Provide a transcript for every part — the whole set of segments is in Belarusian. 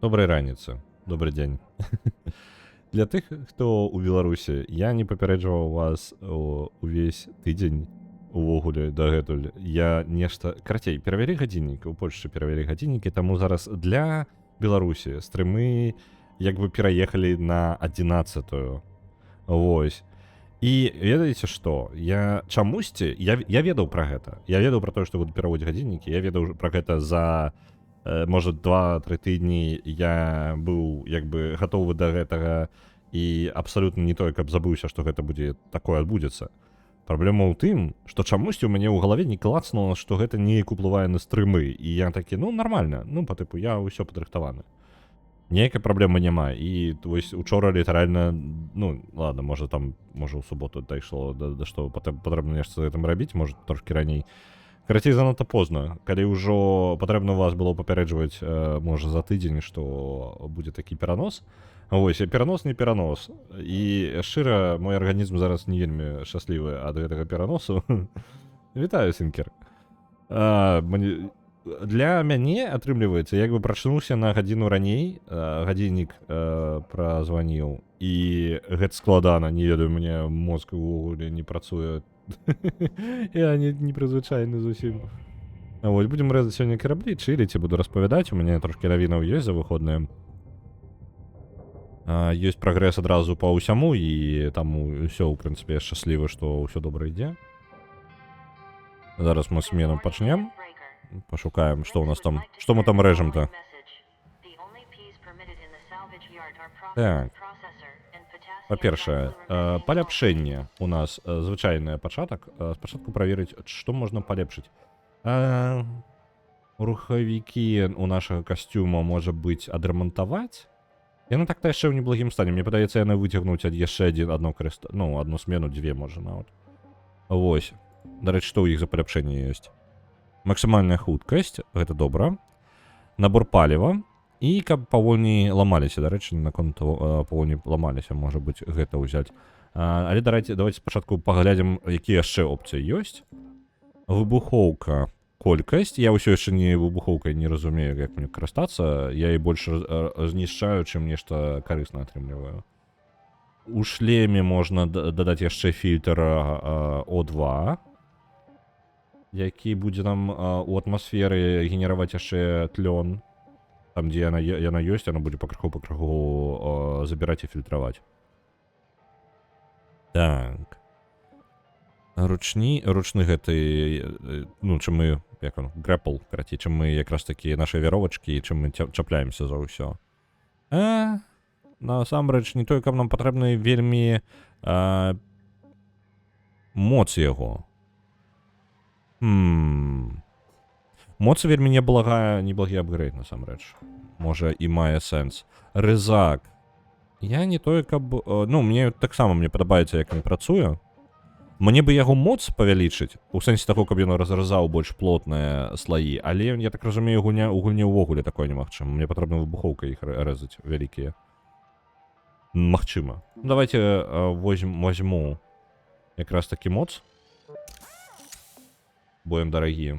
Добрай раніцы, добры дзень. Для тых, хто ў Беларусі, я не папярэджваў вас увесь тыдзень увогуле дагэтуль. Я нешта... Карацей, перавярі гадзіннік, у Польшчы перавярі гадзіннікі, таму зараз для Беларусі стрымы як бы пераехалі на 11-ю. Вось. І ведаеце што? Я чамусьці... Я ведаў пра гэта. Я ведаў пра тое, што буду пераводзіць гадзіннікі. Я ведаў пра гэта за... Можа, 2-3 тыдні я быў як бы гатовы да гэтага і абсалютна не тое, каб забыўся, што гэта будзе такое адбудзецца. Праблема ў тым, што чамусьці ў мяне ў галаве не клацнула, што гэта неяк уплывае на стрымы. І я такі, ну, нармальна, ну, па тыпу, я ўсё падрыхтаваны. Ніякай праблемы няма. І вось учора літаральна, ну, ладно, можа там, можа ў суботу дайшло да што патрэбна нешта з гэтым рабіць, можа, трошкі раней. Карацей, занадта позна. Калі ўжо патрэбна вас было папярэджваць, можа, за тыдзень, што будзе такі перанос. Вось, перанос не перанос. І шчыра, мой арганізм зараз не вельмі шчаслівы ад гэтага пераносу. Вітаю, Сінкер. Для мяне, атрымліваецца, як бы прачнуўся на гадзіну раней, гадзіннік празваніў, і гэта складана, не ведаю, мне мозг увогуле не працуе. Я не прызвычайны зусім. Вось, будзем рэзаць сёння караблі, чыліць і буду распавядаць. У мяне трошкі навінаў ёсць за выходныя. Ёсць прагрэс адразу па ўсяму, і там усё, ў прынцыпе, шчаслівы, што ўсё добра ідзе. Зараз мы смену пачнем. Пашукаем, што ў нас там. Што мы там рэжам-то? Так. Па-першае, паляпшэнне у нас звычайны пачатак. Спачатку праверыць, што можна палепшыць. Рухавікі у нашага касцюма, можа быць, адрамантаваць. Яны так-то яшчэ ў неблагім стане. Мне падаецца, яны выцягнуць яшчэ одну смену, дзве, можа, нават. Вось. Дарэчы, што ў іх за паляпшэнне ёсць? Максімальная хуткасць, гэта добра. Набор паліва. І каб павольней ламаліся, дарэчы, наконт павольней ламаліся, можа быць, гэта ўзяць. Але давайте спачатку паглядзім, якія яшчэ опцыі ёсць. Выбухоўка, колькасць. Я ўсё яшчэ не выбухоўкай не разумею, як мне карыстацца. Я і больш знішчаю, чым нешта карысна атрымліваю. У шлеме можна дадаць яшчэ фільтр О2, які будзе нам у атмасферы генераваць яшчэ тлён. Там, дзе яна ёсць, яна будзе пакраху забіраць і фільтраваць. Так. Ручны гэты, ну, чым мы, як он, грэпл, карацей, чым мы якраз такі нашы вяровачкі, чым мы чапляемся за ўсё. Насамрэч, не тое, каб нам патрэбны вельмі моц яго. Моц вельмі неблагі апгрейд, насамрэч. Можа, і мае сэнс. Рызак. Я не тое, каб... Ну, мне таксама падабаецца, як ён працуе. Мне бы яго моц павялічыць, у сэнсе таго, каб ён разразаў больш плотныя слаі, але, я так разумею, у гульні ўвогуле такое немагчыма. Мне патрэбна выбухоўка іх рэзаць, вялікія. Магчыма. Давайте возьму якраз такі моц. Боем дарагія.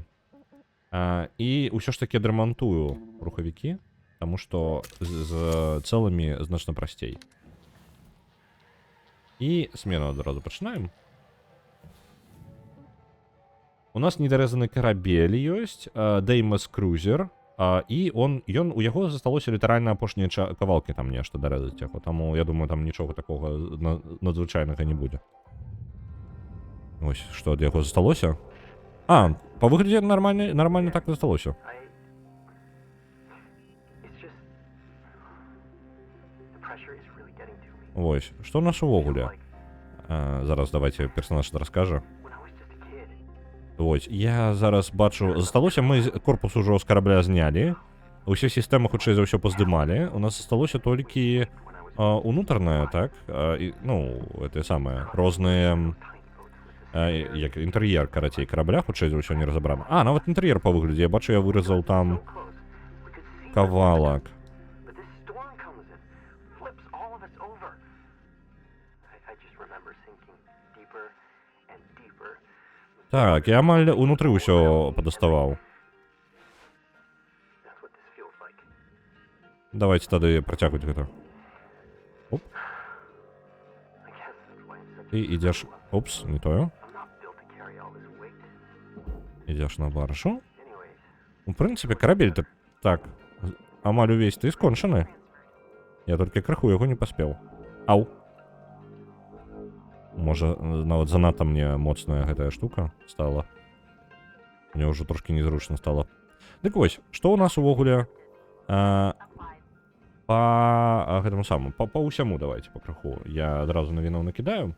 І ўсё ж такі адрамантую рухавікі, таму што з цэлымі значна прасцей. І смену адразу пачынаем. У нас недарэзаны карабель ёсць, Деймас Крузер, і у яго засталося літаральна апошнія кавалкі там нешта дарэзаць яго, таму я думаю, там нічога такога надзвычайнага не будзе. Вось, што ад яго засталося? Па выглядзе нармальна так засталося. Вось, што ў нас увогуле? Зараз давайте персонаж раскажа. Вось, я зараз бачу, засталося, мы корпус ужо з карабля знялі, усе сістэмы хутчэй за ўсё паздымалі, у нас засталося толькі унутранае, так? Ну, это самае, розныя... як інтэр'ер, карацей, карабля, хутчэй за ўсё не разабрана. Нават інтэр'ер па выглядзе, я бачу, я выразаў там кавалак. Так, я амаль унутры ўсё падаставаў. Давайте тады працягваць гэта. Оп. Ты ідзеш... Опс, не тое. Ідзеш на баржу. У прынцыпе, карабель-то так, амаль увесь ты скончаны. Я толькі крыху яго не паспеў. Ау. Можа, нават занадта мне моцная гэтая штука стала. Мне ўжо трошкі незручна стала. Дык вось, што ў нас увогуле па гэтаму самому, па ўсяму давайте пакрыху. Я адразу навінаў накідаю.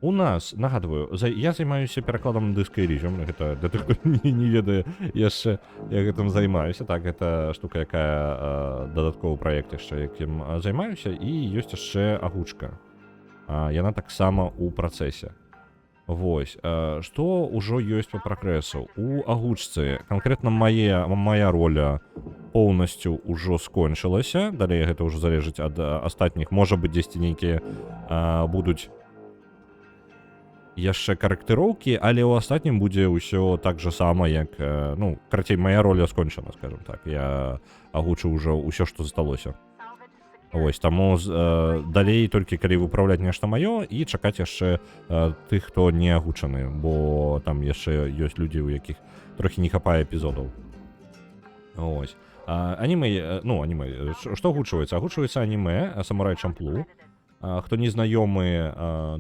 У нас, нагадваю, я займаюся перакладам на дыскайрізм. Гэта для тых, хто не ведае яшчэ, я гэтым займаюся. Так, гэта штука, якая дадатковы праект яшчэ, якім займаюся. І ёсць яшчэ агучка. Яна таксама ў працэсе. Вось, што ўжо ёсць па прагрэсу. У агучцы канкрэтна моя роля поўнасцю ўжо скончылася. Далей гэта ўжо залежыць ад астатніх. Можа быць, дзесьці нейкія будуць яшчэ карэктыроўкі, але ў астатнім будзе ўсё так жа сама, як, ну, карацей, моя роля скончана, скажем так. Я агучыў ўжо ўсё, што засталося. Вось, таму далей толькі калі выпраўляць нешта маё і чакаць яшчэ тых, хто не агучаны, бо там яшчэ ёсць людзі, у якіх трохі не хапае эпізодаў. Вось. Анімэ, ну, анімэ, што агучваецца? Агучваецца анімэ «Самурай Чамплу». Хто не знаёмы,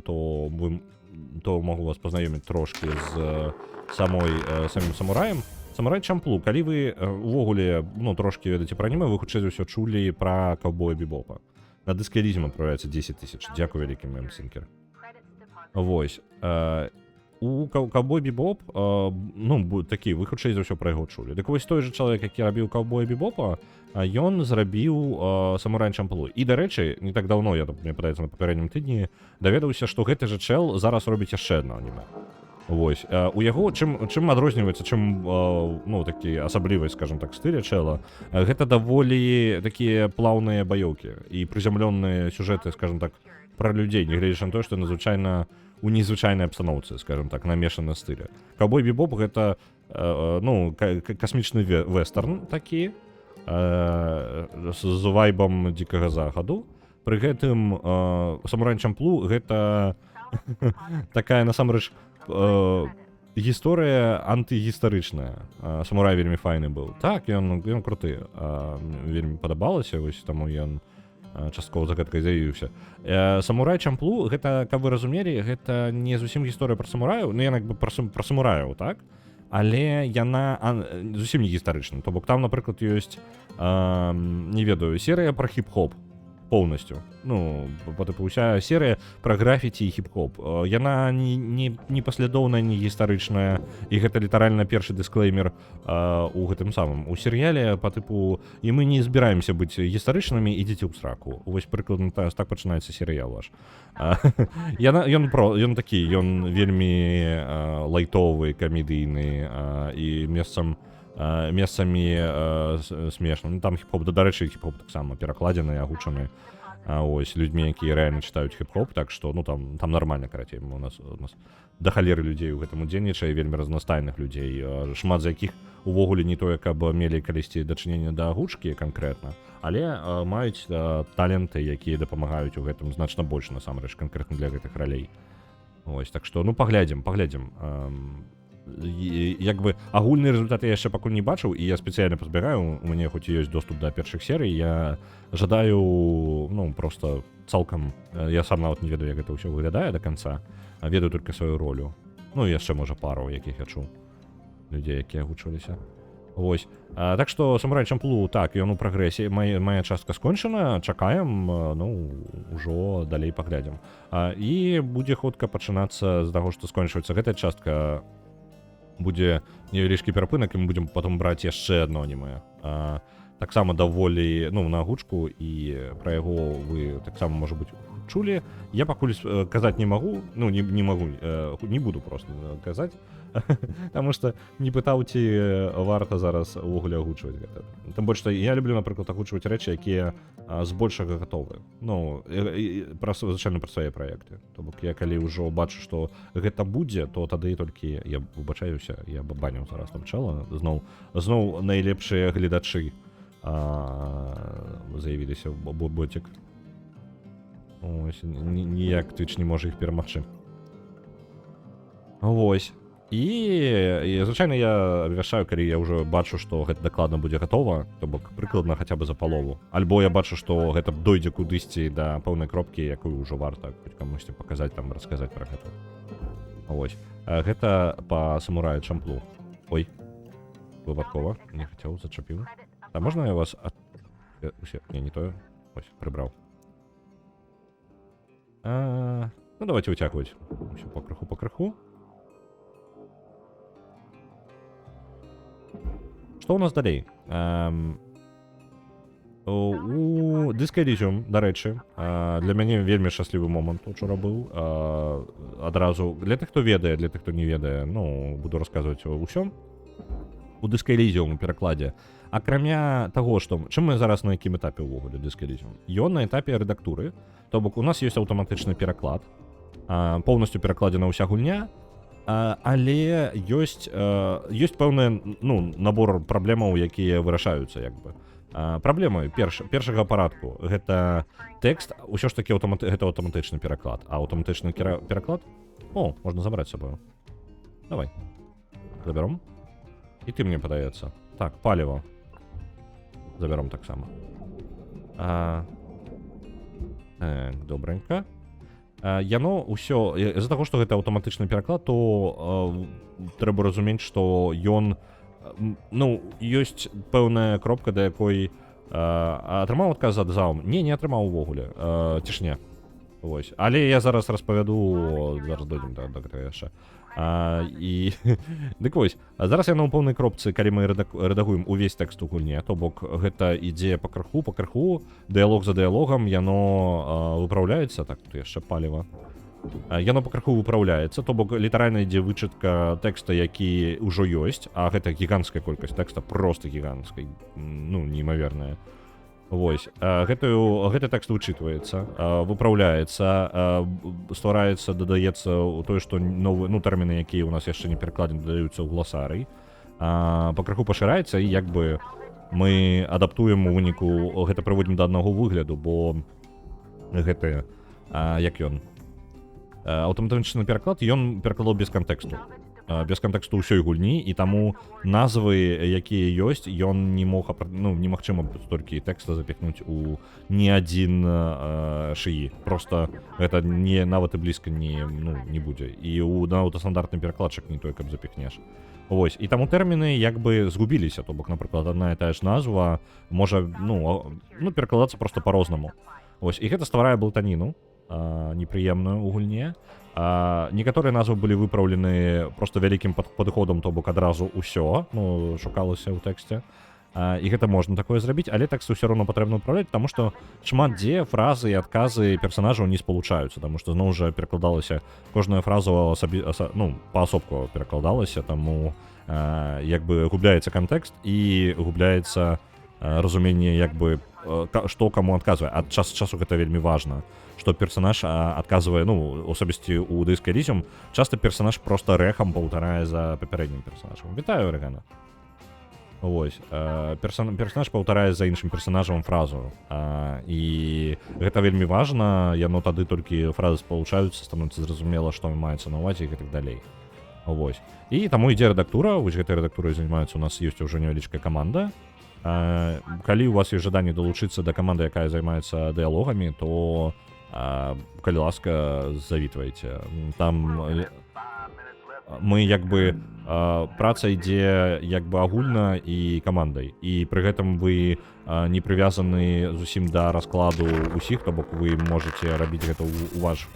то могу вас пазнаёміць трошкі з самім самураем. Самурай Чамплу, калі вы увогуле, ну, трошкі ведаеце пра анімэ, вы хутчэй за ўсё чулі пра Каўбоя Бібопа. На дыскайрізм адпраўляецца 10 000. Дзякуй вялікі, мемсінкер. Вось. У Каўбой Бібоп, ну, такі, вы хутчэй за ўсё пра яго чулі. Дык вось той жа чалавек, які рабіў Каўбоя Бібопа, ён зрабіў Самурай Чамплу. І, дарэчы, не так даўно, мне падаецца, на папярэднім тыдні, даведаўся, што гэты жа чэл зараз робіць яшчэ адно анімэ. Вось. У яго, чым адрозніваецца, чым, ну, такі асаблівасць, скажем так, стыля чэла, гэта даволі такія плаўныя баёўкі і прызямлёныя сюжэты, скажем так, пра людзей, нягледзячы на тое, што надзвычайна у незвычайнай абстаноўцы, скажем так, намешана стыля. Каўбой Бібоп гэта, ну, касмічны вэстэрн такі, з вайбам дзікага захаду. Пры гэтым Самурай Чамплу гэта такая, насамрэч, гісторыя антыгістарычная. Самурай вельмі файны быў. Так, ён круты. Вельмі падабалася, вось таму ён часткова за гэткай заявіўся. Самурай Чамплу, гэта, каб вы разумелі, гэта не зусім гісторыя пра самураю, ну, яна як бы пра самураяў, так? Але яна зусім не гістарычна. То бок там, напрыклад, ёсць, не ведаю, серыя пра хіп-хоп поўнасцю. Ну, па тыпу ўся серыя пра графіці і хіп-хоп. Яна не паслядоўная, не гістарычная, і гэта літаральна першы дысклеймер у гэтым самым. У серыяле па тыпу і мы не збіраемся быць гістарычнымі, ідзіце ў сраку. Вось прыкладна так пачынаецца серыял ваш. Ён такі, ён вельмі лайтовы, камедыйны і месцамі смешна. Ну, там хіп-хоп, дарэчы, хіп-хоп таксама перакладзены, агучаны ось людзьмі, якія рэальна чытаюць хіп-хоп, так што, ну, там нармальна, карацей. У нас да халеры людзей у гэтым удзельнічае, вельмі разнастайных людзей, шмат з якіх увогуле не тое, каб мелі калісьці дачыненне да агучкі канкрэтна, але маюць таленты, якія дапамагаюць у гэтым значна больш, насамрэч, канкрэтна для гэтых ралей. Ось, так што, ну, паглядзім. Як бы агульны рэзультат я яшчэ пакуль не бачыў, і я спецыяльна пазбягаю, у мяне хоць і ёсць доступ да першых серый, я жадаю, ну, просто цалкам, я сам нават не ведаю, як гэта ўсё выглядае да канца, а ведаю толькі сваю ролю. Ну, і яшчэ, можа, пару, якіх я чуў, людзей, якія агучваліся. Вось. Так што Самурай Чамплу, так, ён у прагрэсе, моя частка скончана, чакаем, ну, ўжо далей паглядзім. І будзе хутка пачынацца з таго, што скончваецца гэтая частка, будзе невялічкі перапынак, і мы будзем потым браць яшчэ адно анімэ. Таксама даволі, ну, на агучку, і пра яго вы таксама, можа быць, чулі. Я пакуль казаць не магу, ну, не магу, не буду просто казаць, таму што не пытаў, ці варта зараз увогуле агучваць гэта. Тым больш, што я люблю, напрыклад, агучваць рэчы, якія збольшага гатовы. Ну, звычайна пра свае праекты. То бок я калі ўжо бачу, што гэта будзе, то тады толькі я выбачаюся, я баню зараз там чала. Зноў найлепшыя гледачы заявіліся в ботик. Ось, ніяк Twitch не може їх перемагчы. Ось. І звычайна я абвяшчаю, калі я ўжо бачу, што гэта дакладна будзе гатова, то бок прыкладна хаця бы за палову. Альбо я бачу, што гэта дойдзе кудысьці да пэўнай кропкі, якую ўжо варта хоць камусьці паказаць, там, расказаць пра гэта. Ось. Гэта па самураю Чамплу. Ой. Випадково. Не хацеў, зачапіў. А можна я вас... Не тое. Ось, прыбраў. Ну, давайте вытягивать. Все по краху. Что у нас далей? У Disco Elysium, до речі, для мяне вельмі шчаслівы момант учора быў. Адразу, для тых, хто ведае, для тых, хто не ведае, ну, буду расказваць усё. У Disco Elysium у перакладзе. Акрамя таго, што... Чым мы зараз на якім этапе ўвогуле Disco Elysium? Ён на этапе рэдактуры. То бок, у нас ёсць аўтаматычны пераклад. Поўнасцю перакладзена ўся гульня. Але ёсць пэўны, ну, набор праблемаў, якія вырашаюцца, як бы. Праблемы першага парадку. Гэта тэкст, усё ж такі гэта аўтаматычны пераклад. А аўтаматычны пераклад? О, можна забраць з сабою. Давай. Забяром. І ты мне падаецца. Так, паліва. Забяром таксама. Так, добренька. Яно ўсё... З-за таго, што гэта аўтаматычны пераклад, то трэба разумець, што ён... Ну, ёсць пэўная кропка, да якой атрымаў адказ ад заум. Не атрымаў увогуле. Цішня. Вось. Але я зараз распавяду... Зараз дойдзем да гэтага яшчэ. І... Дык вось, зараз я на пэўнай кропцы, калі мы рэдагуем увесь тэкст у гульне, то бок гэта ідзе па краху, дыялог за дыялогам, яно выпраўляецца, так, тут яшчэ паліва. Яно па краху выпраўляецца, то бок літаральна ідзе вычытка тэкста, які ўжо ёсць, а гэта гіганцкая колькасць тэкста, проста гіганцкая, ну, неймаверная. Вось, гэты тэкст вычытваецца, выпраўляецца, ствараецца, дадаецца тое, што новыя, ну, тэрміны, якія ў нас яшчэ не перакладзены, дадаюцца ў гласарый. Па краху пашыраецца, і як бы мы адаптуем у выніку, гэта прыводзім да аднаго выгляду, бо гэта, як ён, аўтаматычны пераклад, ён перакладаў без кантэксту. Без кантэксту ўсёй гульні, і таму назвы, якія ёсць, ён не мог, ну, немагчыма столькі тэкста запихнуць у ні адзін шыі. Просто гэта не, нават і блізка не будзе. І на аўтастандартны перакладчык не той, каб запихнеш. Вось, і таму тэрміны як бы згубіліся, то бок, напрыклад, адна і тая ж назва можа, ну, перакладацца просто па-рознаму. Вось, і гэта стварае блытаніну непрыемную у гульне. Некаторыя назвы былі выпраўлены просто вялікім падыходам, то бок адразу ўсё, ну, шукалася ў тэксце. І гэта можна такое зрабіць, але тэкст ўсё роўна патрэбна ўпраўляць, таму што шмат дзе фразы і адказы персанажаў не спалучаюцца, таму што зноў жа перакладалася кожная фраза ну, паасобку перакладалася, таму як бы губляецца кантэкст і губляецца разуменне, як бы, што каму адказвае. Ад часу гэта вельмі важна, што персанаж адказвае, ну, асобісці ў Disco Elysium, часта персанаж проста рэхам паўтарае за папярэднім персанажам. Вітаю, Рэгана. Вось. Персанаж паўтарае за іншым персанажам фразу. І гэта вельмі важна, яно тады толькі фразы спалучаюцца, становіцца зразумела, што маецца на ўвазе і гэтак далей. Вось. І таму ідзе рэдактура, вось гэтай рэдактурай займаецца, у нас ёсць ужо невялічкая каманда. Калі у вас ёсць жаданне далучыцца да каманды, якая займаецца дыялогамі, то, калі ласка, завітвайце. Там мы як бы праца ідзе як бы агульна і камандай. І пры гэтым вы не прывязаны зусім да раскладу ўсіх, то бок вы можаце рабіць гэта ў ваш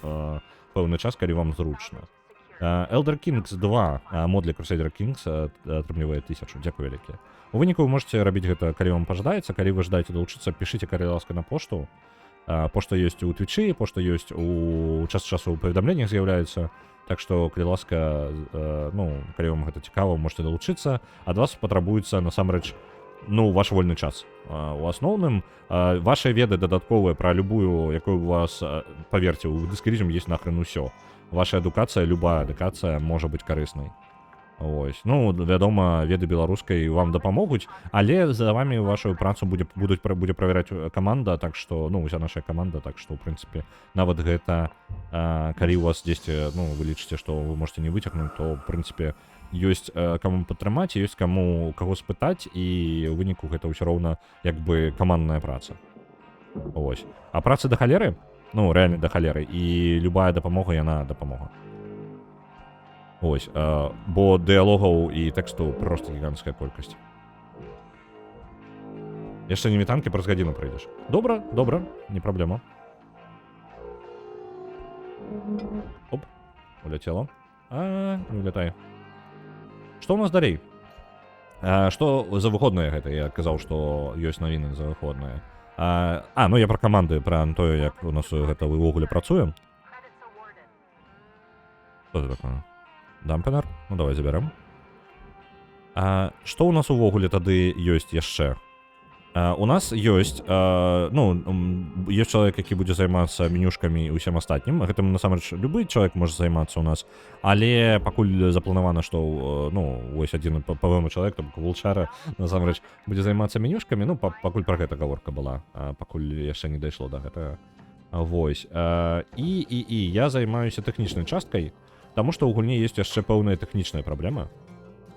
пэўны час, калі вам зручна. Elder Kings 2, мод для Crusader Kings атрымлівае 1000. Дзякуй вялікія. У выніку вы можете рабіць гэта, калі вам пажадаецца, калі вы жадаеце далучыцца, пішыце, калі ласка, на пошту. Пошта ёсць у Твічы, пошта ёсць у час-часу ў паведамленнях з'яўляецца. Так што, калі ласка, ну, калі вам гэта цікава, можете далучыцца. Ад вас патрабуецца, насамрэч, ну, ваш вольны час. У асноўным, вашыя веды дадатковыя пра любую, якую у вас, паверце, у Disco Elysium ёсць нахрен усё. Ваша адукацыя, любая адукацыя можа быць карыснай. Ось. Ну, вядома, веды беларускай вам дапамогуць, але за вами вашу працу будзе правяраць каманда, так што, ну, уся наша каманда, так што, ў прынцыпе, нават гэта, калі у вас дзесьці, ну, вы лічыце, што вы можете не выцягнуць, то, ў прынцыпе, ёсць каму падтрымаць, ёсць каго спытаць, і ў выніку гэта ўсё роўна, як бы, камандная праца. Ось. А працы да халеры? Ну, рэальна да халеры, і любая дапамога, яна дапамога. Ось, бо дыалогаў і тэксту проста гіганцкая колькасць. Яшчэ не метанкі, праз гадзіну прыйдзеш. Добра, не праблема. Оп, уляцела. Не улятай. Што ў нас далей? Што за выходныя гэта? Я казаў, што ёсць навіны за выходныя. Ну я пра каманды, пра тое, як у нас гэта увогуле працуе. Што это такое? Дампенер? Ну давай забярем. Што ў нас увогуле тады ёсць яшчэ? У нас ёсць, ёсць чалавек, які будзе займацца менюшкамі і ўсім астатнім. Гэтым, насамрэч, любы чалавек можа займацца ў нас, але пакуль запланавана, што, вось адзін пэўны чалавек, там, Вулчара, насамрэч, будзе займацца менюшкамі, пакуль пра гэта гаворка была, пакуль яшчэ не дайшло да гэтага. Вось. І я займаюся тэхнічнай часткай, таму што ў гульні ёсць яшчэ пэўныя тэхнічныя праблемы,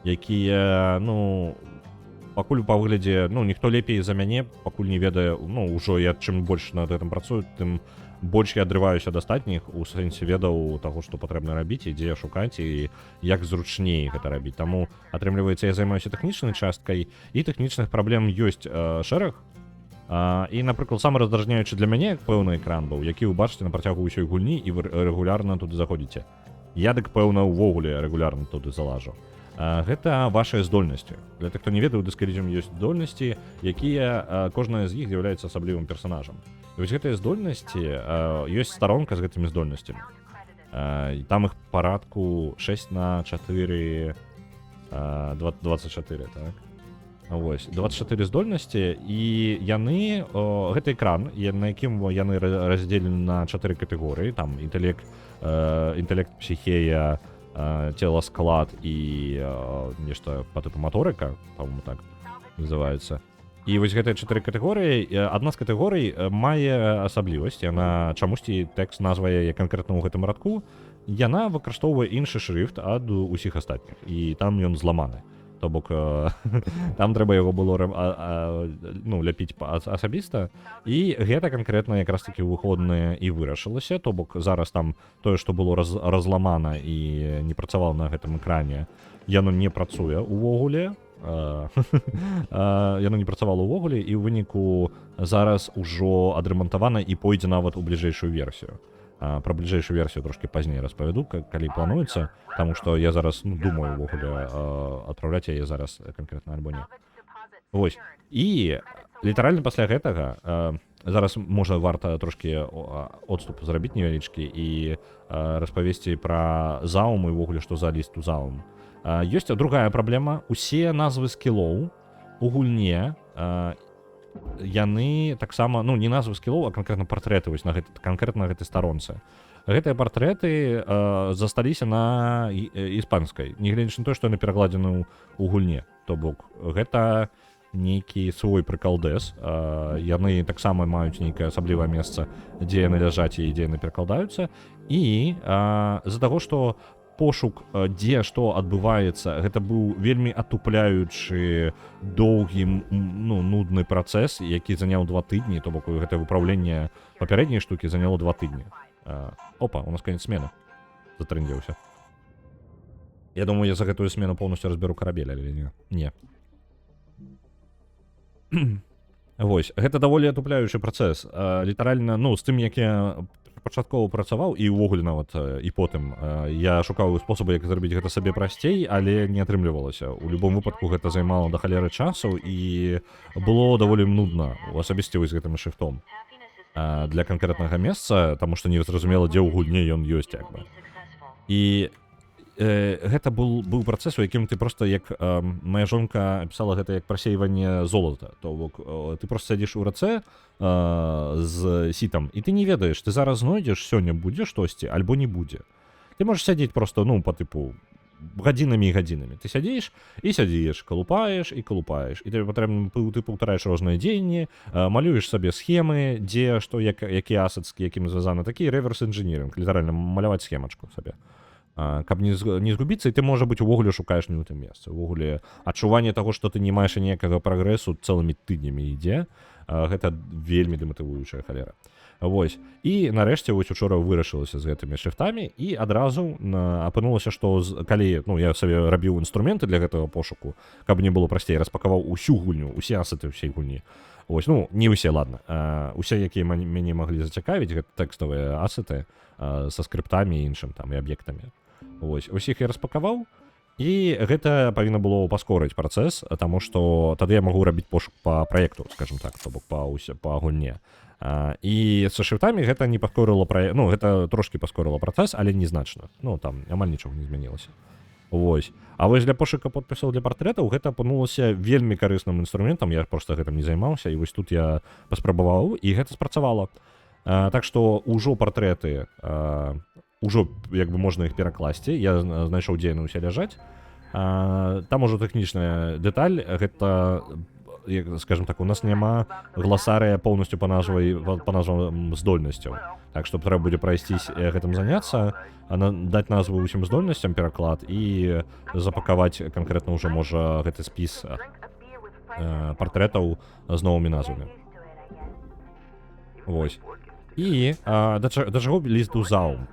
якія, пакуль па выглядзе, ніхто лепей за мяне, пакуль не ведае, ўжо я чым больш над гэтым працую, тым больш я адрываюся ад астатніх, у сэнсе ведаў таго, што патрэбна рабіць, і дзе шукаць, і як зручней гэта рабіць. Таму, атрымліваецца, я займаюся тэхнічнай часткай, і тэхнічных праблем ёсць шэраг. І, напрыклад, самы раздражняючы для мяне пэўны экран быў, які вы бачыце на працягу ўсёй гульні, і вы рэгулярна туды заходзіце. Я дык, пэўна, увогуле рэгулярна туды залажу. Гэта вашыя здольнасці. Для тых, хто не ведае, у Дыскаліджым ёсць здольнасці, якія, кожная з іх з'яўляецца асаблівым персанажам. І вось гэтыя здольнасці, ёсць старонка з гэтымі здольнасцямі. Там іх парадку 6x4, 24, так? Вось, 24 здольнасці, і яны, гэта экран, на якім яны раздзелены на 4 катэгорыі, там інтэлект, псіхея, тело, склад і нешта па тыпу маторыка, па-моему, так называецца. І вось гэтыя 4 катэгорыі, адна з катэгорый мае асаблівасць, яна чамусьці тэкст назвае канкрэтна ў гэтым радку, яна выкарыстоўвае іншы шрыфт ад усіх астатніх, і там ён зламаны. То бок, там трэба яго было ляпіць асабіста, і гэта канкрэтна якраз такі выходныя і вырашылася, то бок зараз там тое, што было разламана і не працавала на гэтым экране, яно не працуе увогуле, яно не працавала ўвогуле, і ў выніку зараз ужо адрамантавана і пойдзе нават у бліжэйшую версію. Пра бліжэйшую версію трошкі пазней распавяду, калі плануецца, таму што я зараз думаю ўвогуле адпраўляць яе зараз канкрэтна альбо не. Вось. І літаральна пасля гэтага зараз можа варта трошкі отступ зрабіць невялічкі і распавесці пра заум і ўвогуле, што за ліст у заум. Ёсць другая праблема. Усе назвы скілоў у гульне яны таксама, не назвы скілоў, а канкрэтна партрэты вось канкрэтна на гэтай старонцы. Гэтыя партрэты засталіся на іспанскай, нягледзячы на тое, што яны перакладзены ў гульне. То бок гэта нейкі свой прыкалдэс. Яны таксама маюць нейкае асаблівае месца, дзе яны ляжаць і дзе яны перакладаюцца. І з-за таго, што пошук, дзе што адбываецца, гэта быў вельмі атупляючы доўгі, нудны працэс, які заняў 2 тыдні, то бок гэтае выпраўленне папярэдняй штукі заняло 2 тыдні. Опа, у нас конец смены. Затрындзеўся. Я думаю, я за гэтую смену поўнасцю разберу карабель, але не. Не. Вось, гэта даволі атупляючы працэс. Літаральна, з тым, як я пачаткова працаваў, і ўвогуле нават і потым я шукаў спосабы, як зрабіць гэта сабе прасцей, але не атрымлівалася. У любом выпадку гэта займала да халеры часу і было даволі нудна, асабісце з гэтым шрыфтом для канкрэтнага месца, таму што не зразумела, дзе ў гульне ён ёсць, як бы. І гэта быў працэс, у якім ты проста, як моя жонка пісала гэта як прасейванне золата. То бок ты проста сядзіш у рацэ з сітам, і ты не ведаеш, ты зараз знойдзеш, сёння будзе штосьці, альбо не будзе. Ты можаш сядзець проста, па тыпу, гадзінамі і гадзінамі. Ты сядзіш і сядзіш, калупаеш і калупаеш. І тебе патрэбна, ты паўтараеш розныя дзеянні, малюеш сабе схемы, дзе, што, які асет з якім звязаны. Такі рэверс-інжынірынг, літаральна маляваць схемачку сабе. Каб не згубіцца, і ты, можа быць, увогуле шукаеш не ў тым месцы. Увогуле адчуванне таго, што ты не маеш ніякага прагрэсу цэлымі тыднямі ідзе, гэта вельмі дэматывуючая халера. Вось. І нарэшце вось учора вырашылася з гэтымі шрифтамі і адразу апынулася, што калі, ну, я сабе рабіў інструменты для гэтага пошуку, каб не было прасцей, распакаваў усю гульню, усе асеты ўсей гульні. Вось, ну, не ўсе, ладно. Усе, якія мяне маглі зацікавіць, гэта тэкставыя асеты са скрыптамі і іншым там і аб'ектамі. Вось, усіх я распакаваў, і гэта павінна было паскорыць працэс, таму што тады я магу рабіць пошук па праекту, скажем так, то бок па гульне. І са шрифтамі гэта не паскорыла ну, гэта трошкі паскорыла працэс, але незначна. Ну, там амаль нічога не змянілася. Вось. А вось для пошука подпісаў для партрэтаў гэта апынулася вельмі карысным інструментам, я проста гэтым не займаўся, і вось тут я паспрабаваў, і гэта спрацавала. Так што ўжо партрэты, ўжо як бы можна іх перакласці, я знайшоў, дзе яны ўсе ляжаць. Там ужо тэхнічная дэталь, гэта, скажем так, у нас няма гласарыя поўнасцю па назвам здольнасцяў. Так што трэба будзе прайсцісь гэтым заняцца, даць назву ўсім здольнасцям пераклад і запакаваць канкрэтна ўжо можа гэты спіс партрэтаў з новымі назвамі. Вось. І да чаго ліст у Заум?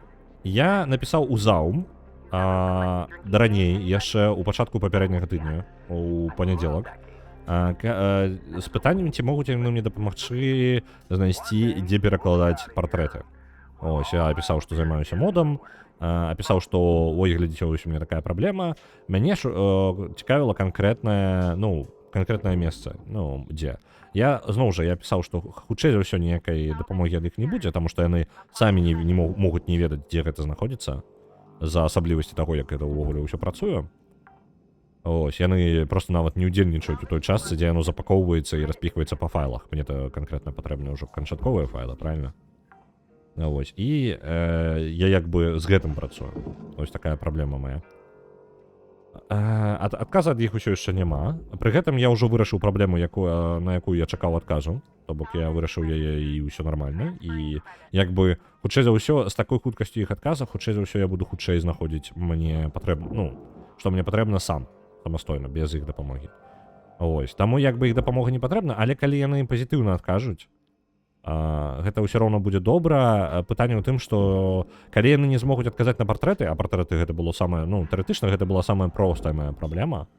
Я напісаў у Заум раней, яшчэ ў пачатку папярэдняга тыдня, у панядзелак, з пытаннем, ці могуць яны мне дапамагчы знайсці, дзе перакладаць партрэты. Ось, я апісаў, што займаюся модам, апісаў, што ой, глядзіце, ось у мяне такая праблема. Мяне цікавіла канкрэтнае месца, ну, дзе. Я, зноў жа, я пісаў, што хутчэй за ўсё ніякай дапамогі ад іх не будзе, таму што яны самі не могуць не ведаць, дзе гэта знаходзіцца, за асаблівасці таго, як гэта ўвогуле ўсё працуе. Ось, яны просто нават не ўдзельнічаюць у той частцы, дзе яно запакоўваецца і распіхваецца па файлах. Мне это канкрэтна патрэбны ўжо канчатковыя файлы, правильно? Ось, і я як бы з гэтым працую. Ось такая праблема моя. Адказа ад іх усё яшчэ няма. Пры гэтым я ўжо вырашыў праблему, на якую я чакаў адказу. То бок я вырашыў яе і ўсё нармальна. І як бы хутчэй за ўсё, з такой хуткасцю іх адказа, хутчэй за ўсё я буду хутчэй знаходзіць мне патрэбна, ну, што мне патрэбна сам. Самастойна, без іх дапамогі. Ось, таму як бы іх дапамога не патрэбна, але калі яны пазітыўна адкажуць, гэта ўсё роўна будзе добра. Пытанне ў тым, што калі яны не змогуць адказаць на партрэты, а партрэты гэта было самае, ну, тэарэтычна гэта была самая простая моя праблема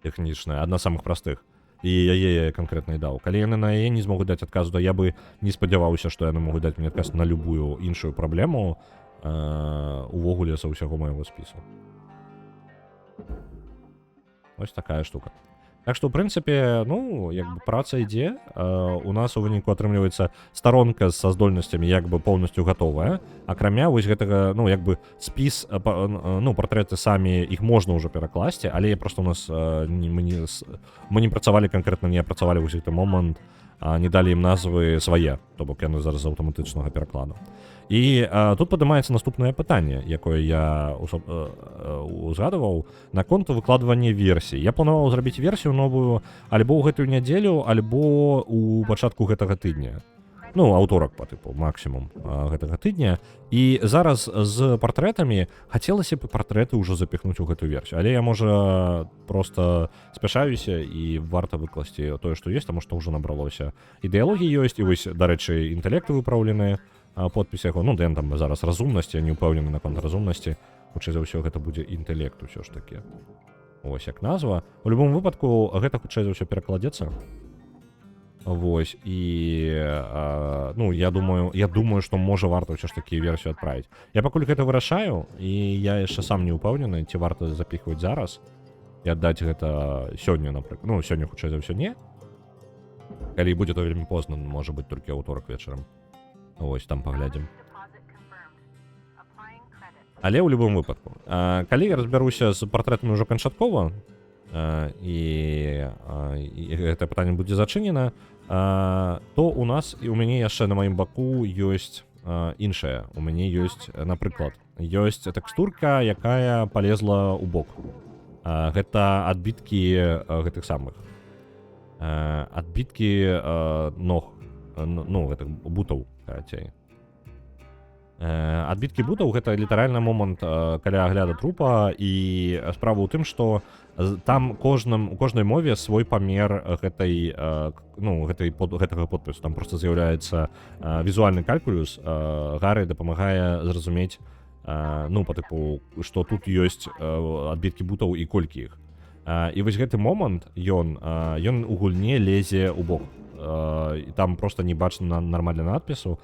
тэхнічная, адна з самых простых, і яе канкрэтна і даў. Калі яны на яе не змогуць даць адказу, то я бы не спадзяваўся, што яны могуць даць мне адказ на любую іншую праблему увогуле са ўсяго майго спісу. Ось такая штука. Так што, ў прынцыпе, ну, як бы праца ідзе. У нас у выніку атрымліваецца старонка са здольнасцямі як бы поўнасцю гатовая. Акрамя вось гэтага, ну, як бы спіс, ну, партрэты самі, іх можна ўжо перакласці, але просто у нас мы не працавалі канкрэтна, не апрацавалі вось гэты момант, не далі ім назвы свае, то бок яны зараз з аўтаматычнага перакладу. І тут падымаецца наступнае пытанне, якое я узгадываў, наконт выкладвання версій. Я планаваў зрабіць версію новую альбо ў гэтую нядзелю, альбо ў пачатку гэтага тыдня. Ну, аўторак па тыпу, максімум гэтага тыдня. І зараз з партрэтамі хацелася б партрэты ўжо запіхнуць у гэтую версію. Але я, можа, проста спяшаюся і варта выкласці тое, што ёсць, таму што ўжо набралося. Ідэалогіі ёсць, і вось, дарэчы, інтэлекты выпраўленыя, подпіс яго, ну, дэн там зараз разумнасці, я не ўпэўнены наконт разумнасці. Хутчэй за ўсё гэта будзе інтэлект усё ж такі. Вось як назва. У любым выпадку гэта хутчэй за ўсё перакладзецца. Вось, і ну, я думаю, што можа варта ўсё ж такі версію адправіць. Я пакуль гэта вырашаю, і я яшчэ сам не ўпэўнены, ці варта запіхваць зараз і аддаць гэта сёння, напрыклад. Ну, сёння хутчэй за ўсё не. Калі будзе, то вельмі позна, можа быць толькі аўторак вечарам. Вось, там паглядзім. Але ў любым выпадку, калі я разбяруся з партрэтамі ўжо канчаткова, і гэта пытанне будзе зачынена, то у нас і у мяне яшчэ на маім баку ёсць іншае. У мяне ёсць, напрыклад, ёсць тэкстурка, якая полезла ў бок. Гэта адбіткі гэтых самых. Адбіткі ног, ну, гэтых бутаў, карацей. Адбіткі бутаў гэта літаральна момант каля агляду трупа, і справа ў тым, што там у кожнай мове свой памер гэтага подпісу. Там просто з'яўляецца візуальны калькулюс. Гары дапамагае зразумець, ну, па тыпу, што тут ёсць адбіткі бутаў і колькі іх. І вось гэты момант, ён у гульне лезе ў бок. Там просто не бачна нармальна надпісу.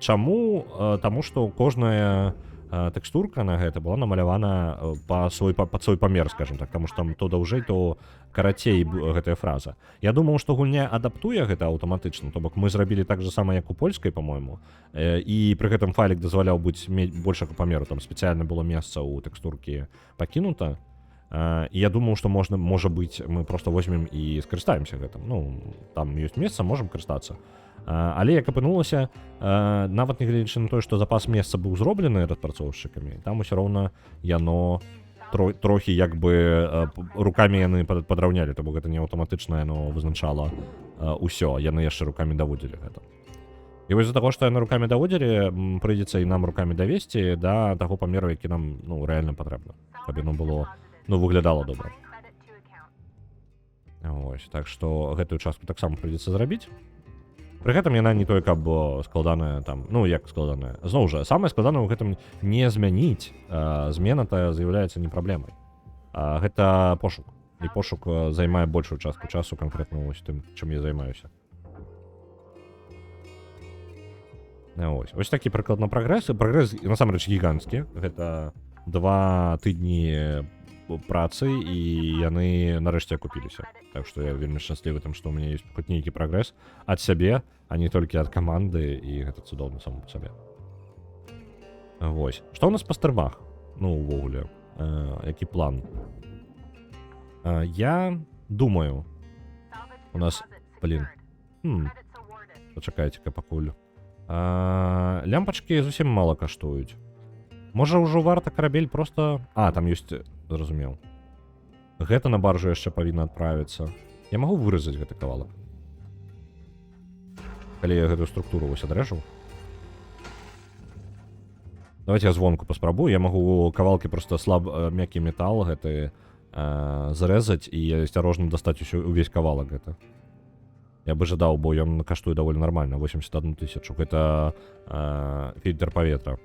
Чаму? Таму што кожная тэкстурка на гэта была намалявана пад свой памер, скажем так, таму што там то даўжэй, то карацей гэтая фраза. Я думаў, што гульня адаптуе гэта аўтаматычна, то бок мы зрабілі так же сама, як у польскай, па-мойму, і пры гэтым файлік дазваляў быць большага памеру, там спецыяльна было месца ў тэкстуркі пакінута. І я думаў, што можа быць, мы просто возьмем і скарыстаемся гэтым. Ну, там ёсць месца, можам карыстацца. Але як апынулася, нават нягледзячы на тое, што запас месца быў зроблены распрацоўшчыкамі, там усё роўна яно трохі як бы рукамі яны падраўнялі, то бок гэта не аўтаматычна яно вызначала ўсё, яны яшчэ рукамі даводзілі гэта. І вось з-за таго, што яны рукамі даводзілі, прыйдзецца і нам рукамі давесці да таго памеру, які нам, ну, рэальна патрэбна, каб яно было, ну, выглядала добра. Вось, так што гэтую частку таксама прыйдзецца зрабіць. Пры гэтым яна не той, каб складаная там, ну, як складаная. Зноў жа, самае складанае ў гэтым не змяніць. Змена-то з'яўляецца не праблемай. Гэта пошук. І пошук займае большую частку часу канкрэтна вось тым, чым я займаюся. Ось такі прыкладна прагрэс. Прагрэс, насамрэч, гіганцкі. Гэта 2 тыдні працы, і яны нарэшце акупіліся. Так што я вельмі шчаслівы тым, што ў мяне ёсць хоць нейкі прагрэс ад сябе, а не толькі ад каманды, і гэта цудоўна сам па сабе. Вось. Што ў нас па стырмах? Ну, увогуле. Які план? Я думаю, у нас, пачакайце-ка пакуль. Лямпачкі зусім мала каштуюць. Можа, ўжо варта карабель просто... там ёсць, зразумеў. Гэта на баржу яшчэ павінна адправіцца. Я магу выразаць гэты кавалак? Калі я гэтую структуру вось адрэжу. Давайте я звонку паспрабую. Я магу кавалкі просто мяккі метал гэты зрэзаць і асцярожна дастаць увесь кавалак гэта. Я бы жадаў, бо ён каштуе даволі нармальна, 81 000. Гэта фільтр паветра.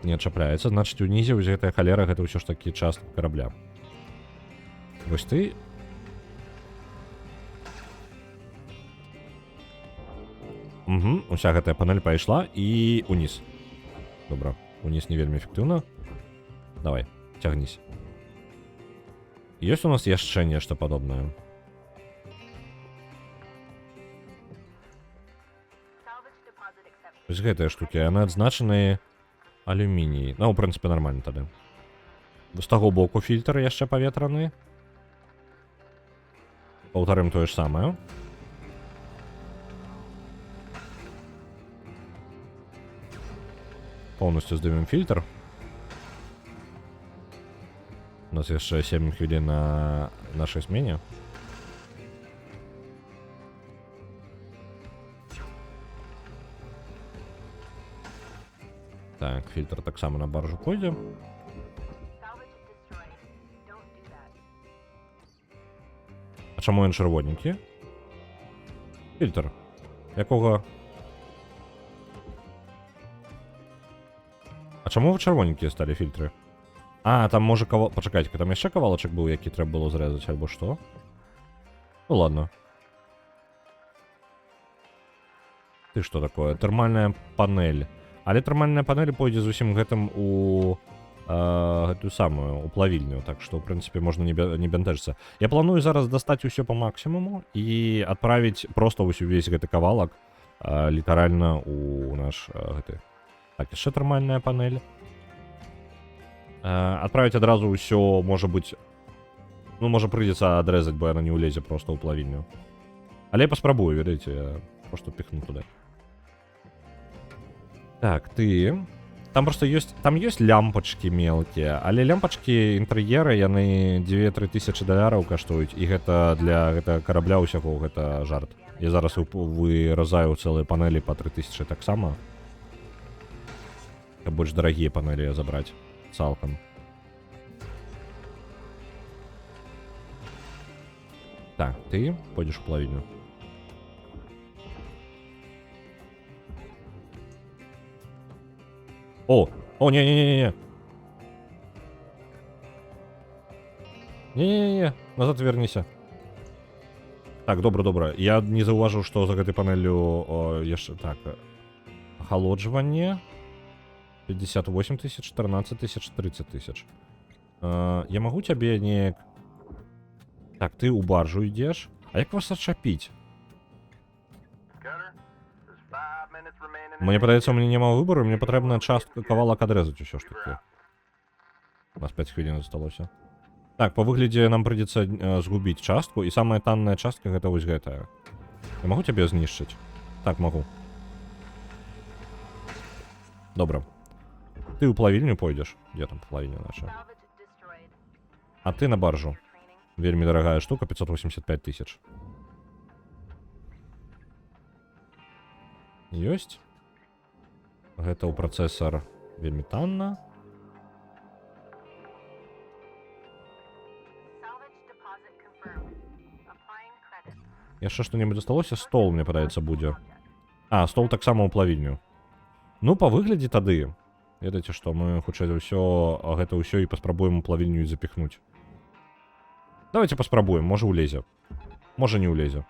Не адчапляецца, значыць, унізе вось гэтая халера, гэта ўсё ж такі частка карабля. Вось ты... Уся гэтая панель пайшла і уніз. Добра, уніз не вельмі эфектыўна. Давай, цягніся. Ёсць у нас яшчэ нешта падобнае? Вось гэтыя штукі, яны адзначаны алюміній. Ну, у прынцыпе, нармальна тады. З таго боку фільтр яшчэ паветраны. Паўтарым тое ж самае. Поўнасцю здымем фільтр. У нас яшчэ 7 хвілін на нашай змене. Так, фільтр таксама на баржу пойдзе. А чаму ён чырвоненькі? Фільтр. Якога? А чаму вы чырвоненькія сталі фільтры? Там можа Пачакайце, там яшчэ кавалачак быў, які трэба было зрэзаць, альбо што? Ну ладно. Ты што такое? Тэрмальная панель. Але тэрмальная панель пойдзе зусім гэтым у гэтую самую уплавільню, так што ў прынцыпе можна не бянтэжыцца. Я планую зараз дастаць усё па максімуму і адправіць проста увесь гэты кавалак літаральна у наш гэты. Так, яшчэ тэрмальная панель. Адправіць адразу ўсё, можа быць, ну, можа прыйдзецца адрэзаць, бо яна не ўлезе проста ў плавільню. Але я паспрабую, ведаеце, я просто піхну туды. Так, ты... Там просто ёсць, там ёсць лямпачкі мелкія, але лямпачкі інтэр'еры, яны 2-3 тысячы даляраў каштуюць, і гэта для гэтага карабля ўсяго, гэта жарт. Я зараз выразаю цэлыя панелі па 3000 таксама. Каб больш дарагія панелі забраць цалкам. Так, ты пойдзеш у плавільню. О, не-не-не-не. Не-не-не, назад верніся. Так, добра. Я не заўважыў, што за гэтай панеллю яшчэ так. Ахалоджванне 58 тысяч, 14 тысяч, 30 тысяч. Я магу цябе неяк... Так, ты ў баржу ідзеш. А як вас адчапіць? Мне падаецца, у мяне няма выбору, мне патрэбна частку кавалак адрэзаць усё ж таки. У нас 5 хвілін засталося. Так, па выглядзе нам прыйдзецца згубіць частку, і самая танная частка гэта вось гэтая. Я магу цябе знішчыць? Так, магу. Добра. Ты ў плавільню пойдзеш? Дзе там плавільня наша? А ты на баржу. Вельмі дарагая штука, 585 тысяч. Ёсць. Гэта ў працэсар вельмі танна. Яшчэ што-небудзь засталося? Стол, мне падаецца, будзе. А, стол таксама ў плавільню. Ну, па выглядзе тады. Ведаеце што, мы хутчэй за ўсё гэта ўсё і паспрабуем у плавільню і запіхнуць. Давайте паспрабуем, можа улезе. Можа не улезе.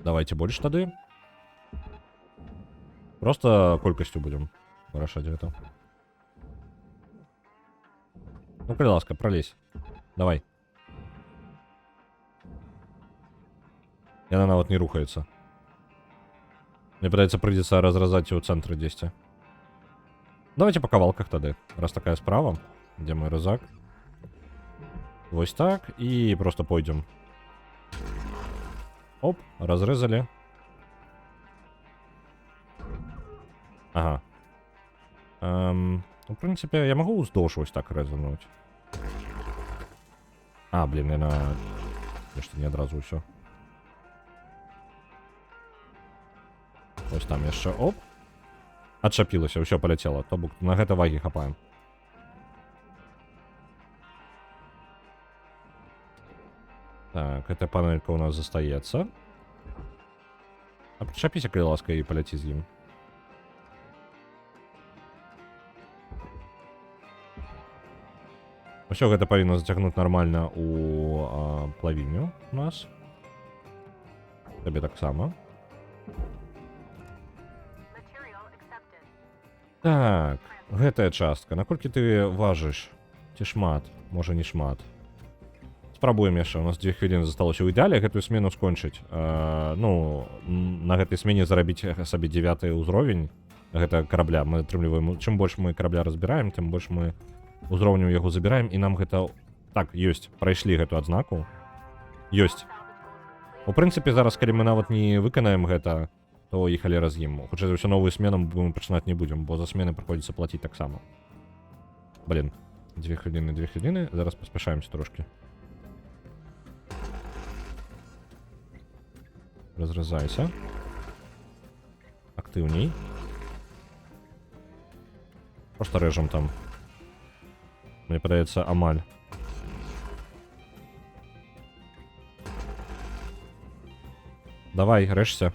Давайте больше тады. Просто колькасцю будем вырашаць гэта. Ну, калі ласка, пролезь. Давай. Яна нават не рухаецца. Мне падаецца, прыйдзецца разразаць у цэнтры дзесьці. Давайте по кавалках тады, раз такая справа. Где мой рызак? Вось так, і просто пойдзем. Оп, разрезали. Ага. В принципе, я могу уздоўж вось так рэзануць. А, блин, яна... Нешта не адразу ўсё. Вось там яшчэ, оп. Адчапілася, ўсё паляцела. То бок на гэта вагі хапаем. Так, эта панелька у нас застаецца. А прычапіся, калі ласка, і паляці з ім. Усё гэта павінна зацягнуць нармальна у плавільню у нас. Табе таксама. Так, гэтая частка. Наколькі ты важыш? Ці шмат? Можа, не шмат. Спрабуем яшчэ. У нас 2 хвіліны засталося. У ідэале гэтую смену скончыць. Ну, на гэтай смене зарабіць сабе 9 ўзровень гэта карабля. Мы атрымліваем... Чым больш мы карабля разбіраем, тым больш мы узроўню яго забіраем, і нам гэта... Так, ёсць. Прайшлі гэту адзнаку. Ёсць. У прынцыпе, зараз, калі мы нават не выканаем гэта, то і халера з ім. Хутчэй за ўсё, новую смену мы пачынаць не будзем, бо за смены прыходзіцца плаціць таксама. Блин, 2 хвіліны. Зараз паспяшаемся трошки. Разразайся. Актыўней. Просто рэжам там. Мне падаецца, амаль. Давай, рэжся.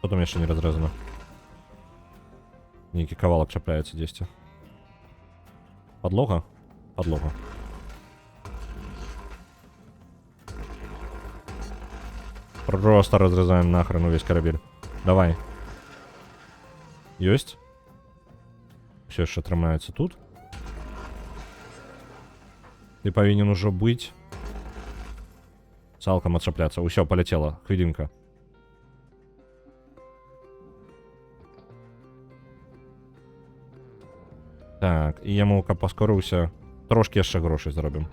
Потом яшчэ не разрэзана. Нейкі кавалак чапляецца дзесьці. Подлога? Просто разрезаем нахрен весь корабель. Давай. Есть? Все еще трымается тут. Ты повинен уже быть. Цалком отцепляться. Все, полетело. Хвилинка. Так, і яму, каб паскорыўся, трошки яшчэ грошай заробім.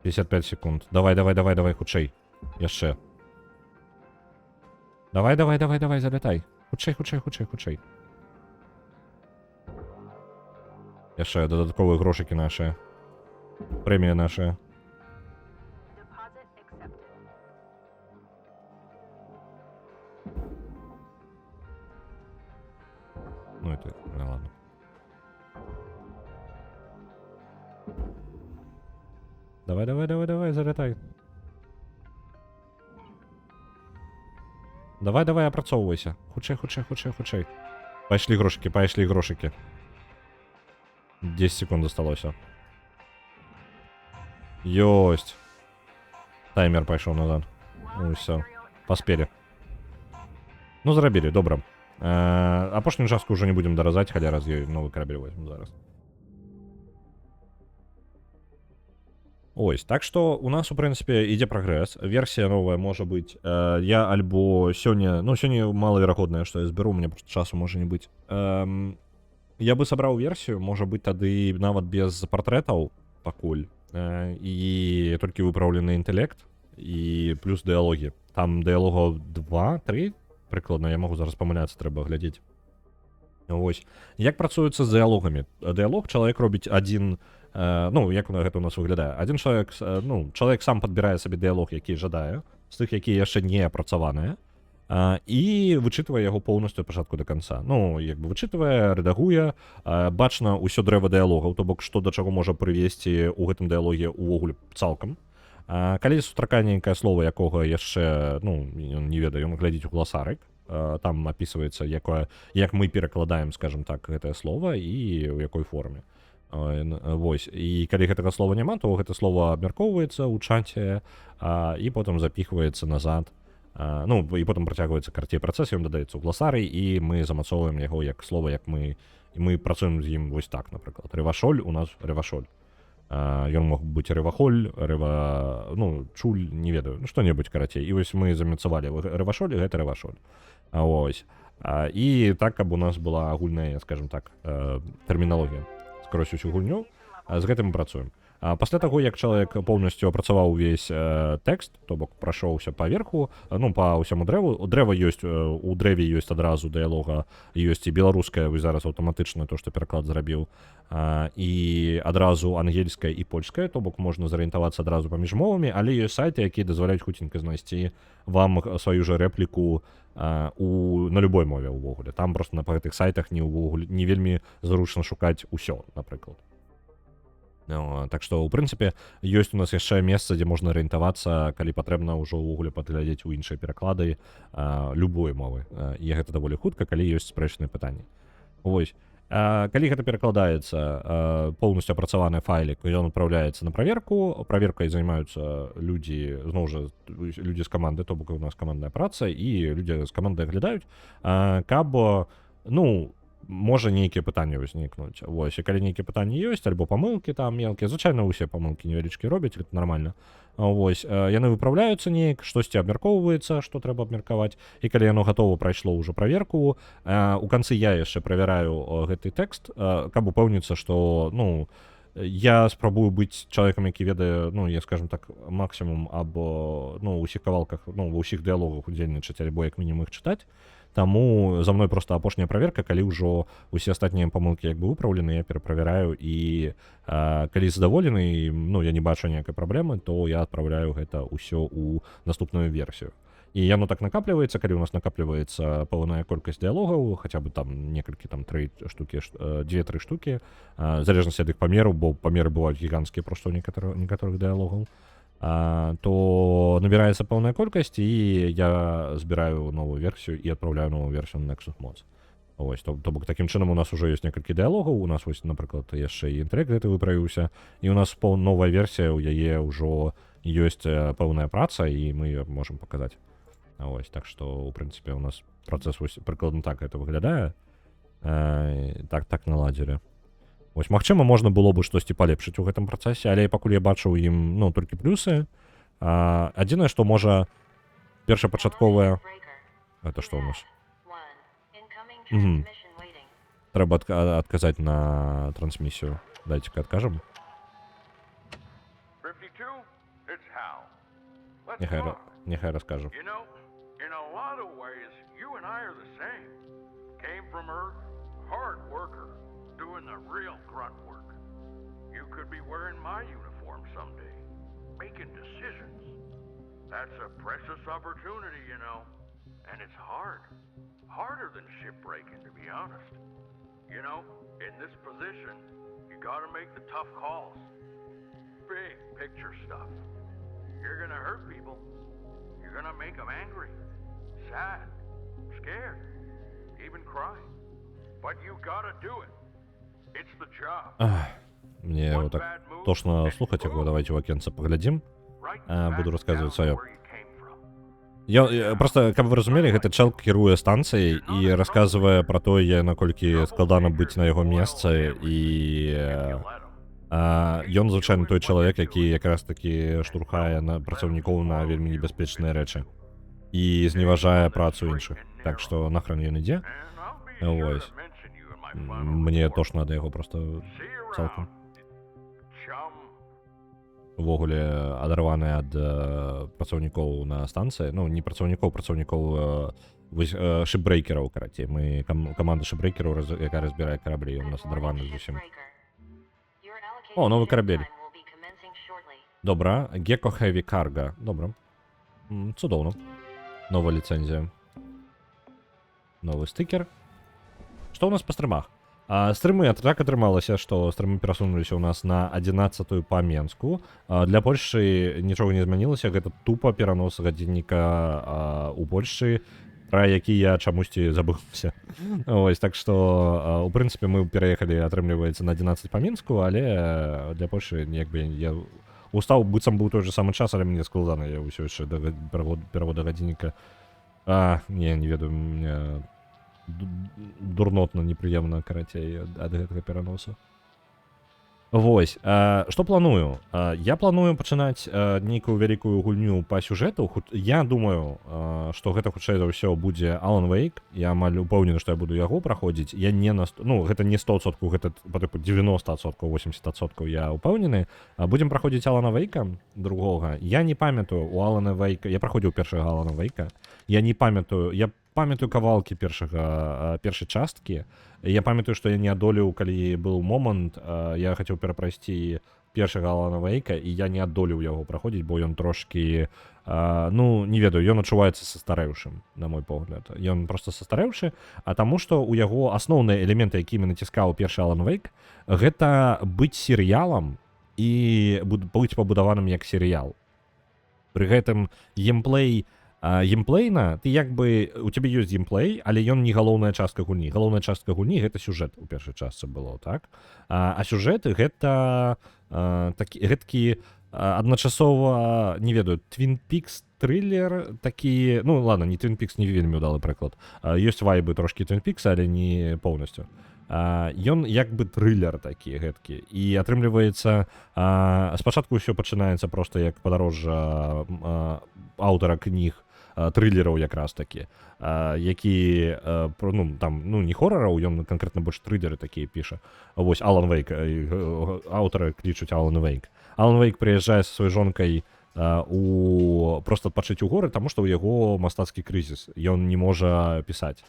55 секунд. Давай, хутчэй. Яшчэ. Давай, залетай. Хутчэй. Яшчэ дадатковыя грошыкі нашыя. Прэмія нашая. Ну это, ну ладно. Давай, залетай. Давай, апрацоўвайся. Хутчэй. Пайшлі грошыкі. 10 секунд засталося. Ёсць. Таймер пайшоў назад. Ну всё. Паспелі. Ну, зарабілі, добра. Апошнюю частку уже не будем доразать, хотя раз я новый корабель возьму зараз. Ось, так что у нас, у прынцыпе, ідзе прагрэс. Версія новая можа быць. Я альбо сёння... Ну, сёння малаверагоднае, што я зберу, у мяне просто часу можа не быць. Я бы сабраў версію, можа быць, тады нават без партрэтаў пакуль. І толькі выпраўлены інтэлект і плюс дыялогі. Там дыялогаў 2-3 прыкладна, я магу зараз памыляцца, трэба глядзець. Вось. Як працуецца з дыялогамі? Дыялог чалавек робіць адзін... Ну, як гэта у нас выглядае? Адзін чалавек, ну, чалавек сам падбірае сабе дыялог, які жадае, з тых, якія яшчэ не апрацаваныя, і вычытвае яго поўнасцю ад пачатку да канца. Ну, як бы вычытвае, рэдагуе, бачна ўсё дрэва дыялогаў, то бок, што да чаго можа прывесці ў гэтым дыялоге ўвогуле цалкам. Калі сустракае нейкае слова, якога яшчэ, ну, не ведаю, ён глядзіць у гласарык, там апісваецца, як мы перакладаем, скажем так, гэтае слово і ў якой форме. Вось. І калі гэтага слова няма, то гэта слово абмяркоўваецца ў чаце і потым запіхваецца назад. Ну, і потым працягваецца карцей працэс, ён дадаецца ў гласарый, і мы замацоўваем яго як слова, як мы працуем з ім вось так, напрыклад. Рэвашоль у нас рэвашоль. Ён мог быць рэвахоль, ну, чуль, не ведаю, ну, што-небудзь карацей. І вось мы замацавалі рэвашоль, і гэта рэвашоль. Ось. І так, каб у нас была агульная, скажем так, тэрміналогія скрозь усю гульню, з гэтым мы працуем. Пасля таго, як чалавек поўнасцю апрацаваў увесь тэкст, то бок прайшоўся паверху, ну, па ўсяму дрэву. Дрэва ёсць, у дрэве ёсць адразу дыялога, ёсць і беларуская, вось зараз аўтаматычна то, што пераклад зрабіў, і адразу ангельская і польская, то бок можна зарыентавацца адразу паміж мовамі, але ёсць сайты, якія дазваляюць хуценька знайсці вам сваю же рэпліку на любой мове ўвогуле. Там просто на гэтых сайтах не вельмі зручна шукаць усё, напрыклад. Так што, у прынцыпе, ёсць у нас яшчэ месца, дзе можна арыентавацца, калі патрэбна ўжо ўвогуле падглядзець у іншыя пераклады любой мовы. І гэта даволі хутка, калі ёсць спрэчныя пытанні. Вось. Калі гэта перакладаецца поўнасцю апрацаваны файлік, ён адпраўляецца на праверку. Праверкай займаюцца людзі, зноў жа, людзі з каманды, то бок у нас камандная праца, і людзі з камандай глядаюць, каб, ну, можа нейкія пытанні ўзнікнуць. Вось, і калі нейкія пытанні ёсць, альбо памылкі там мелкія, звычайна ўсе памылкі невялічкі робяць, гэта нармальна. Вось, яны выпраўляюцца неяк, штосьці абмяркоўваецца, што трэба абмеркаваць, і калі яно гатова прайшло ўжо праверку, у канцы я яшчэ правяраю гэты тэкст, каб упэўніцца, што, ну, я спрабую быць чалавекам, які ведае, ну, я, скажем так, максімум або, ну, ўсіх кавалках, ну, ва ўсіх дыялогах удзельнічаць, альбо як мінімум іх чытаць. Таму за мной просто апошняя праверка, калі ўжо усе астатнія памылкі як бы выпраўлены, я пераправяраю, і калі задаволены, ну, я не бачу ніякай праблемы, то я адпраўляю гэта ўсё ў наступную версію. І яно так накапліваецца, калі у нас накапліваецца пэўная колькасць дыялогаў, хаця бы там некалькі, там 2-3 штукі, в залежнасці ад іх памеру, бо памеры бываюць гіганцкія проста ў некаторых дыялогаў, то набіраецца пэўная колькасць, і я збіраю новую версію і адпраўляю новую версію на Nexus Mods. Вось, то бок такім чынам у нас ужо ёсць некалькі дыялогаў, у нас вось, напрыклад, яшчэ і інтэрэкт гэты выправіўся, і у нас новая версія, у яе ўжо ёсць пэўная праца, і мы её можам паказаць. Вось, так што, у прынцыпе, у нас працэс вось прыкладна так гэта выглядае. Так наладзілі. Вось, магчыма, можна было бы штосьці палепшыць у гэтым працэсе, але пакуль я бачу ў ім, ну, толькі плюсы. Адзінае, што можа першапачатковая... Гэта што ў нас? Трэба адказаць на трансмісію. Дайце-ка адкажам. Нехай раскажу. Hard worker doing the real grunt work. You could be wearing my uniform someday, making decisions. That's a precious opportunity, you know. And it's hard. Harder than shipbreaking, to be honest. You know, in this position, you gotta make the tough calls. Big picture stuff. You're gonna hurt people. You're gonna make them angry, sad, scared, even crying. But you gotta do it. It's the job. Мне вот так тошно слухать его. Давайте в окенце поглядим. Буду рассказывать свое. Просто, каб вы разумелі, гэты чел кіруе станцыяй і расказвае пра тое, наколькі складана быць на яго месцы, і ён звычайна той чалавек, які якраз такі штурхае на працаўнікоў на вельмі небяспечныя рэчы і зневажае працу іншых. Так што нахрен ён ідзе. Вось. Мне тошна ад яго просто цалкам. Увогуле адарваны ад працаўнікоў на станцыі, ну не працаўнікоў шипбрейкераў, карацей. Мы каманда шипбрейкераў, якая разбірае караблі, у нас адарваны зусім. О, новы карабель. Добра, Gecko Heavy Cargo. Добра. Цудоўна. Новая ліцэнзія. Новы стыкер. Што ў нас па стрымах? Стрымы так атрымалася, што стрымы перасунуліся ў нас на 11-ю па Менску. Для Польшчы нічога не змянілася, гэта тупа перанос гадзінніка у Польшчы, пра які я чамусьці забыўся. Ось, так што, у прынцыпе, мы пераехалі, атрымліваецца, на 11 па Менску, але для Польшчы, як бы, я устаў, быццам быў той же самы час, але мне складана, я ўсё яшчэ перавода гадзінніка. Не ведаю, мне... дурнотна, непрыемна, карацей, ад гэтага пераносу. Вось, што планую? Я планую пачынаць нейкую вялікую гульню па сюжэту. Я думаю, што гэта хутчэй за ўсё будзе Alan Wake. Я амаль упэўнены, што я буду яго праходзіць. Я не ну, гэта не 100%, гэта па тыпу 90%, 80% я упэўнены. Будзем праходзіць Алана Вейка другога. Я не памятаю у Алана Вейка, я праходзіў першага Алана Вейка. Я не памятаю, я памятаю кавалкі першай часткі. Я памятаю, што я не адолеў, калі быў момант, я хацеў перапрайсці першага Алана Вейка, і я не адолеў яго праходзіць, бо ён трошкі, ну, не ведаю, ён адчуваецца састарэўшым, на мой погляд. Ён проста састарэўшы, таму што ў яго асноўныя элементы, якімі націскаў першы Алан Вейк, гэта быць серыялам і быць пабудаваным як серыял. Пры гэтым геймплейна, ты як бы, у цябе ёсць геймплей, але ён не галоўная частка гульні. Галоўная частка гульні — гэта сюжэт у першай частцы было, так? А сюжэт — гэта гэткі адначасова, не ведаю, Twin Peaks трылер такі, ну ладно, не Twin Peaks, не вельмі ўдалы прыклад. Ёсць вайбы трошкі Twin Peaks, але не поўнасцю. Ён як бы трылер такі гэткі. І атрымліваецца, спачатку ўсё пачынаецца проста як падарожжа аўтара кніг, трылераў якраз такі, які, ну, там, ну, не хорараў, ён канкрэтна больш трылеры такія піша. Вось, Алан Вейк, аўтары клічуць Алан Вейк. Алан Вейк прыязджае са сваёй жонкай проста адпачыць у горы, таму што ў яго мастацкі крызіс, ён не можа пісаць.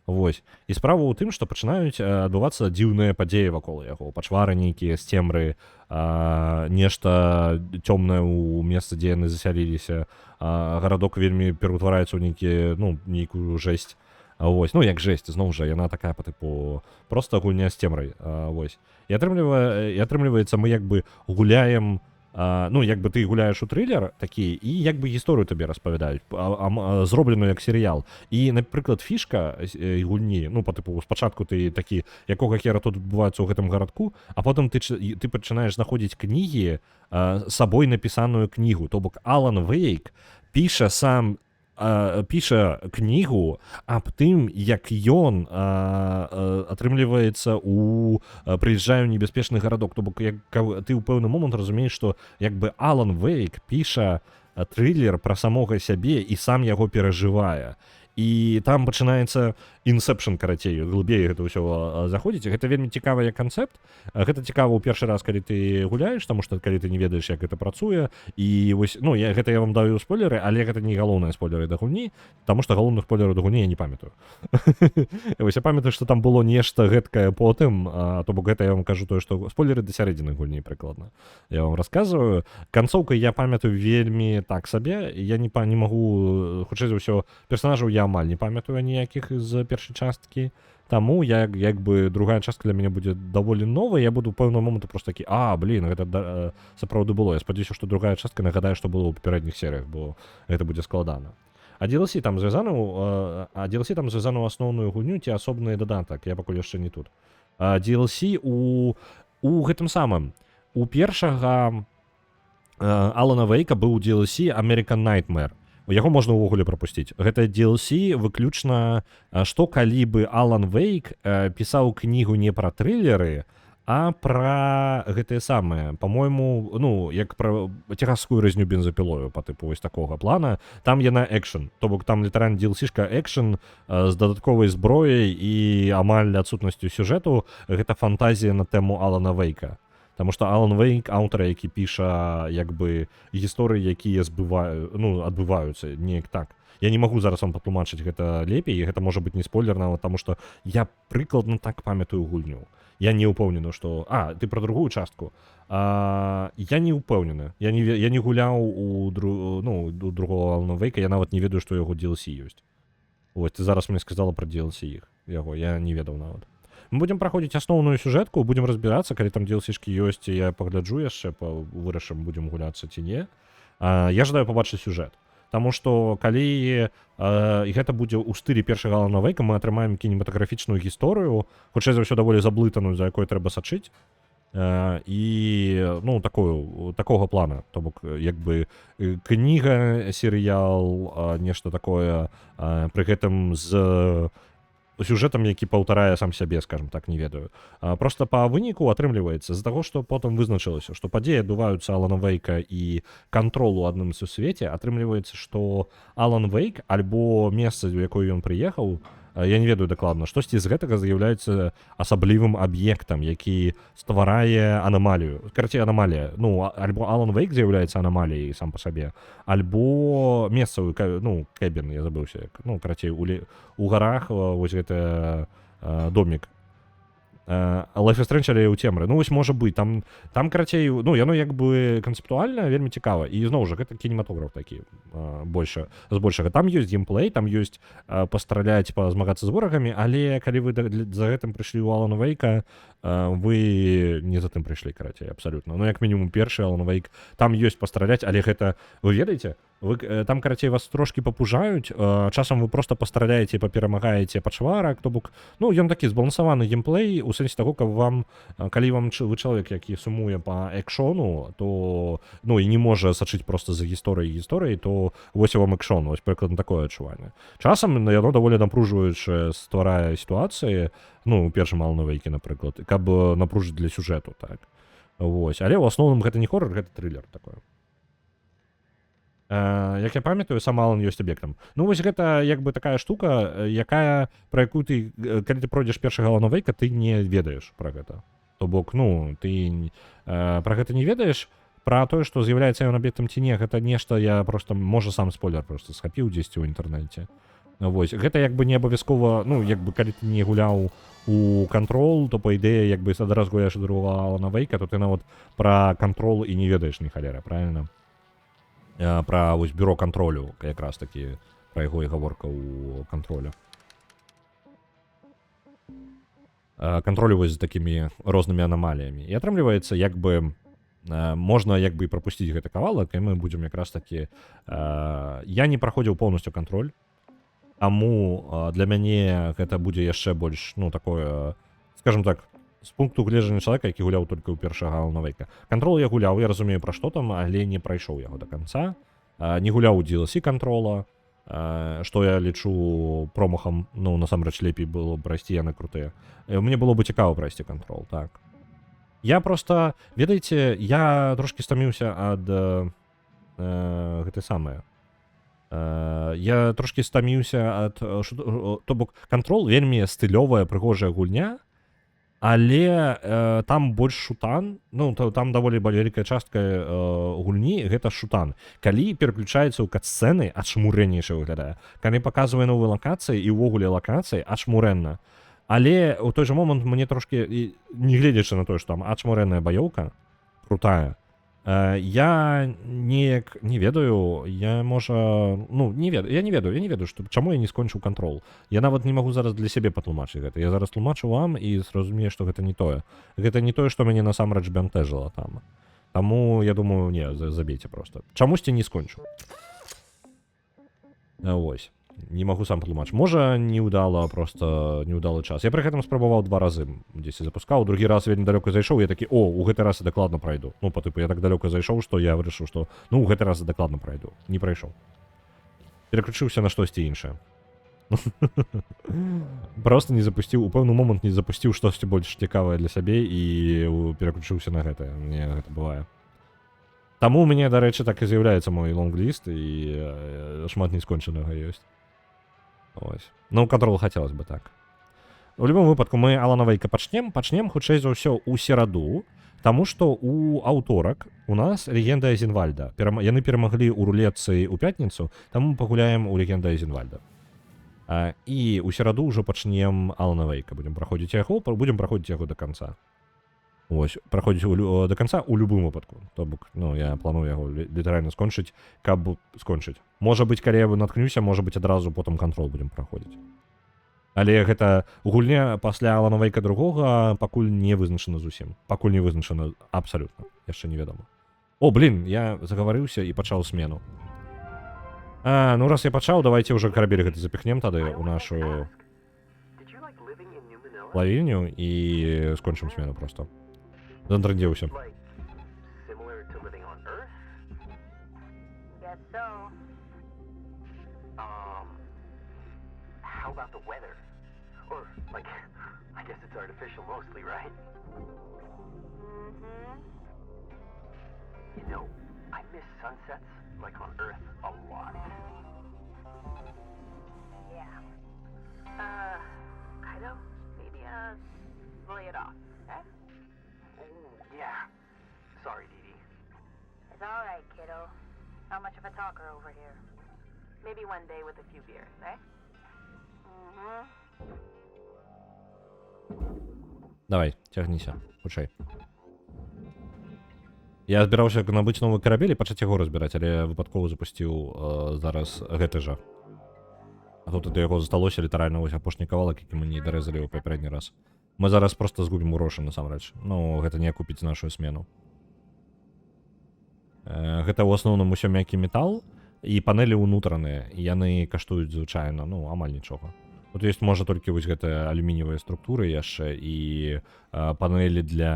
Вось. І справа ў тым, што пачынаюць адбывацца дзіўныя падзеі вакол яго. Пачвары нейкія, сцемры, нешта цёмнае ў месцы, дзе яны засяліліся. Гарадок вельмі пераўтвараецца ў нейкую жэсць. Вось. Ну, як жэсць, зноў жа, яна такая па тыпу проста гульня з цемрай. Вось. І атрымліваецца, мы як бы гуляем ну, як бы ты гуляеш у трылер такі, і як бы гісторыю табе распавядаюць, зробленую як серыял. І, напрыклад, фішка гульні, ну, па тыпу, спачатку ты такі, якога хера тут адбываецца ў гэтым гарадку, а потым ты пачынаеш знаходзіць кнігі, сабой напісаную кнігу. То бок Алан Вейк піша кнігу аб тым, як ён атрымліваецца прыязджае ў небяспечны гарадок. То бок ты ў пэўны момант разумееш, што як бы Алан Вейк піша трылер пра самога сябе і сам яго перажывае. І там пачынаецца Inception, карацей, глыбей гэта ўсё заходзіць. Гэта вельмі цікавы канцэпт. Гэта цікава ў першы раз, калі ты гуляеш, таму што калі ты не ведаеш, як гэта працуе. І вось, ну, гэта я вам даю спойлеры, але гэта не галоўныя спойлеры да гульні, таму што галоўных спойлераў да гульні я не памятаю. Вось я памятаю, што там было нешта гэткае потым, то бок гэта я вам кажу тое, што спойлеры да сярэдзіны гульні прыкладна. Я вам расказваю. Канцоўка я памятаю вельмі так сабе. Я не магу, хутчэй за ўсё, персанажаў я амаль не памятаю ніякіх з першай часткі. Таму як бы другая частка для мяне будзе даволі новая, я буду ў пэўного моманту просто такі, блін, гэта сапраўды было. Я спадзяюся, што другая частка нагадае, што было ў папярэдніх серыях, бо гэта будзе складана. А DLC там звязаны ў асноўную гульню ці асобны дадатак, я пакуль яшчэ не тут. DLC у гэтым самым. У першага Алана Вейка быў DLC American Nightmare. Яго можна ўвогуле прапусціць. Гэта DLC выключна, што калі бы Алан Вейк пісаў кнігу не пра трылеры, а пра гэтыя самыя, па-мойму, ну, як пра цягасскую рэзню бензапілою па тыпу вось такога плана. Там яна экшн, то бок там літаральна DLC-шка экшн з дадатковай зброяй і амаль адсутнасцю сюжэту. Гэта фантазія на тэму Алана Вейка. Таму што Алан Вейк, аўтар, які піша як бы гісторыі, якія адбываюцца неяк так. Я не магу зараз вам патлумачыць гэта лепей, і гэта можа быць не спойлер нават, таму што я прыкладна так памятаю гульню. Я не ўпэўнены, што... ты пра другую частку. Я не ўпэўнены. Я не гуляў у другого Алана Вейка, я нават не ведаю, што яго DLC ёсць. Вось, ты зараз мне сказала пра DLC яго, я не ведаў нават. Мы будзем праходзіць асноўную сюжэтку, будзем разбірацца, калі там DLC-шкі ёсць, я пагляджу яшчэ, вырашым, будзем гуляцца ці не. Я жадаю пабачыць сюжэт. Таму што калі гэта будзе ў стылі першага Алана Вейка, мы атрымаем кінематаграфічную гісторыю, хутчэй за ўсё даволі заблытаную, за якой трэба сачыць. І, ну, такога плана. То бок, як бы, кніга, серыял, нешта такое, пры гэтым з сюжэтам, які паўтарае сам сябе, скажем так, не ведаю. Просто па выніку атрымліваецца з-за таго, што потым вызначылася, што падзеі адбываюцца Алана Вейка і кантрол у адным сусвеце, атрымліваецца, што Алан Вейк альбо месца, у якое ён прыехаў, я не ведаю дакладна, штосьці з гэтага з'яўляецца асаблівым аб'ектам, які стварае анамалію. Карацей, анамалія. Ну, альбо Алан Вейк з'яўляецца анамаліяй сам па сабе, альбо месцавы, ну, кэбін, я забыўся, ну, карацей, у гарах вось гэта домік. Life is Strange, але ў цемры. Ну, вось можа быць. Там карацей, ну, яно як бы канцэптуальна, вельмі цікава. І зноў жа, гэта кінематограф такі, збольшага. Там ёсць геймплей, там ёсць пастраляць, пазмагацца з ворагамі, але калі вы за гэтым прыйшлі ў Алана Вейка, вы не за тым прыйшлі, карацей, абсалютна. Ну, як мінімум, першы Алан Вейк, там ёсць пастраляць, але гэта, вы ведаеце, там, карацей, вас трошкі папужаюць, часам вы проста пастраляеце, паперамагаеце пачварак, то бок, ну, ён такі збалансаваны геймплей, у сэнсе таго, калі вы чалавек, які сумуе па экшону, то, ну, і не можа сачыць проста за гісторыяй, то вось вам экшон, вось прыкладна такое адчуванне. Часам яно даволі напружваючае стварае сітуацыі, ну, у першым Алана Вейке, напрыклад, каб напружыць для сюжэту, так. Вось, але ў асноўным гэта не хоррор, гэта трылер такое. Як я памятаю, сам Алан ёсць аб'ектам. Ну, вось гэта як бы такая штука, пра якую ты, калі ты пройдзеш першага Алана Вейка, ты не ведаеш пра гэта. То бок, ну, ты пра гэта не ведаеш, пра тое, што з'яўляецца ён аб'ектам ці не, гэта нешта я проста, можа, сам спойлер проста схапіў дзесьці ў інтэрнэце. Вось, гэта як бы не абавязкова, ну, як бы калі ты не гуляў у кантрол, то, па ідэі, як бы адразу гуляеш у другого Алана Вейка, то ты нават пра кантрол і не ведаеш ні халера, правильно? Пра вось бюро кантролю, якраз такі, пра яго і гаворка ў кантролю. Кантролю вось з такімі рознымі анамаліямі. І атрымліваецца, як бы, можна як бы і прапусціць гэты кавалак, і мы будзем якраз такі... Я не праходзіў поўнасцю кантроль, таму для мяне гэта будзе яшчэ больш, ну, такое, скажем так, з пункту гледжання чалавека, які гуляў толькі ў першага Alan Wake. Кантрол я гуляў, я разумею, пра што там, але не прайшоў яго да канца. Не гуляў у DLC контрола, што я лічу промахам, ну, насамрэч лепей было прайсці, яны крутыя. Мне было бы цікава прайсці контрол, так. Я просто, ведаеце, я трошки стаміўся ад гэтай самае. Я трошки стаміўся ад... То бок, контрол вельмі стылёвая, прыгожая гульня, але там больш шутан, ну, там даволі вялікая частка гульні, гэта шутан. Калі пераключаецца ў кат-сцэны, аж мурэннейша выглядае. Калі паказвае новыя лакацыі і ўвогуле лакацыі, аж мурэнна. Але ў той жа момант мне трошки, не гледзячы на тое, што там аж мурэнная баёўка, крутая, я неяк не ведаю, я можа, ну, я не ведаю, што, чаму я не скончыў контрол. Я нават не магу зараз для сябе патлумачыць гэта. Я зараз тлумачу вам і зразумею, што гэта не тое. Гэта не тое, што мяне насамрэч бянтэжыла там. Таму, я думаю, не, забейце просто. Чамусьці не скончу. Вось. Не магу сам патлумачыць. Можа, неўдала, просто неўдалы час. Я пры гэтым спрабаваў 2 разы дзесьці запускаў, другі раз вельмі далёка зайшоў, я такі, у гэты раз я дакладна прайду. Ну, па тыпу, я так далёка зайшоў, што я вырашыў, што, ну, у гэты раз я дакладна прайду. Не прайшоў. Пераключыўся на штосьці іншае. Просто не запусціў, у пэўны момант не запусціў штосьці больш цікавае для сябе і пераключыўся на гэтае. Мне гэта бывае. Таму у мяне, дарэчы, так і з'яўляецца мой лонгліст, і шмат нескончанага ёсць. Ось. Ну, контрол хотелось бы так. У любом выпадку мы Alan Wake пачнем хутчэй за ўсё ў сераду, таму што у аўторак у нас легенда Айзенвальда. Яны перамаглі ў рулетцы ў пятніцу, таму мы пагуляем у легенда Айзенвальда. І ў сераду ўжо пачнем Alan Wake. Будем праходзіць яго до конца. Ось, праходзіць до конца ў любым выпадку. То бок, ну, я планую яго літаральна скончыць, каб скончыць. Можа быць, калі я наткнуся, можа быць, адразу потым контрол будем праходзіць. Але гэта гульня пасля Alan Wake другога пакуль не вызначана зусім. Пакуль не вызначана абсалютна. Яшчэ невядома. О, блин, я загаварыўся і пачаў смену. Ну раз я пачаў, давайте ўжо карабель гэты запіхнем тады ў нашу лавільню і скончым смену просто. Задрандзеўся. How about the weather? Or, like, I guess it's artificial mostly, right? Mm-hmm. You know, I miss sunsets, like on Earth, a lot. Yeah. Kaido, maybe, lay it off, okay? Oh, yeah. Sorry, Dee Dee. It's alright, kiddo. Not much of a talker over here. Maybe one day with a few beers, eh? Давай, цягніся, хутчэй. Я збіраўся набыць новы карабель і пачаць яго разбіраць, але выпадкова запусціў зараз гэты жа. А тут ад яго засталося літаральна вось апошні кавалак, які мы не дарэзалі ў папярэдні раз. Мы зараз просто згубім грошы насамрэч. Ну, гэта не акупіць нашу смену. Гэта ў асноўным усё мяккі метал і панелі ўнутраныя, і яны каштуюць звычайна, ну, амаль нічога. Тут ёсць, можа, толькі вось гэтыя алюмініевыя структуры яшчэ і панелі для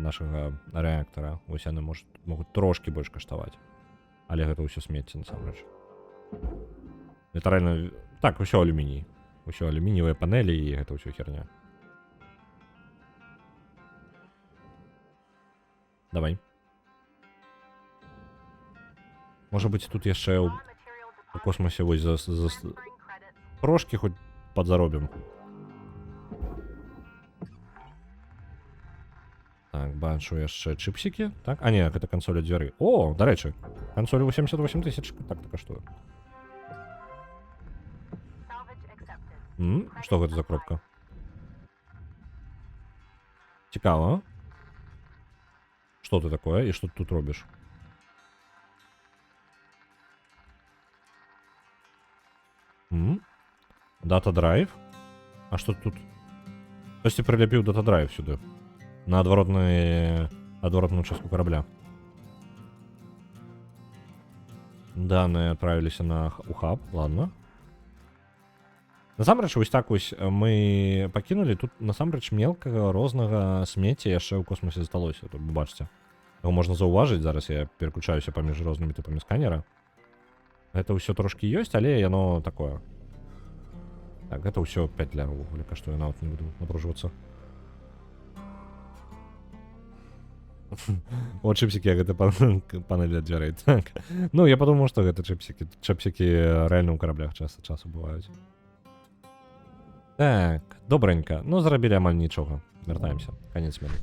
нашага рэактара. Вось яны могуць трошкі больш каштаваць. Але гэта ўсё смецце, насамрэч. Літаральна, так, усё алюміній. Усё алюмініевыя панелі і гэта ўсё херня. Давай. Можа быць, тут яшчэ у космосе вось трошки хоть подзаробім. Так, бачу яшчэ чипсики. Так, а не, гэта кансоль ад дзвярэй. О, дарэчы, кансоль 88 тысяч, так каштуе. Што гэта за кропка? Цікава. Што ты такое і што ты тут робіш? Дата драйв? А што тут? Хтосьці прыляпіў дата драйв сюды. На адваротнай Отворотную частку корабля. Данные отправились на ухаб, ладно. Насамрэч, вось так вось мы пакінулі. Тут насамрэч мелкага рознага смецця яшчэ ў космосе засталося. Тут вы бачыце. Яго можна заўважыць. Зараз я пераключаюся паміж рознымі тыпамі сканера. Гэта ўсё трошкі ёсць, але яно такое. Так, гэта ўсё 5 ляраў увогуле каштуе, нават не буду напружвацца. О, чыпсікі, гэта панель для дзвярэй. Так. Ну, я падумаў, што гэта чыпсікі. Чыпсікі рэальна ў караблях часу бываюць. Так, добренько. Ну, зрабілі амаль нічога. Вяртаемся. Канец меню.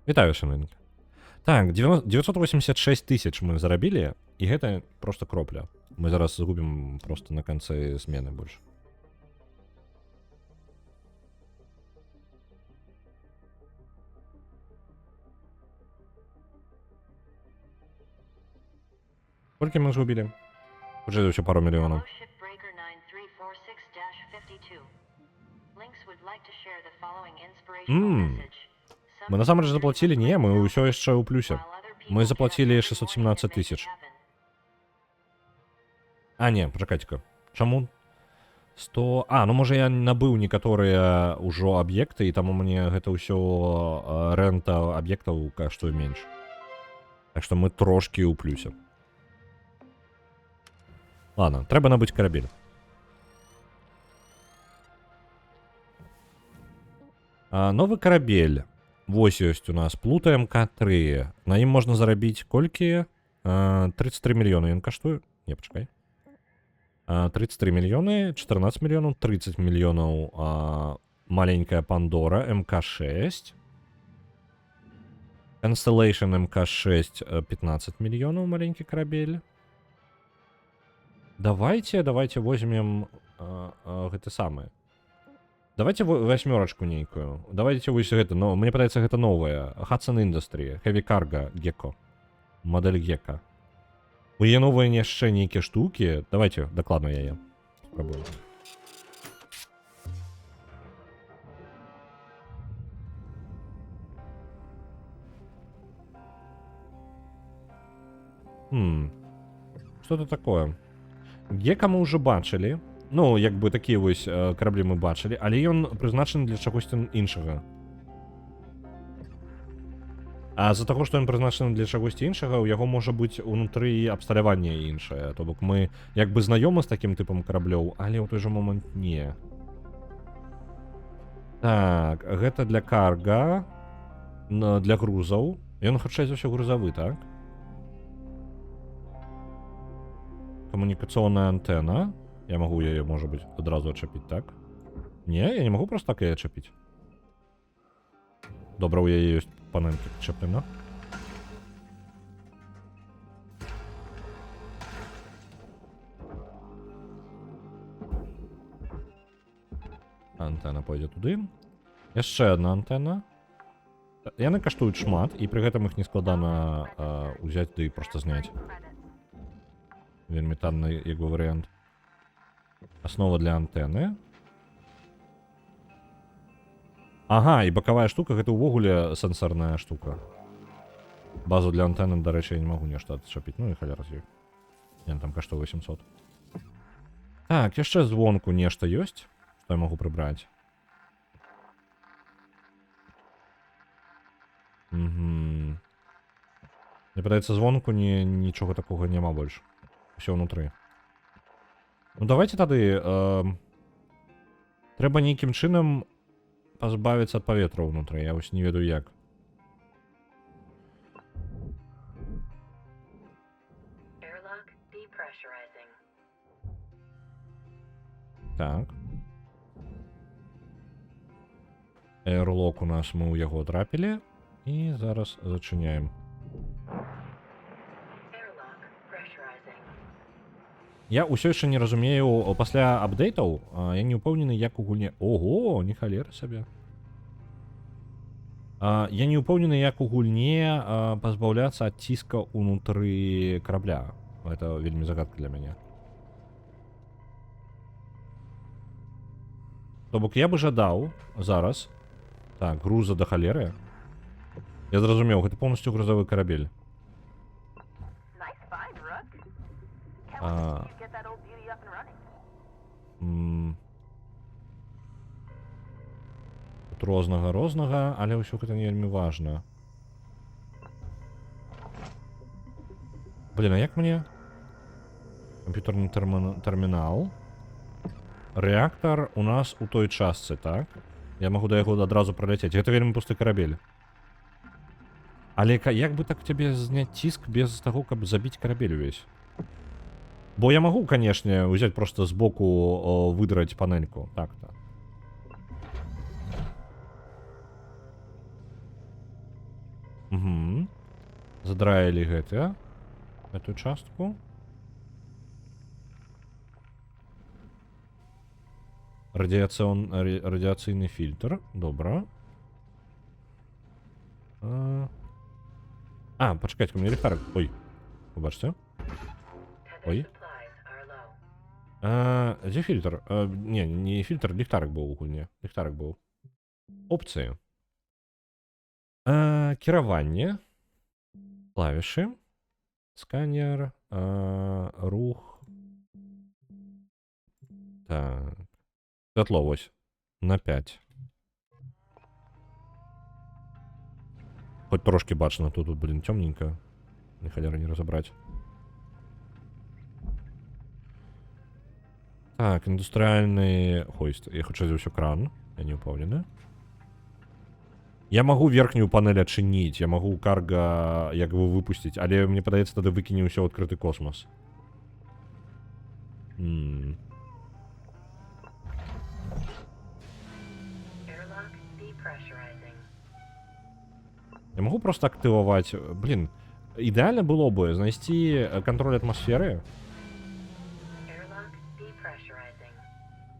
Вітаю, шаненька. Так, 986 тысяч мы зарабілі, і гэта просто кропля. Мы зараз згубім просто на канцы змены больш. Колькі мы згубілі? Уже ўсё пару мільёнаў. Мы насамрэч заплатілі? Не, мы ўсё яшчэ ў плюсе. Мы заплатілі 617 тысяч. А, не, пачакайце-ка. Чаму? 100... А, ну можа я набыў некаторыя ўжо аб'екты, і таму мне гэта ўсё рэнта аб'ектаў каштуе менш. Так што мы трошкі ў плюсе. Ладно, трэба набыць карабель. Новы карабель. Вось ёсць у нас Плута МК-3. На ім можна зарабіць колькі? 33 мільёны ён каштуе? Не, пачакай. 33 мільёны, 14 мільёнаў, 30 мільёнаў маленькая Пандора МК-6. Constellation МК-6 15 мільёнаў маленькі карабель. Давайте возьмем гэты самы. Давайте восьмерочку нейкую. Давайте вось гэта, но мне падаецца гэта новая. Hudson Industry, Heavy Cargo, Gecko. Модель Gecko. У яе новыя яшчэ нейкія штукі. Давайте дакладна яе спрабуем. Что это такое? Гека мы уже бачылі. Ну, як бы такія вось караблі мы бачылі, але ён прызначаны для чагосьці іншага. А з-за таго, што ён прызначаны для чагосьці іншага, у яго можа быць унутры абсталяванне іншае. То бок мы як бы знаёмы з такім тыпам караблёў, але ў той жа момант не. Так, гэта для карга, для грузаў. Ён хутчэй за ўсё грузавы, так? Камунікацыйная антэна. Я могу ее, может быть, одразу отчепить, так? Не, я не могу просто так ее отчепить. Добре, у ее есть панельки отчеплена. Антенна пойдет туды. Яшчэ одна антенна. Яны каштуюць шмат, і пры гэтым іх не складана узяць ды просто зняць. Вельмі танны, як бы, варыянт. Основа для антенны. Ага, і бакавая штука, гэта ўвогуле сенсорная штука. Базу для антенны, дарэчы, я не магу нешта адчапіць. Ну і халяра з ёй. Не, там каштуе 800. Так, яшчэ звонку нешта ёсць, што я магу прыбраць. Мне падаецца, звонку нічога такога няма больш. Усё ўнутры. Ну давайте тады трэба нейкім чынам пазбавіцца ад паветра ўнутры. Я вось не ведаю як. Так. Эрлок у нас, мы ў яго трапілі. І зараз зачыняем. Я ўсё яшчэ не разумею, пасля апдэйтаў я не ўпэўнены, як у гульне... Ого, не халера сабе. Я не ўпэўнены, як у гульне пазбаўляцца ад ціска ўнутры карабля. Это вельмі загадка для мяне. То бок я бы жадаў зараз Так, груза да халеры. Я зразумеў, гэта поўнасцю грузавы карабель. Nice find, Rook. Can't Uh, wait to see you get that old beauty up and running. Тут рознага, але ўсё гэта не вельмі важна. Блин, а як мне? Комп'ютерны тэрмінал. Рэактар у нас у той частцы, так? Я магу да яго адразу праляцець. Гэта вельмі пусты карабель. Але як бы так цябе зняць ціск без таго, каб забіць карабель увесь? Бо я магу, канешне, узяць просто збоку выдраць панельку. Так-то. Угу. Задраілі гэтую частку. Радыяцыйны фільтр. Добра. Пачакайце, у меня ліхтарик. Ой, побачце. Ой. Дзе фільтр? Не фільтр, ліхтарик быў у гульне. Ліхтарик быў. Опцыі. Кіраванне. Клавішы. Сканер. Рух. Так. Святло вось. На 5. Хоть трошки бачно, тут, блин, темненько. Ни холера не разобрать. Так, індустрыальны хойст. Я хочу взяць усё кран. Я не упэўнены. Я магу верхнюю панель адчыніць. Я магу карга як бы выпусціць, але мне падаецца, тады выкіне ўсё ў адкрыты космос. Я могу просто актывовать. Блин, идеально было бы знайсці контроль атмосферы.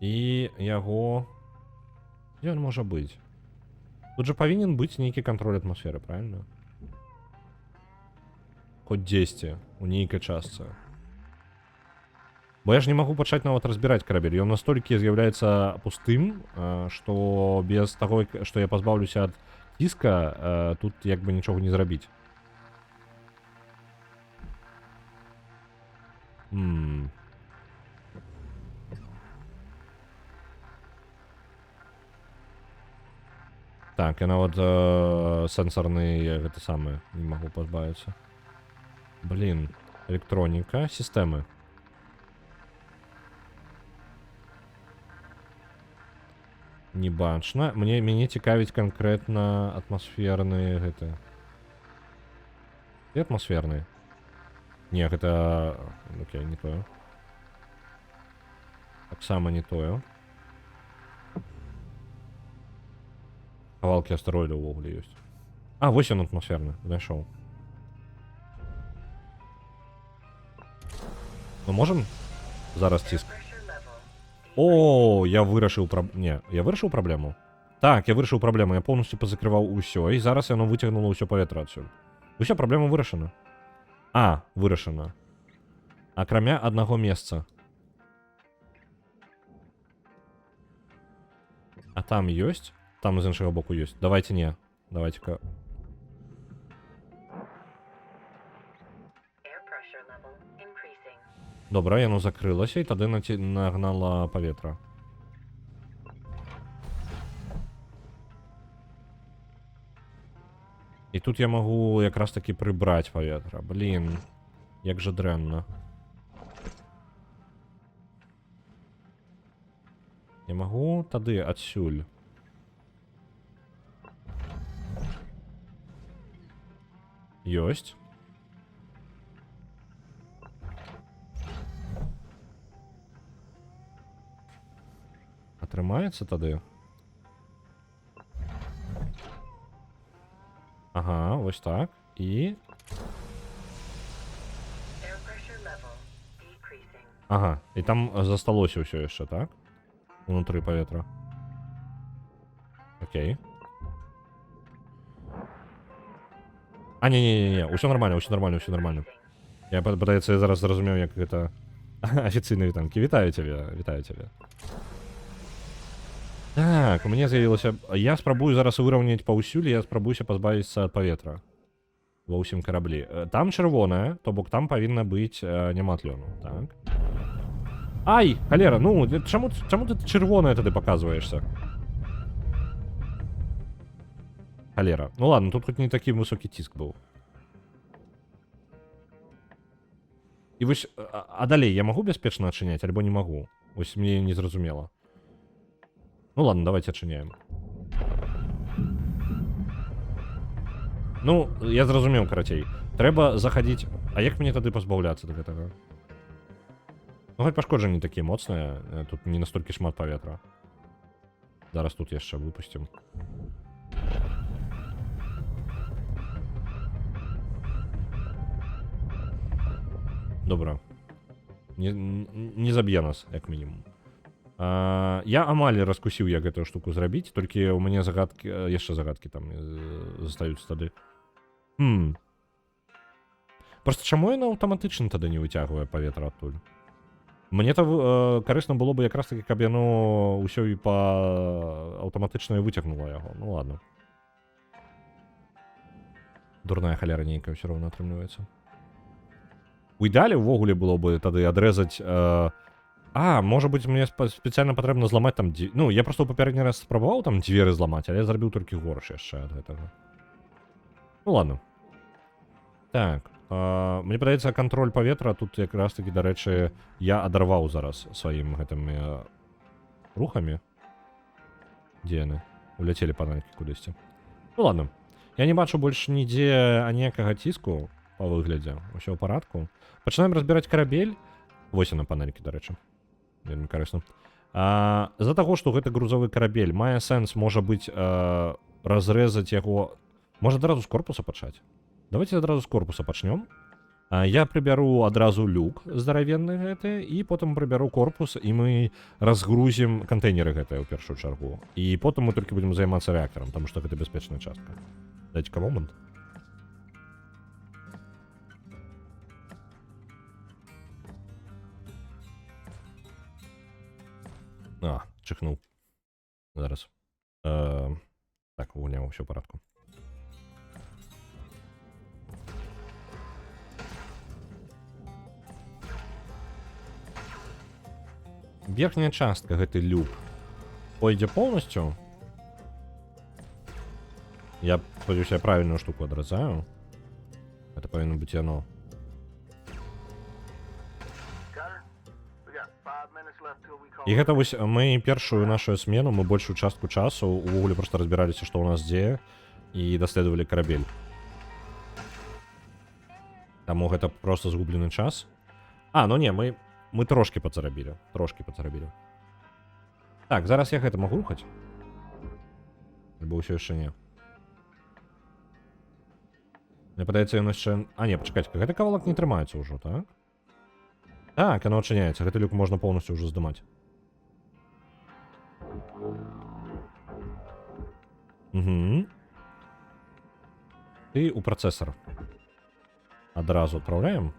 І яго... Где он может быть? Тут же повинен быть нейкі контроль атмосферы, правильно? Хоть 10 у нейкай частцы. Бо я ж не могу пачаць нават разбирать корабель. Ён настолькі з'яўляецца пустым, что без того, что я позбавлюся от тиска, тут як бы нічога не зрабіць. Так, я нават сенсорные гэта самае не могу позбавиться. Блин, электроника, системы. Не бачна. Мяне цікавіць конкретно атмосферные гэта. И атмосферные. Не, гэта... Окей, не тое. Так само не тое. Кавалки астэроіда ўвогуле ёсць. Вось ён атмосферны. Знайшоў. Мы можем зараз ціск? О, я вырашыў Не, я вырашыў праблему. Так, я вырашыў праблему. Я полностью позакрываў усё, і зараз яно выцягнуло ўсё паветра адсюль. Усё, праблема вырашана. Вырашана. Акрамя аднаго месца. А там ёсць? Там з іншага боку ёсць. Давайте не. Давайте-ка. Добра, яно закрылася, і тады нагнала паветра. І тут я магу якраз таки прыбраць паветра. Блин, як жа дрэнна. Я магу тады адсюль. Ёсць. Атрымаецца тады? Ага, вось так. І... Ага, і там засталося ўсё яшчэ, так? Унутры паветра. Окей. Не-не-не, ўсё нормально, ўсё нормально, ўсё нормально. Я, падаецца, я зараз зразумеў, як гэта... Афіцыйныя вітанкі. Вітаю цябе, вітаю цябе. Так, у мяне з'явілася... Я спрабую зараз выраўняць паўсюль, я спрабуюся пазбавіцца ад паветра. Ва ўсім караблі. Там чырвонае, то бок там павінна быць няма тлёну, так? Ай, халера, ну, чаму ты чырвонае тады паказваешся? Халера. Ну ладно, тут хоць не такі высокі ціск быў. І вось, а далей я магу бяспечна адчыняць, альбо не магу? Вось мне не зразумела. Ну ладно, давайте адчыняем. Ну, я зразумеў, карацей. Трэба захадзіць... А як мне тады пазбаўляцца да гэтага? Ну, хоць пашкоджанні такія моцныя, тут не настолькі шмат паветра. Зараз тут яшчэ выпусцім. Добра. Не заб'е нас, як мінімум. Я амаль раскусіў, як гэтую штуку зрабіць, толькі ў мяне загадкі, яшчэ загадкі там застаюцца тады. Просто чаму яна аўтаматычна тады не выцягвае паветра адтуль? Мне то карысна было бы якраз таки, каб яно ўсё і па аўтаматычна выцягнула яго. Ну ладно. Дурная халера нейкая ўсё роўна атрымліваецца. У ідэале ўвогуле было бы тады адрэзаць... можа быць, мне спецыяльна патрэбна зламаць там... Ну, я просто ў папярэдні раз спрабаваў там дзверы зламаць, але я зрабіў толькі горш яшчэ ад гэтага. Ну ладно. Так. Мне падаецца, кантроль паветра тут якраз таки, дарэчы, я адарваў зараз сваім гэтымі рухамі. Дзе яны? Уляцелі панелькі кудысьці. Ну ладно. Я не бачу больш нідзе аніякага ціску па выглядзе. Усё ў парадку. Пачынаем разбіраць карабель. Вось яна панелькі, дарэчы. Вельмі карысна. З-за таго, што гэты грузовы карабель мае сэнс, можа быць, разрэзаць яго... Можа адразу з корпуса пачаць? Давайте адразу з корпуса пачнём. Я прыбяру адразу люк здаравенны гэты, і потым прыбяру корпус, і мы разгрузім кантэйнеры гэтыя ў першую чаргу. І потым мы толькі будзем займацца рэактарам, таму што гэта бяспечная частка. Дайце-ка момант. Чихнуў. Зараз. Так, у него ўсё ў парадку. Верхняя частка гэты люк пойдзе поўнасцю. Я спадзяюся, я правільную штуку адразаю. Гэта павінна быць яно. І гэта вось мы першую нашу смену, мы большую частку часу увогуле просто разбіраліся, што ў нас дзе, і даследавалі карабель. Таму гэта просто згублены час. Ну не, мы трошки падзарабілі. Так, зараз я гэта магу рухаць? Альбо ўсё яшчэ не. Мне падаецца, ён яшчэ... не, пачакайце, гэты кавалак не трымаецца ўжо, так? Так, яно адчыняецца, гэты люк можна поўнасцю ўжо здымаць. Ты у працэсар. Адразу адпраўляем.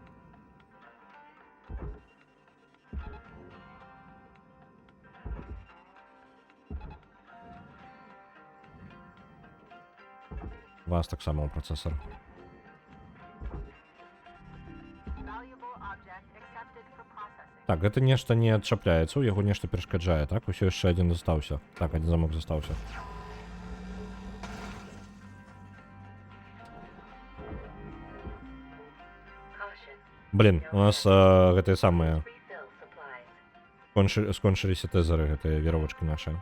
Вас таксама у працэсар. Так, гэта нешта не адчапляецца, у яго нешта перашкаджае, так? Усё яшчэ адзін застаўся. Так, адзін замок застаўся. Блин, у нас гэтыя самыя... Скончыліся тэзеры, гэтыя веровачкі нашыя.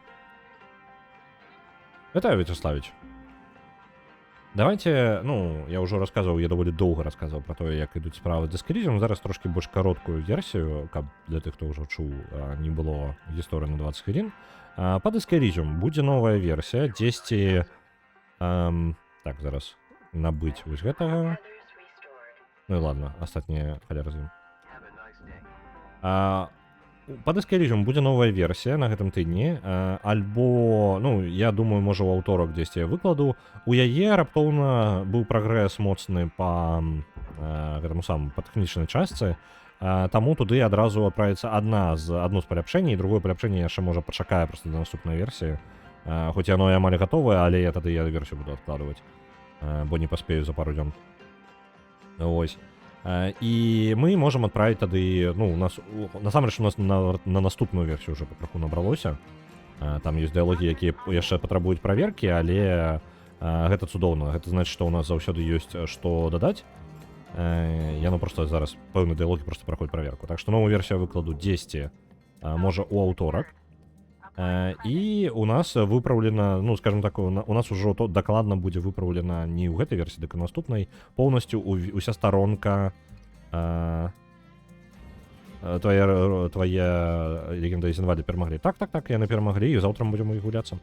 Вітаю, Вячеславіч. Давайте, ну, я ўжо расказваў, я даволі доўга расказваў пра тое, як ідуць справы з дыскалізмом. Зараз трошкі больш кароткую версію, каб для тых, хто ўжо чуў, не было гісторыі на 20 хвілін. Па дыскалізм будзе новая версія, дзесьці... Так, зараз набыць вось гэтага. Ну і ладно, астатнія халера з ім. Па дыскалізм будзе новая версія на гэтым тыдні, альбо, ну, я думаю, можа ў аўторак дзесьці я выкладу. У яе раптоўна быў прагрэс моцны па гэтаму самому, па тэхнічнай частцы. таму туды адразу адправіцца адно з паляпшэнняў, і другое паляпшэнне яшчэ можа пачакае проста да наступнай версіі. Хоць яно і амаль гатовае, але я тады версію буду адкладваць, бо не паспею за пару дзён. Вось. І мы можам адправіць тады, ну, у нас, насамрэч у нас на наступную версію ўжо патроху набралося. Там ёсць дыялогі, якія яшчэ патрабуюць праверкі, але гэта цудоўна. Гэта значыць, што ў нас заўсёды ёсць што дадаць. Яно просто зараз пэўны дыялогі просто праходзіць праверку. Так што новую версію выкладу 10, можа у аўторак. І у нас выпраўлена, ну, скажем так, у нас ужо дакладна будзе выпраўлена не ў гэтай версіі, дык і наступнай, поўнасцю уся старонка твае легенда і Зенвальда перамаглі. Так, яны перамаглі, і заўтра мы будзем у іх гуляцца.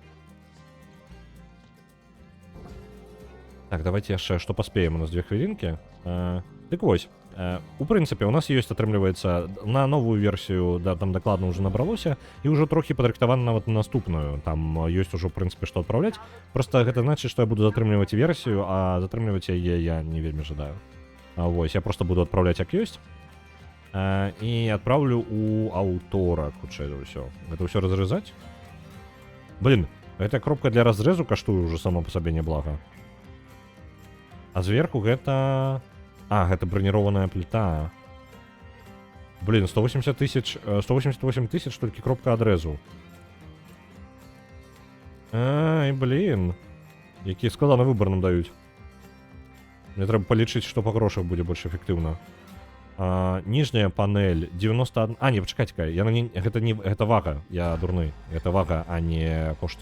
Так, давайте яшчэ, што паспеем, у нас 2 хвілінкі. Дык вось, у прынцыпе, у нас ёсць, атрымліваецца, на новую версію, там дакладна ўжо набралося, і ўжо трохі падрыхтавана нават на наступную. Там ёсць ужо, у прынцыпе, што адпраўляць. Проста гэта значыць, што я буду затрымліваць версію, а затрымліваць яе я не вельмі жадаю. Вось, я проста буду адпраўляць як ёсць. І адпраўлю у аўторак, хутчэй за ўсё. Гэта ўсё разрэзаць? Блін, гэтая кропка для разрэзу каштуе ўжо сама па сабе няблага. А зверху гэта... гэта бронированная плита. Блин, 188 тысяч толькі кропка адрэзу. Ай, блин. Які складаны выбор нам даюць. Мне трэба палічыць, што па грошах будзе больш эфектыўна. Ніжняя панель 91... не, пачакайце-ка, гэта вага, я дурны. Гэта вага, а не кошт.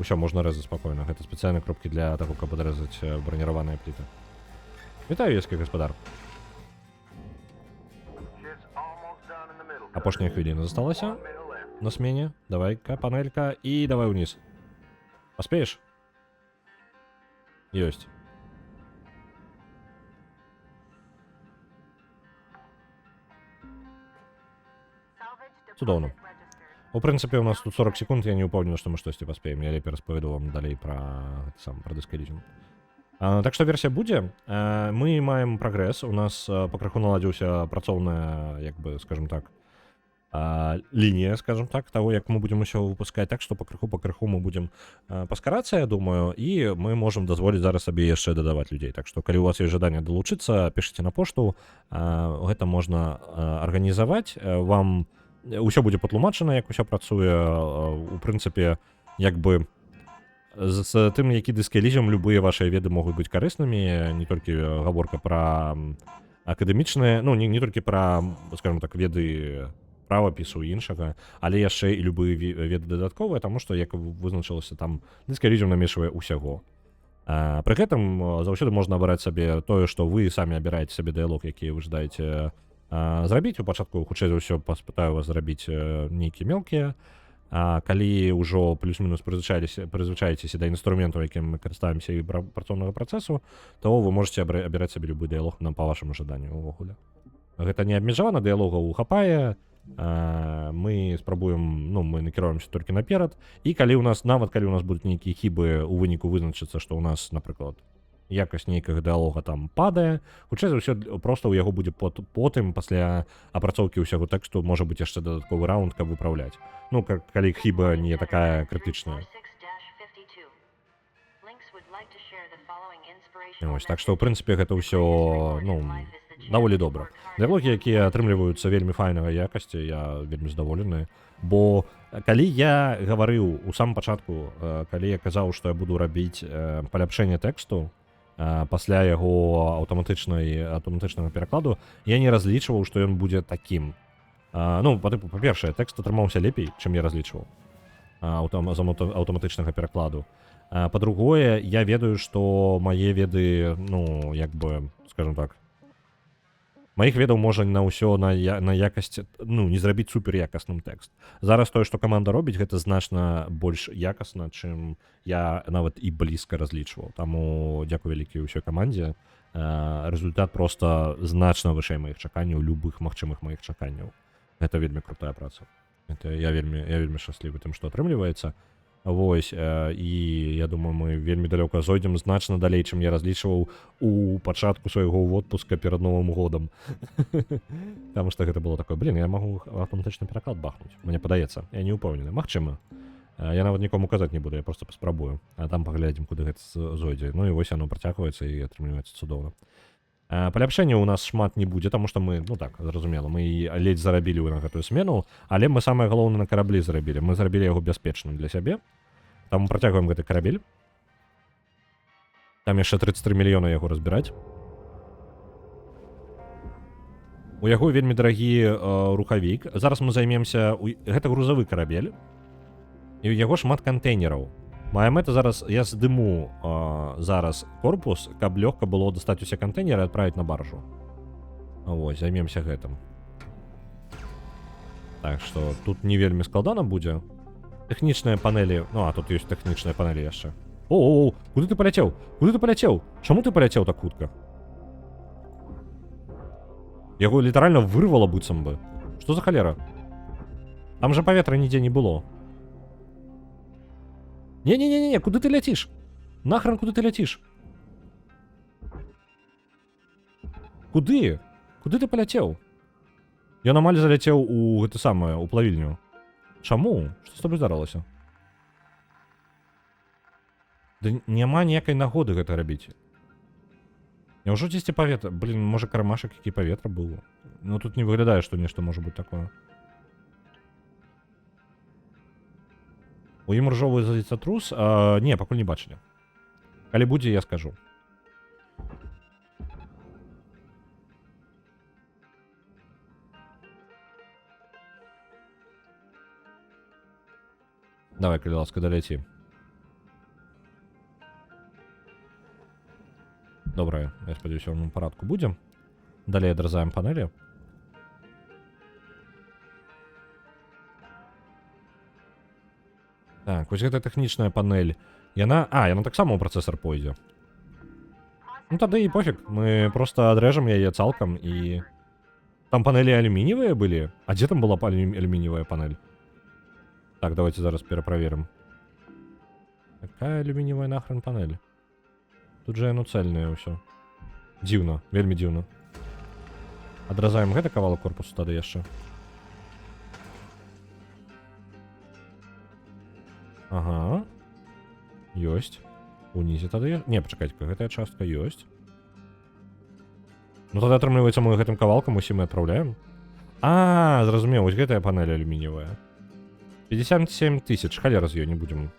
Усё, можна рэзаць спакойна. Гэта спецыяльныя кропкі для таго, каб адрэзаць браніраваныя пліты. Вітаю, вескі гаспадар. Апошняя хвіліна засталася на смене. Давай-ка, панелька, і давай униз. Паспееш? Ёсць. Цудоўна. У прынцыпе, у нас тут 40 секунд, я не упэўнены, што мы штосьці паспеем. Я лепей распавяду вам далей пра дыскалізм. Так што версія будзе. Мы маем прагрэс. У нас пакрыху наладзіўся працоўная, як бы, скажем так, лінія, скажем так, таго, як мы будзем усё выпускаць. Так што пакрыху мы будзем паскарацца, я думаю, і мы можам дазволіць зараз сабе яшчэ дадаваць людзей. Так што, калі у вас ёсць жаданне далучыцца, пішыце на пошту. Гэта можна арганізаваць. Вам усё будзе патлумачана, як усё працуе. У прынцыпе, як бы з тым, які дыскалізм, любыя вашыя веды могуць быць карыснымі, не толькі гаворка пра акадэмічныя, ну, не толькі пра, скажем так, веды правапісу і іншага, але яшчэ і любыя веды дадатковыя, таму што, як вызначылася, там дыскалізм намешвае ўсяго. Пры гэтым заўсёды можна абраць сабе тое, што вы самі абіраеце сабе дыялог, які вы жадаеце зрабіць. У пачатку, хутчэй за ўсё, паспытаю вас зрабіць нейкія мелкія. Калі ўжо плюс-мінус прызвычаецеся да інструментаў, якім мы карыстаемся і працоўнага працэсу, то вы можете абіраць сабе любы дыялог па вашаму жаданню ўвогуле. Гэта не абмежавана, дыялогаў хапае. Мы спрабуем, ну, мы накіруемся толькі наперад. І калі у нас, нават калі у нас будуць нейкія хібы, у выніку вызначыцца, што ў нас, напрыклад, якасць нейкага дыялога там падае, хутчэй за ўсё, проста ў яго будзе потым, пасля апрацоўкі ўсяго тэксту, можа быць яшчэ дадатковы раунд, каб выпраўляць. Ну, калі хіба не такая крытычная. Ось, так што, ў прынцыпе, гэта ўсё, ну, даволі добра. Дыялогі, якія атрымліваюцца вельмі файнага якасці, я вельмі задаволены. Бо калі я гаварыў у самым пачатку, калі я казаў, што я буду рабіць паляпшэнне тэксту, пасля яго аўтаматычнага перакладу, я не разлічваў, што ён будзе такім. Ну, па-першае, тэкст атрымаўся лепей, чым я разлічваў з аўтаматычнага перакладу. Па-другое, я ведаю, што мае веды, ну, як бы, скажем так, маіх ведаў можа на ўсё на якасць, ну, не зрабіць суперякасным тэкст. Зараз тое, што каманда робіць, гэта значна больш якасна, чым я нават і блізка разлічваў. Таму дзякуй вялікі ўсёй камандзе. Рэзультат проста значна вышэй маіх чаканняў, любых магчымых маіх чаканняў. Гэта вельмі крутая праца. Я вельмі шчаслівы тым, што атрымліваецца. Вось, і я думаю, мы вельмі далёка зойдзем, значна далей, чым я разлічваў у пачатку свайго водпуска перад Новым годам. Таму што гэта было такое, блин, я магу аўтаматычны пераклад бахнуць. Мне падаецца, я не ўпэўнены. Магчыма. Я нават нікому казаць не буду, я проста паспрабую. А там паглядзім, куды гэта зойдзе. Ну і вось яно працягваецца і атрымліваецца цудоўна. Паляпшэння ў нас шмат не будзе, таму што мы, ну так, зразумела, мы ледзь зарабілі на гэтую смену, але мы самае галоўнае на караблі зарабілі. Мы зрабілі яго бяспечным для сябе. Таму працягваем гэты карабель. Там яшчэ 33 мільёна яго разбіраць. У яго вельмі дарагі рухавік. Зараз мы займемся... Гэта грузавы карабель. І ў яго шмат кантэйнераў. Моя мэта зараз, я здыму зараз корпус, каб лёгка было дастаць усе кантэйнеры і адправіць на баржу. Вось, займемся гэтым. Так што тут не вельмі складана будзе. Тэхнічныя панелі... Ну, а тут ёсць тэхнічныя панелі яшчэ. О, куды ты паляцеў? Куды ты паляцеў? Чаму ты паляцеў так хутка? Яго літаральна вырвала быццам бы. Што за халера? Там жа паветра нідзе не было. Не-не-не-не, куды ты ляціш? Нахрен куды ты ляціш? Куды? Куды ты паляцеў? Ён амаль заляцеў у гэта самае, у плавільню. Чаму? Што з тобой здарылася? Да няма ніякай нагоды гэта рабіць. Няўжо дзесьці паветра? Блін, можа кармашак, які паветра быў. Ну тут не выглядае, што нешта можа быць такое. У ім ржовы заліцатрус? Не, пакуль не бачылі. Калі будзе, я скажу. Давай, калі ласка, даляці. Добра, я спадзяюся, ў парадку будзе. Далей адразаем панелі. Так, вось гэта тэхнічная панель. Яна таксама ў працэсар пойдзе. Ну тады і пофіг, мы проста адрэжам яе цалкам і... Там панелі алюмініевыя былі? А дзе там была алюмініевая панель? Так, давайте зараз пераправерым. Какая алюмініевая нахрен панель? Тут жа яно цэльнае ўсё. Дзіўна, вельмі дзіўна. Адразаем гэты кавалак корпусу тады яшчэ. Ага. Ёсць. Унізе тады... Не, пачакайце-ка, гэтая частка ёсць. Ну тады атрымліваецца, мы гэтым кавалкам усім і адпраўляем. Зразумеў, вось гэтая панель алюмініевая. 57 тысяч, халера з ёй не будзем.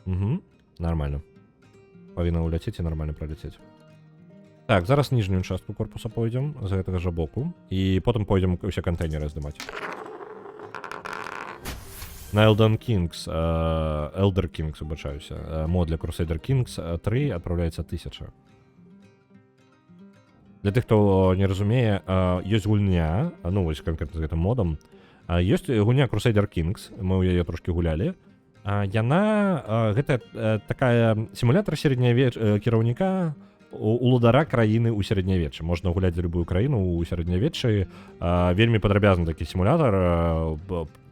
Угу, нормально. Павінна уляцець і нормально праляцець. Так, зараз ніжнюю частку корпуса пойдзем, з гэтага жа боку, і потым пойдзем усе кантэйнеры здымаць. На Elder Kings, выбачаюся, мод для Crusader Kings 3 адпраўляецца 1000. Для тых, хто не разумее, ёсць гульня, ну вось канкрэтна з гэтым модам, ёсць гульня Crusader Kings, мы ў яе трошкі гулялі. Яна, гэта такая сімулятар кіраўніка уладара краіны ў сярэднявеччы. Можна гуляць за любую краіну ў сярэднявеччы. Вельмі падрабязны такі сімулятар,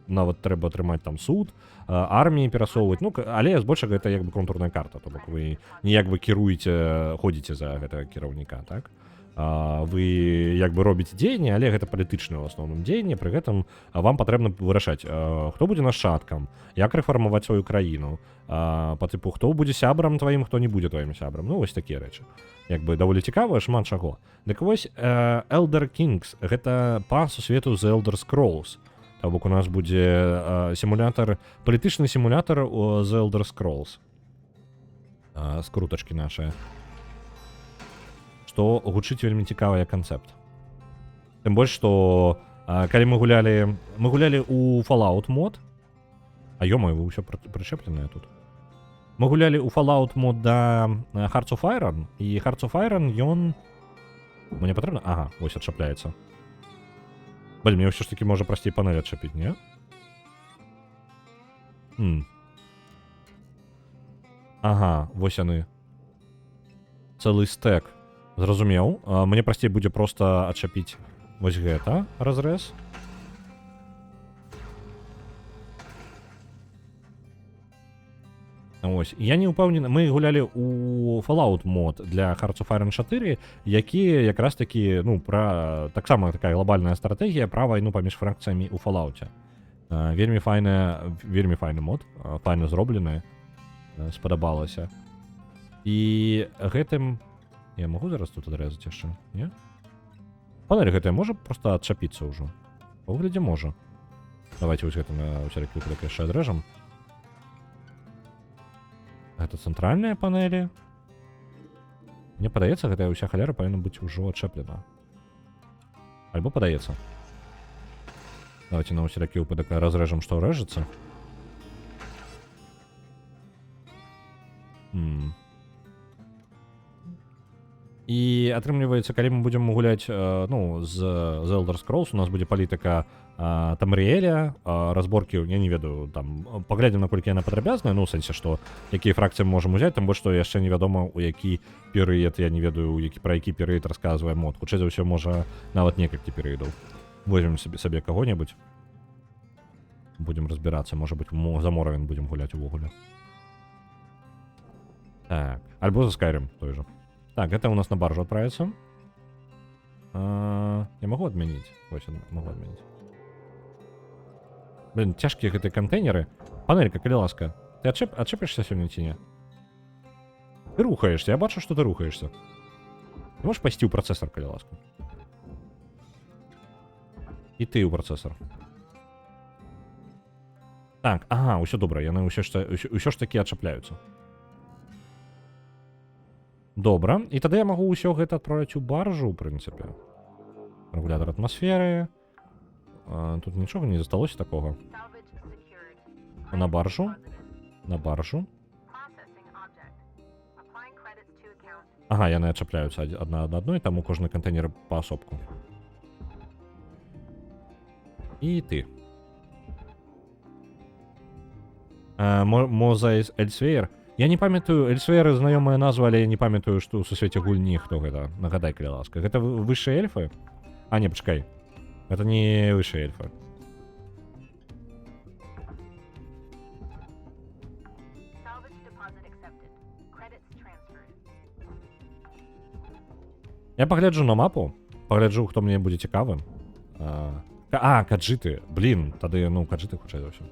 нават трэба атрымаць там суд, арміі перасоўваць, ну, але збольшага гэта як бы контурная карта, то бок вы ніяк вы кіруеце, ходзіце за гэтага кіраўніка, так? Вы як бы робіце дзеянні, але гэта палітычнае ў асноўным дзеянні, пры гэтым вам патрэбна вырашаць, хто будзе нашчадкам, як рэфармаваць сваю краіну, па тыпу, хто будзе сябрам тваім, хто не будзе тваім сябрам, ну вось такія рэчы. Як бы даволі цікава, шмат чаго. Дык вось Elder Kings, гэта па сусвету The Elder Scrolls. То бок у нас будзе сімулятар, палітычны сімулятар The Elder Scrolls. Скрутачкі нашыя. Што гучыць вельмі цікавы канцэпт. Тым больш, што калі мы гулялі ў Fallout мод, ёмаю, вы ўсё прычэпленае тут. Мы гулялі ў Fallout мод да Hearts of Iron, і Hearts of Iron, ён... Мне патрэбна? Ага, вось адчапляецца. Блин, мне ўсё ж такі можа прасцей панель адчапіць, не? Ага, вось яны. Цэлы стэк. Зразумеў. Мне прасцей будзе проста адчапіць вось гэта разрэз. Ось. Я не ўпэўнены, мы гулялі у Fallout мод для Hearts of Iron 4, які якраз такі, ну, пра таксама такая глобальная стратэгія пра вайну паміж фракцыямі ў Fallout. Вельмі файны мод, файна зроблены, спадабалася. І гэтым я магу зараз тут адрэзаць яшчэ, не? Панель гэтая можа проста адчапіцца ўжо? Па выглядзе можа. Давайте вось гэта на ўсякі выпадак яшчэ адрэжам. Гэта цэнтральныя панелі. Мне падаецца, гэтая ўся халера павінна быць ужо адчэплена. Альбо падаецца. Давайте на ўсякі выпадак разрэжам, што рэжацца. І атрымліваецца, калі мы будзем гуляць, ну, з Elder Scrolls, у нас будзе палітыка Тамріэля, разборкі, я не ведаю, там, паглядзім, наколькі яна падрабязная, ну, у сэнсе, што якія фракцыі мы можам узяць, там больш што яшчэ невядома, у які перыяд, я не ведаю, пра які перыяд расказвае мод. Хутчэй за ўсё, можа, нават некалькі перыядаў. Возьмем сабе каго-небудзь. Будзем разбірацца, можа быць, за Моравін будзем гуляць увогуле. Так, альбо за Skyrim той же. Так, это у нас на баржу отправится. Я могу отменить? Ось, могу отменить. Блин, тяжкие эти контейнеры. Панелька, калі ласка. Ты отчепишься сегодня, ці не? Ты рухаешься, я бачу, что ты рухаешься. Ты можешь пасти у процессор, калі ласка? И ты у процессор. Так, ага, усё добра, яны ўсё ж таки отчапляются. Добра, і тады я магу ўсё гэта адправіць у баржу, у прынцыпе. Рэгулятор атмасферы. Тут нічога не засталося такога. На баржу. На баржу. Ага, яны адчапляюцца адна ад адной, таму кожны кантэйнер паасобку. І ты. Мозаис Эльсвейр. Я не памятаю, Эльсвейры знаёмая назва, але я не памятаю, што ў сусвеце гульні, хто гэта. Нагадай, калі ласка. Гэта высшыя эльфы? А, не, пачакай. Гэта не высшыя эльфы. Я пагляджу на мапу, пагляджу, хто мне будзе цікавы. Каджыты. Блін, тады, ну, каджыты хутчэй за ўсё.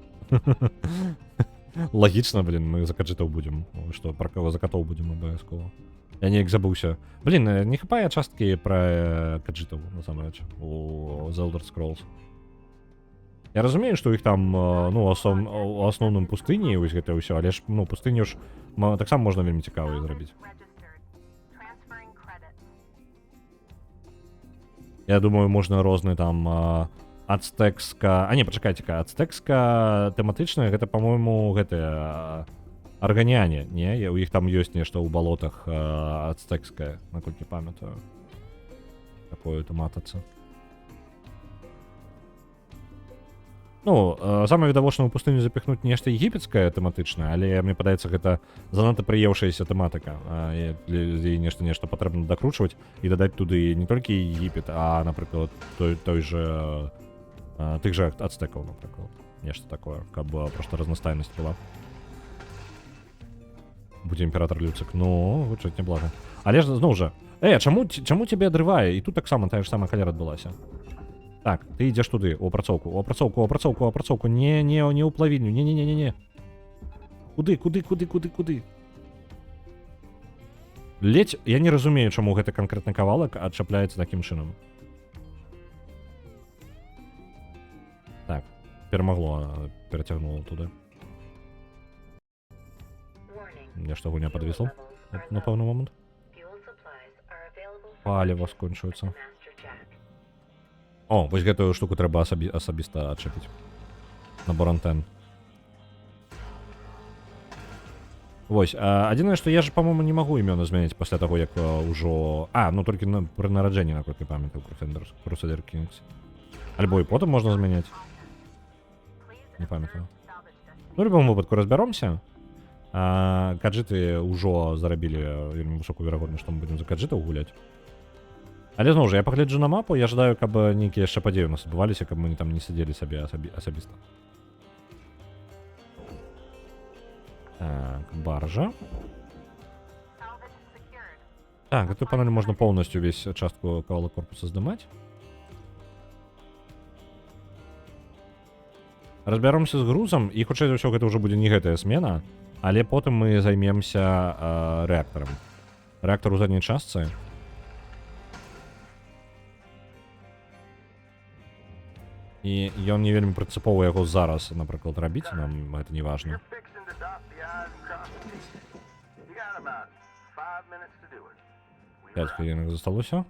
Лагічна, блін, мы за каджытаў будзем. Што, пра кого за катоў будзем абавязкова. Я неяк забыўся. Блін, не хапае часткі пра каджытаў, насамрэч, у Elder Scrolls. Я разумею, што іх там, ну, у асноўным пустыні, вось гэта ўсё, але ж, ну, пустыню ж таксама можна вельмі цікава зрабіць. Я думаю, можна розны там ацтэкска... не, пачакайце-ка, ацтэкска тэматычная, гэта, па-мойму, гэтыя арганяне, не? У іх там ёсць нешта ў балотах ацтэкскае, наколькі памятаю. Такое тэматыца. Ну, самае відавочна ў пустыню запіхнуць нешта егіпецкае тэматычнае, але мне падаецца, гэта занадта прыеўшаяся тэматыка. І нешта патрэбна дакручваць і дадаць туды не толькі Егіпет, а, напрыклад, той же тых же ацтэкаў, напрыклад. Нешта такое, каб проста разнастайнасць была. Будзе імператор Люцик. Ну, гучыць няблага. Але ж, зноў жа, чаму цябе адрывае? І тут таксама тая ж самая халера адбылася. Так, ты ідзеш туды, у апрацоўку. Не ў плавільню, не. Куды? Ледзь, я не разумею, чаму гэты канкрэтны кавалак адчапляецца такім чынам. Так, перацягнула туды. Нешта гуня падвісла на пэўны момант. Паліва скончваецца. О, вось гэтую штуку трэба асабіста адчапіць. Набор антэн. Вось, адзінае, што я ж, па-моему, не магу імёны змяніць пасля таго, як ужо... ну толькі пры нараджэнні, наколькі памятаю, Crusader Kings. Альбо і потым можна змяняць. Не памятаю. Ну, у любом выпадку разбяромся. Каджыты ўжо зарабілі вельмі высокую верагоднасць, што мы будзем за каджытаў гуляць. Але зноў жа, я пагляджу на мапу, я жадаю, каб нейкія яшчэ падзеі у нас адбываліся, каб мы там не сядзелі сабе асабіста. Так, баржа. Так, гэтую панель можна поўнасцю увесь частку кавала корпуса здымаць. Разбяромся з грузам, і хутчэй за ўсё гэта ўжо будзе не гэтая смена, але потым мы займемся рэактарам. Рэактар у задняй частцы. І ён не вельмі прынцыпова яго зараз, напрыклад, рабіць, нам гэта не важна. You're fixing to dot the I's and cross the T's. You got about 5 minutes to do it. We 5 ride. хвілінак засталося.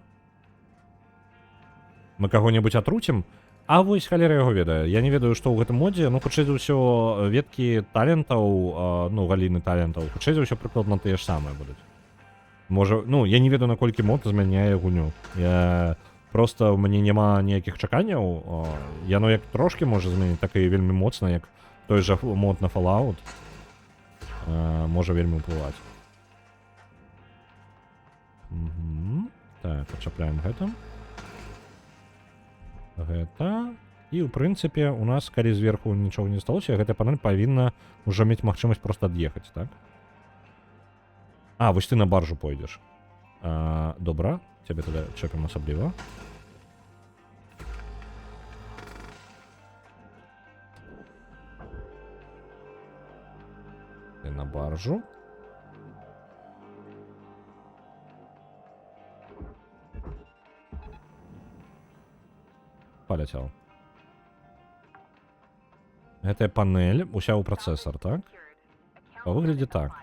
Мы каго-небудзь атруцім? А вось халера яго ведае. Я не ведаю, што ў гэтым модзе, ну, хутчэй за ўсё, веткі талентаў, ну, галіны талентаў, хутчэй за ўсё прыкладна тыя ж самыя будуць. Можа, ну, я не ведаю, наколькі мод змяняе гульню. Я... Просто ў мяне няма ніякіх чаканняў. Яно як трошкі можа змяніць, так і вельмі моцна, як той жа мод на Fallout. Можа вельмі ўплываць. Так, адчапляем гэта. Гэта. І, ў прынцыпе, у нас, калі зверху нічога не засталося, гэтая панель павінна ўжо мець магчымасць проста ад'ехаць, так? Вось ты на баржу пойдзеш. Добра, цябе тады чэпім асабліва. Ты на баржу. Паляцяў. Гэтая панель уся ў працэсар, так? Па выглядзе так.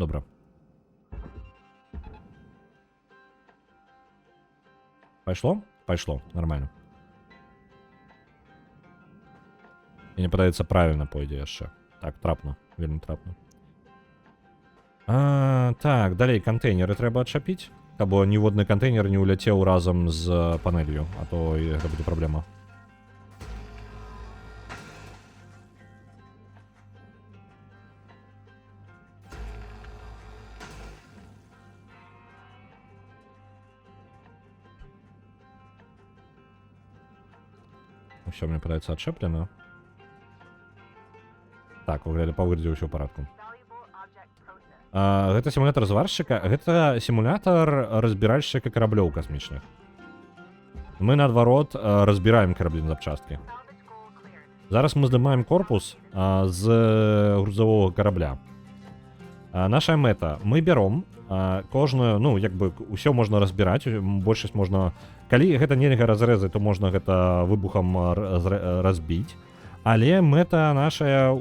Добра. Пайшло? Пайшло, нормально. І мне падаецца, правільна пойдзе яшчэ. Так, трапна, вельмі трапна. Так, далей кантэйнеры трэба адчапіць, каб ніводны кантэйнер не ўляцеў разам з панелью, а то гэта будзе праблема. Усё, мне падаецца, адчэплена. Так, па выглядзе ўсё ў парадку. Гэта сімулятор зваршчыка, гэта сімулятор разбіральшчыка караблёў касмічных. Мы, наадварот, разбіраем караблі на запчасткі. Зараз мы здымаем корпус з грузавога карабля. Наша мэта. Мы бяром кожную, ну, як бы, усё можна разбіраць, большасць можна... Калі гэта нельга разрэзаць, то можна гэта выбухам разбіць. Але мэта нашая...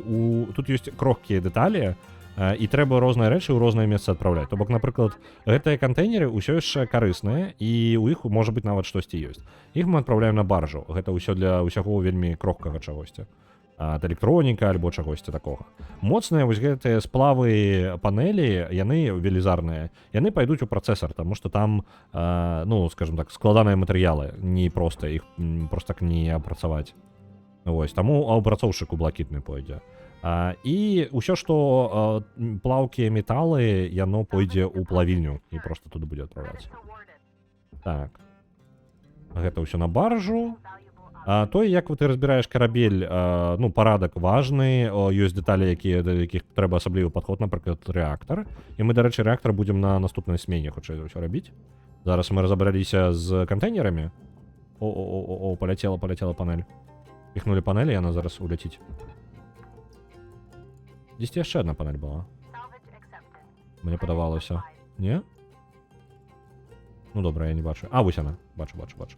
Тут ёсць крохкія дэталі, і трэба розныя рэчы ў розныя месцы адпраўляць. То бок, напрыклад, гэтыя кантэйнеры ўсё яшчэ карысныя, і ў іх можа быць нават штосьці ёсць. Іх мы адпраўляем на баржу. Гэта ўсё для ўсяго вельмі крохкага чагосьці. Ад электроніка альбо чагосьці такога. Моцныя вось гэтыя сплавы панелі, яны велізарныя. Яны пайдуць у працэсар, таму што там, ну, скажем так, складаныя матэрыялы. Не проста іх проста так не апрацаваць. Вось, таму апрацоўшчыку блакітны пойдзе. І ўсё, што плаўкія металы, яно пойдзе ў плавільню і проста туды будзе адпраўляцца. Так. Гэта ўсё на баржу. Той, як ты разбіраеш карабель, ну, парадак важны, ёсць дэталі, да якіх трэба асаблівы падход, напрыклад, рэактар. І мы, дарэчы, рэактар будзем на наступнай смене, хутчэй за ўсё рабіць. Зараз мы разабраліся з кантэйнерамі. О, паляцела панель. Піхнулі панель, і яна зараз уляціць. Дзесьці яшчэ адна панель была. Мне падавалася. Не? Ну, добра, я не бачу. Вось яна. Бачу.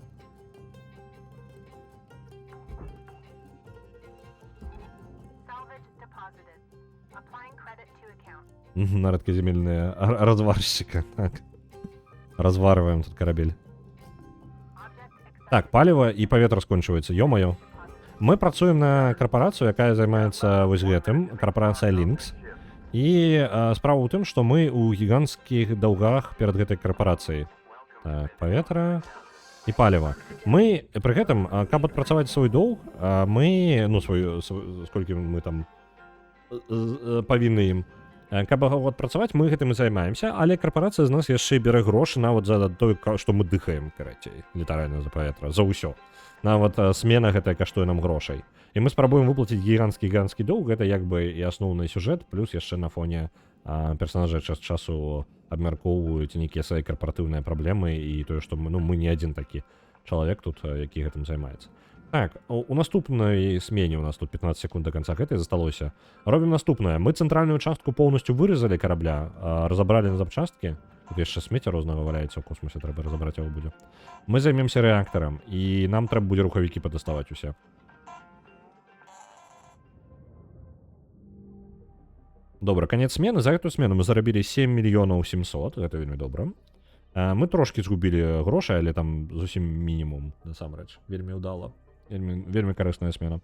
На рэдказемельныя разваршчыка. Так. Разварваем тут карабель. Так, паліва і паветра скончваецца. Ё-маё. Мы працуем на карпарацыю, якая займаецца вось гэтым. Карпарацыя Lynx. І справа ў тым, што мы ў гіганцкіх даўгах перад гэтай карпарацыяй. Так, паветра і паліва. Мы пры гэтым, каб адпрацаваць свой доўг, мы, ну, колькі мы там павінны ім. Каб от працаваць, мы гэтым і займаемся, але карпорацыя з нас яшчэ бере грошы нават за тое, што мы дыхаем, карацей, літаральна за паветра, за ўсё. Нават смена гэтая каштуе нам грошай. І мы спрабуем выплаціць гіганцкі доўг, гэта як бы і асноўны сюжэт, плюс яшчэ на фоне персонажы час часу абмяркоўваюць нейкія свае карпаратыўныя праблемы і тое, што мы не адзін такі чалавек тут, які гэтым займаецца. Так, у наступнай смене у нас тут 15 секунд до конца гэтай засталося. Робім наступнае. Мы цэнтральную частку поўнасцю выразалі карабля, разабралі на запчасткі. Тут яшчэ смецця рознага валяецца ў космосе, трэба разабраць яго будзе. Мы займемся рэактарам, і нам трэба будзе рухавікі падаставаць усе. Добра, канец смены. За гэтую смену мы зарабілі 7 мільёнаў 700, гэта вельмі добра. Мы трошкі згубілі грошай, але там зусім мінімум, насамрэч. Вельмі ўдала. Вельмі карысная смена.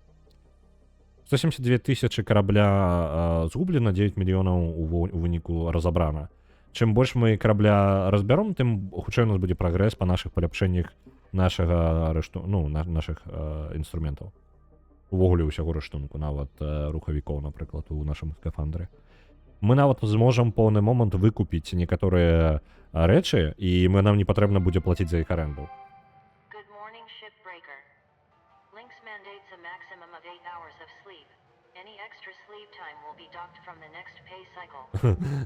172 тысячы карабля згублена, 9 мільёнаў у выніку разабрана. Чым больш мы карабля разбяром, тым хутчэй у нас будзе прагрэс па нашых паляпшэннях нашага нашых інструментаў. Увогуле ўсяго рыштунку, нават рухавікоў, напрыклад, у нашым скафандры. Мы нават зможам пэўны момант выкупіць некаторыя рэчы, і нам не патрэбна будзе плаціць за іх аренду. Good morning, shipbreaker. Lynx mandates a maximum of 8 hours of sleep. Any extra sleep time will be docked from the next pay cycle.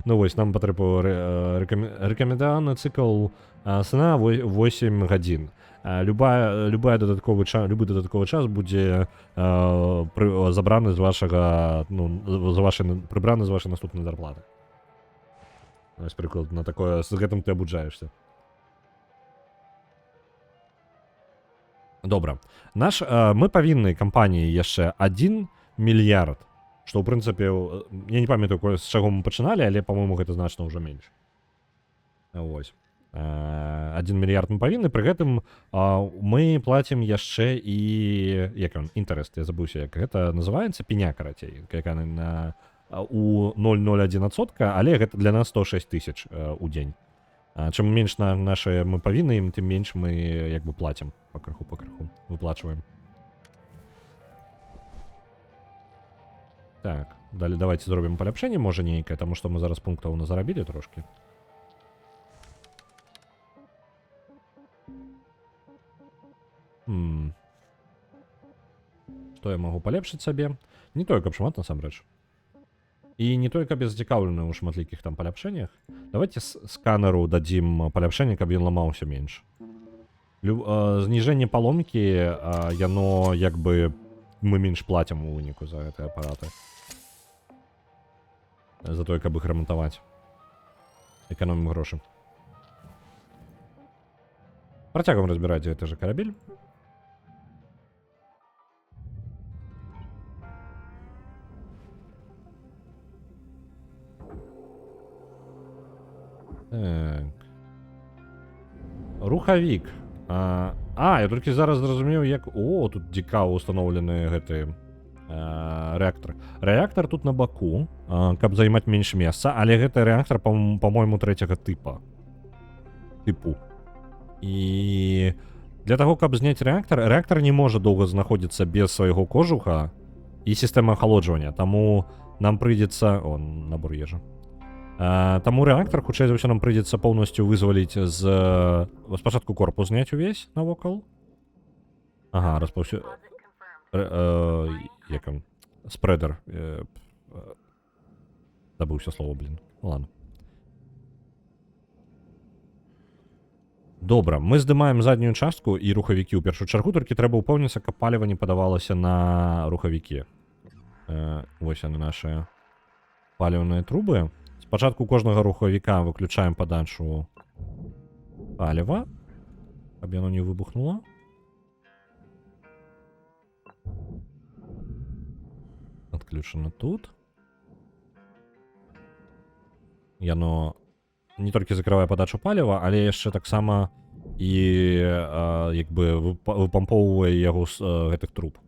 Ну вось, нам патрэбна рэкамендаваны цыкл сна 8 гадзін. Любы дадатковы час будзе забраны з вашага, прыбраны з вашай наступнай зарплаты. Ось прыклад на такое, з гэтым ты абуджаешся. Добра. Мы павінны кампаніі яшчэ 1 мільярд, што ў прынцыпе, я не памятаю, з чаго мы пачыналі, але, па-мойму, гэта значна ўжо менш. Вось. 1 мільярд мы павінны, пры гэтым мы плацім яшчэ і інтарэст, я забыўся, як гэта называецца, пеня, карацей, яка у 0,01%, але гэта для нас 106 тысяч у дзень. Чым менш нашы мы павінны ім, тым менш мы як бы плацім па крыху, выплачваем. Так, далей давайте зробім паляпшэнне, можа нейкае, таму што мы зараз пунктаў назарабілі трошкі. Што я магу палепшыць сабе? Не тое, каб шмат, насамрэч. І не тое, каб я зацікаўлены ў шматлікіх там паляпшэннях. Давайте сканеру дадзім паляпшэнне, каб ён ламаўся менш. Зніжэнне паломкі, яно як бы мы менш плацім у выніку за гэтыя апараты. За тое, каб іх рамантаваць. Эканомім грошы. Працягваем разбіраць гэты же карабель. Так. Рухавік. Я толькі зараз зразумеў, як... О, тут цікава установлены гэты рэактар. Рэактар тут на баку, каб займаць менш месца, але гэта рэактар, па-мойму, трэцяга тыпу. І для таго, каб зняць рэактар не можа доўга знаходзіцца без свайго кожуха і сістэмы ахалоджвання, таму нам прыйдзецца... О, набор ежы. Таму рэактар, хутчэй за ўсё, нам прыйдзецца поўнасцю вызваліць спачатку корпус зняць увесь навокал. Ага, распаўсю... Як он? Спрэдер. Забыўся слова, блин. Ладно. Добра, мы здымаем заднюю частку і рухавікі ў першую чаргу, толькі трэба ўпэўніцца, каб паліва не падавалася на рухавікі. Вось яны нашыя паліўныя трубы. Спачатку кожнага рухавіка выключаем падачу паліва, каб яно не выбухнула. Адключана тут. Яно не толькі закрывае падачу паліва, але яшчэ таксама і як бы выпампоўвае яго з гэтых труб.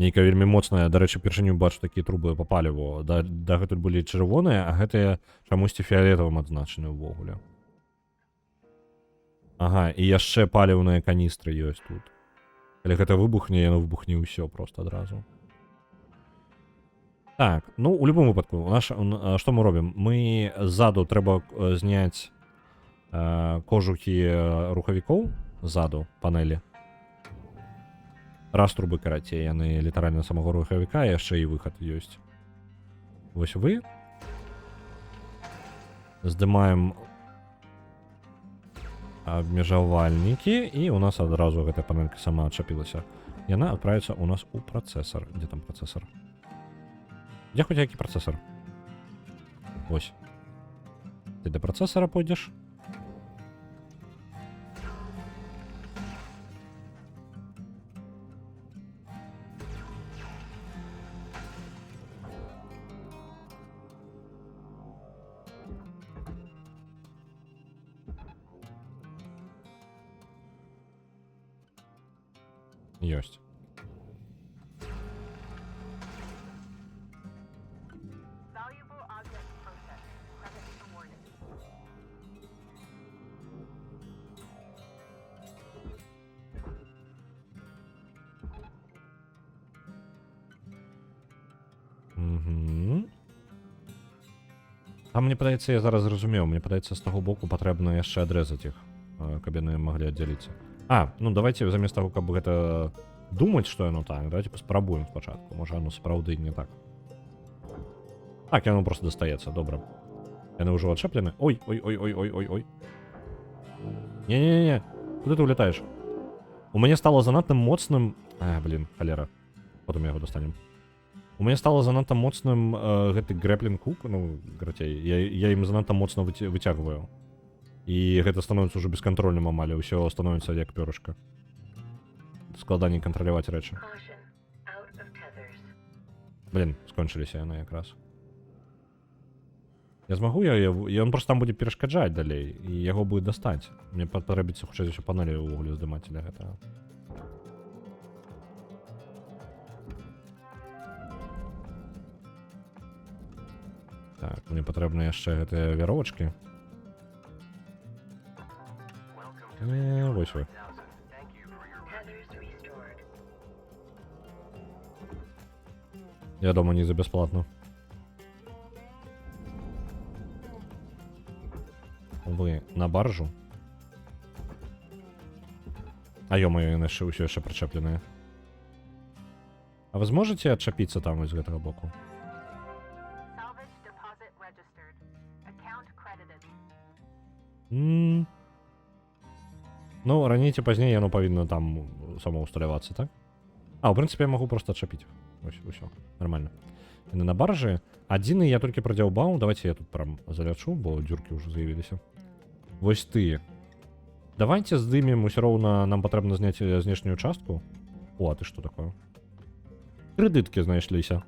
Нейкая вельмі моцная, дарэчы, першыню бачу такія трубы па паліву. Дагэтуль былі чырвоныя, а гэтыя чамусьці фіялетавым адзначаны ўвогуле. Ага, і яшчэ паліўныя каністры ёсць тут. Калі гэта выбухне, яно выбухне ўсё проста адразу. Так, ну, у будь-якому випадку, що ми робимо? Ми ззаду треба зняти кожухи рухавиків ззаду панелі. Раструби, короче, яны літаральна самого рухавіка, і яшчэ і выхад ёсць. Вось вы. Здымаем абмежавальнікі, і у нас адразу гэтая панелька сама адчапілася. Яна адправіцца у нас у працэсар. Дзе там працэсар? Дзе хоць які працэсар? Вось. Ты да працэсара пойдзеш? Ёсць. Valuable object processed. Credit awarded. Угу. А мне падаецца, я зараз зразумеў, мне падаецца, з таго боку патрэбна яшчэ адрэзаць іх, каб яны маглі аддзяліцца. Ну давайте замест таго, каб гэта думаць, што яно так, давайте паспрабуем спачатку. Можа, оно сапраўды не так. Так, яно просто дастаецца, добра. Яны ўжо адчэплены. Ой. Не-не-не, куды ты улетаеш? У мяне стала занадта моцным... блин, халера. Потым яго достанем. У мяне стала занадта моцным гэты грэплінг-хук, ну, карацей, я ім занадта моцна выцягваю. І гэта становіцца ўжо бескантрольным амаль, ўсё становіцца як пёрышка. Складаней кантраляваць рэчы. Caution. Out of tethers. Блин, скончыліся яны якраз. Я змагу, ён просто там будзе перашкаджаць далей, і яго будет дастаць. Мне патрэбіцца хутчэй за ўсё панелі ўвогуле здымаць для гэтага. Так, мне патрэбны яшчэ гэтыя вяровачкі. Вось вы. Tethers restored. Я дома не за бясплатна. Вы на баржу? А ё-моё, яны ўсё яшчэ прычэпленыя. А вы зможаце адчапіцца там з гэтага боку? Salvage deposit registered. Account credited. Ну, раней ці пазней яно павінна там самаўсталявацца, так? У прынцыпе, я магу проста адчапіць. Вось, усё, нормально. Яны на баржы. Адзіны я толькі прадзяўбаў. Давайте я тут прям залячу, бо дзюркі ўжо з'явіліся. Вось ты. Давайте здымем, усё роўна нам патрэбна зняць знешнюю частку. А ты што такое? Крэдыткі знайшліся.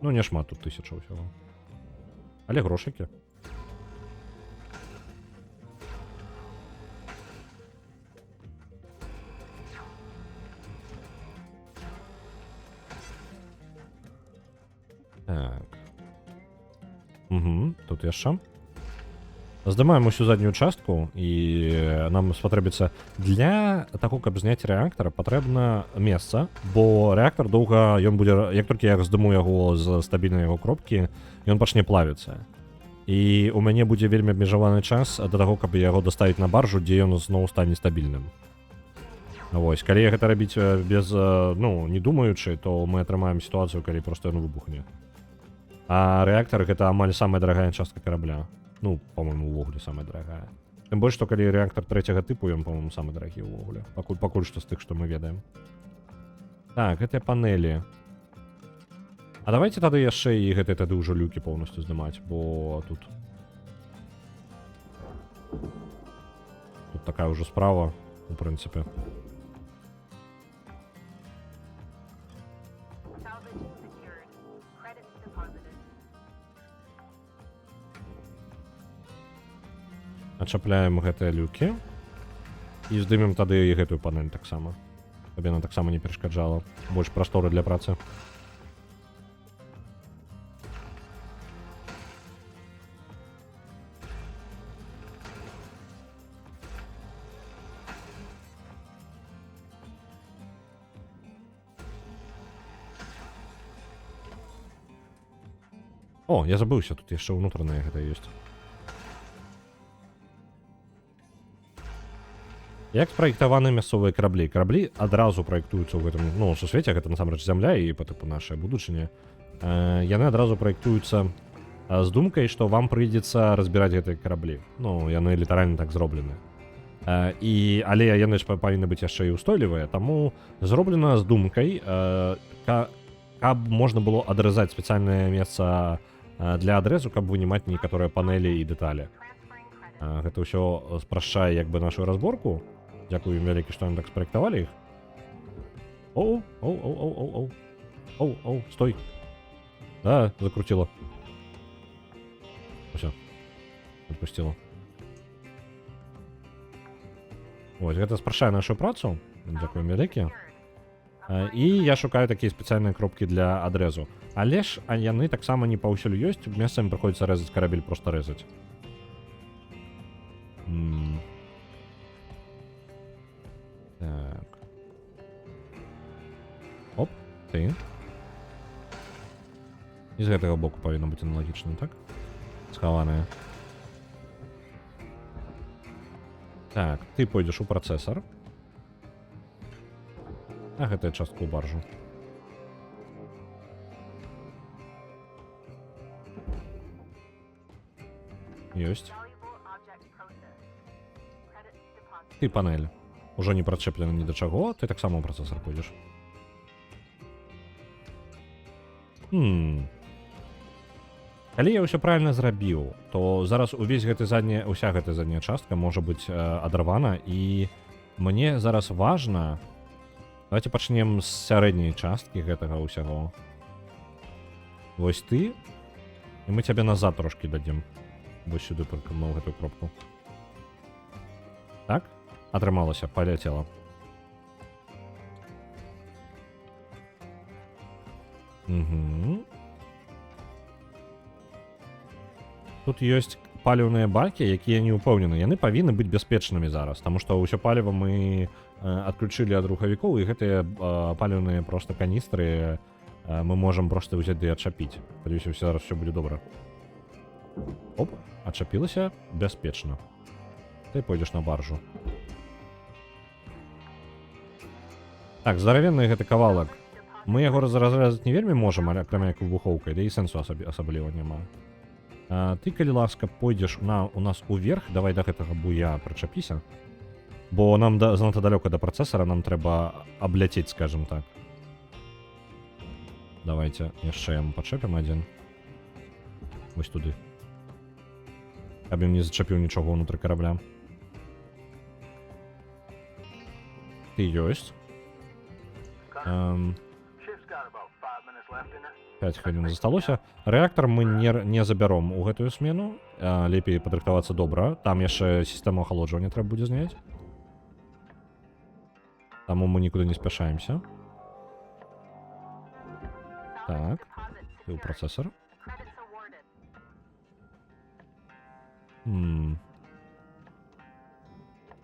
Ну, не шмат тут 1000 ўсяго. Але грошыкі. Так. Тут яшчэ. Здымаем усю заднюю частку, і нам спатрэбіцца для таго, каб зняць рэактар, патрэбна месца, бо рэактар доўга, ён будзе, як толькі я здыму яго з стабільнай яго кропкі, ён пачне плавіцца. І у мяне будзе вельмі абмежаваны час да таго, каб яго даставіць на баржу, дзе ён зноў стане стабільным. Вось, калі гэта рабіць без, не думаючы, то мы атрымаем сітуацыю, калі проста ён выбухне. А рэактар гэта амаль самая дарагая частка карабля. Ну, по-моему, увогуле самая дарагая. Тым больш, што калі рэактар трэцяга тыпу, ён, по-моему, самы дарагі ўвогуле. Пакуль што з тых, што мы ведаем. Так, гэтыя панелі. А давайте тады яшчэ і гэтыя тады ўжо люкі поўнасцю здымаць, бо тут... Тут такая ўжо справа, у прынцыпе. Salvage secured. Credits deposited. Адчапляем гэтыя люкі і здымем тады і гэтую панель таксама, каб яна таксама не перашкаджала. Больш прасторы для працы. О, я забыўся, тут яшчэ ўнутранае гэта ёсць. Як спраектаваны мясцовыя караблі? Караблі адразу праектуюцца ў гэтым, ну, сусвеце, гэта насамрэч зямля і па тыпу нашай будучыні. Яны адразу праектуюцца з думкай, што вам прыйдзецца разбіраць гэтыя караблі. Ну, яны літаральна так зроблены. Але яны ж павінны быць яшчэ і ўстойлівыя, таму зроблена з думкай, каб можна было адрэзаць спецыяльнае месца для адрэзу, каб вынимаць некаторыя панелі і дэталі. Гэта ўсё спрашчае як бы нашу разборку. Дзякую ім вялікі, што яны так спраектавалі іх. Оу, стой. Да, закрутила. Всё. Отпустила. Вось, гэта спрашчае нашу працу. Дзякую вялікі. І я шукаю такія спецыяльныя кропкі для адрэзу. Але ж яны таксама не паўсюль ёсць, месцамі прыходзіцца рэзаць карабель, проста рэзаць. Так. Оп, ты. І з гэтага боку павінна быць аналагічна, так? Схаваная. Так, ты пойдзеш у працэсар. А гэтая частка ў баржу. Ёсць. Ты панель. Ужо не прачэплена ні да чаго, ты таксама ў працэсар пойдзеш. Калі я ўсё правільна зрабіў, то зараз уся гэтая задняя частка можа быць адарвана, і мне зараз важна. Давайте пачнем з сярэдняй часткі гэтага ўсяго. Вось ты, і мы цябе назад трошкі дадзім. Вось сюды прыкнуў гэтую кропку. Так? Атрымалася, паляцела. Тут ёсць паліўныя бакі, якія не ўпэўнены. Яны павінны быць бяспечнымі зараз, таму што ўсё паліва мы адключылі ад рухавікоў, і гэтыя паліўныя проста каністры мы можам проста ўзяць ды адчапіць. Спадзяюся, зараз все будзе добра. Оп, адчапілася бяспечна. Ты пойдзеш на баржу. Так, здаравенны гэты кавалак. Мы яго разрэзаць не вельмі можам, але акрамя як выбухоўкай, да і сэнсу асабліва няма. Ты, калі ласка, пойдзеш у нас уверх, давай да гэтага буя прычапіся. Бо нам занадта далёка да працэсара, нам трэба абляцець, скажем так. Давайте яшчэ яму пачэпім адзін. Вось туды. Каб ім не зачапіў нічога ўнутры карабля. Ты ёсць. 5 хвілін засталося. Рэактар мы не забяром у гэтую смену. Лепей падрыхтавацца добра. Там яшчэ сістэму ахалоджвання трэба будзе зняць. Таму мы нікуды не спяшаемся. Так. Ты ў працэсар.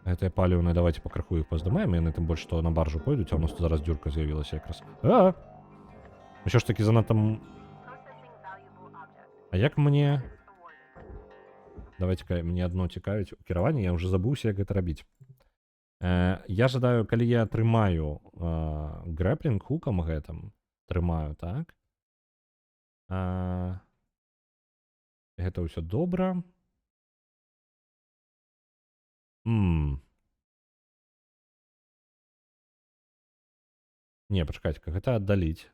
Гэтыя паліўныя, давайте пакраху іх паздымаем, яны тым больш, што на баржу пойдуць, а ў нас тут зараз дзюрка з'явілася якраз. Усё ж такі занадта... А як мне... Давайте-ка, мне адно цікавіць у кіраванні, я ўжо забыўся, як гэта рабіць. Я жадаю, калі я трымаю грэплінг хукам гэтым, трымаю, так? Гэта ўсё добра. Не, пачакайце-ка, гэта аддаліць.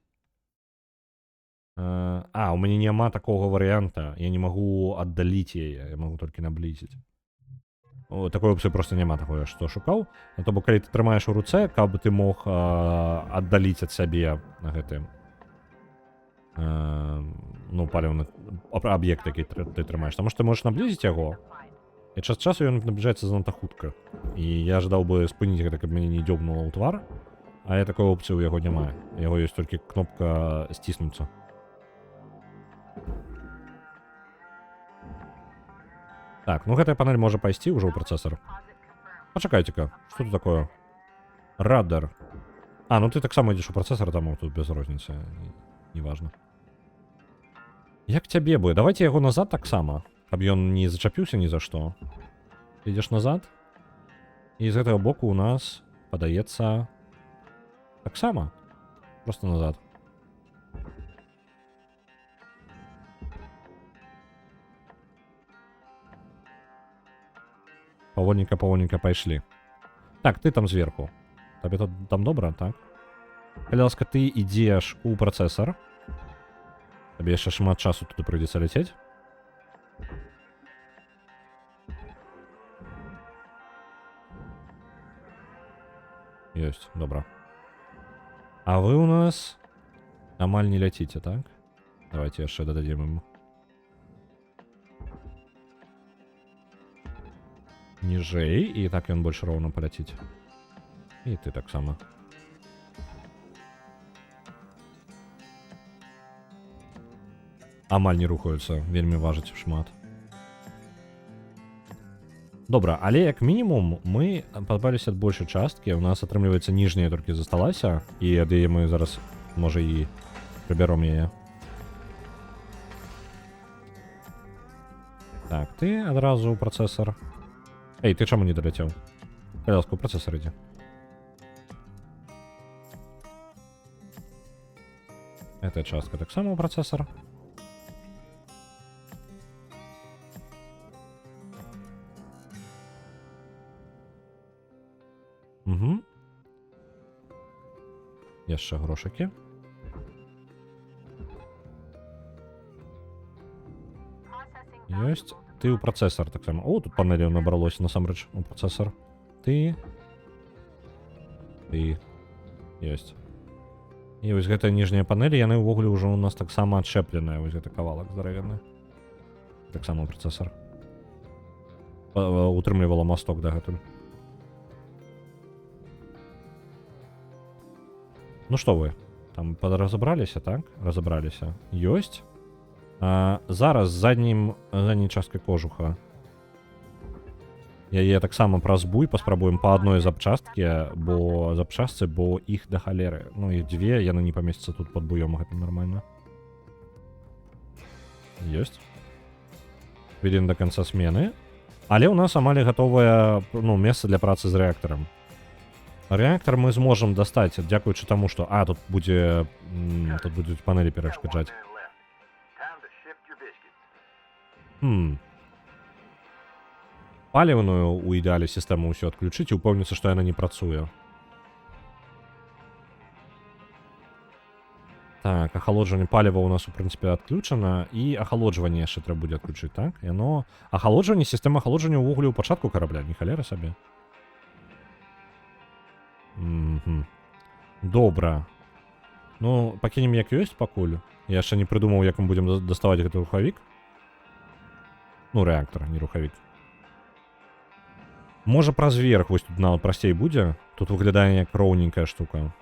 У мяне няма такога варыянта. Я не магу аддаліць яе, я магу толькі наблізіць. Такой опцыі проста няма, такое, што шукаў. То бок, калі ты трымаеш у руцэ, каб ты мог аддаліць ад сябе гэты паліўны аб'ект, які ты трымаеш. Таму што ты можаш наблізіць яго, і час часу ён набліжаецца занадта хутка. І я жадаў бы спыніць гэта, каб мяне не дзёбнула ў твар, але такой опцыі ў яго няма. Яго ёсць толькі кнопка сціснуцца. Так, гэтая панель можа пайсці ўжо ў працэсар. Пачакайце-ка, што тут такое? Радар. Ты таксама ідзеш у працэсар, таму тут без розніцы. Неважна. Як цябе бы? Давайте яго назад таксама, каб ён не зачапіўся ні за што. Ідзеш назад. І з гэтага боку у нас падаецца таксама. Просто назад. Павольненька пайшлі. Так, ты там зверху. Табе тут там добра, так? Калі ласка, ты ідзеш у працэсар. Табе яшчэ шмат часу туды прыйдзецца ляцець. Ёсць, добра. А вы у нас амаль не ляціце, так? Давайте яшчэ дададзім ім. Ніжэй, і так ён больш роўна паляціць. І ты таксама. Амаль не рухаюцца, вельмі важыць шмат. Добра, але як мінімум мы пазбавіліся ад большай часткі, у нас атрымліваецца ніжняя толькі засталася, і ад яе мы зараз, можа, і прыбяром яе. Так, ты адразу ў працэсар. Эй, ты чаму не даляцеў? Калі ласка, у працэсар ідзе. Гэтая частка таксама ў працэсар. Угу. Яшчэ грошыкі. Ёсць. Ты ў працэсар таксама. О, тут панелі набралося насамрэч у працэсар. Ты. Ёсць. І вось гэтыя ніжнія панелі, яны ўвогуле ўжо у нас таксама адчэпленыя. Вось гэты кавалак здаравенны. Таксама ў працэсар. Утрымлівала масток дагэтуль. Ну што вы, там разабраліся, так? Разабраліся. Ёсць. Зараз задняй часткай кожуха. Яе таксама праз буй паспрабуем па адной запчасткі, бо іх да халеры. Ну, іх дзве, яны не памесцяцца тут пад буём, гэта нармальна. Ёсць. Хвілін да канца смены. Але ў нас амаль гатовае, ну, месца для працы з рэактарам. Рэактар мы зможам дастаць, дзякуючы таму, што... тут будзе... тут будуць панелі перашкаджаць. Паліўную у ідэале сістэму ўсё адключыць і упэўніцца, што яна не працуе. Так, ахалоджванне паліва ў нас, у прынцыпе, адключана, і ахалоджванне яшчэ трэба будзе адключыць, так? Яно... Ахалоджванне, сістэма ахалоджвання ўвогуле ў пачатку карабля, не халера сабе. Добра. Ну, пакінем як ёсць пакуль. Я яшчэ не прыдумаў, як мы будзем даставаць гэты рухавік. Ну, рэактар, не рухавік. Можа, праз верх вось тут нават прасцей будзе. Тут выглядае як роўненькая штука.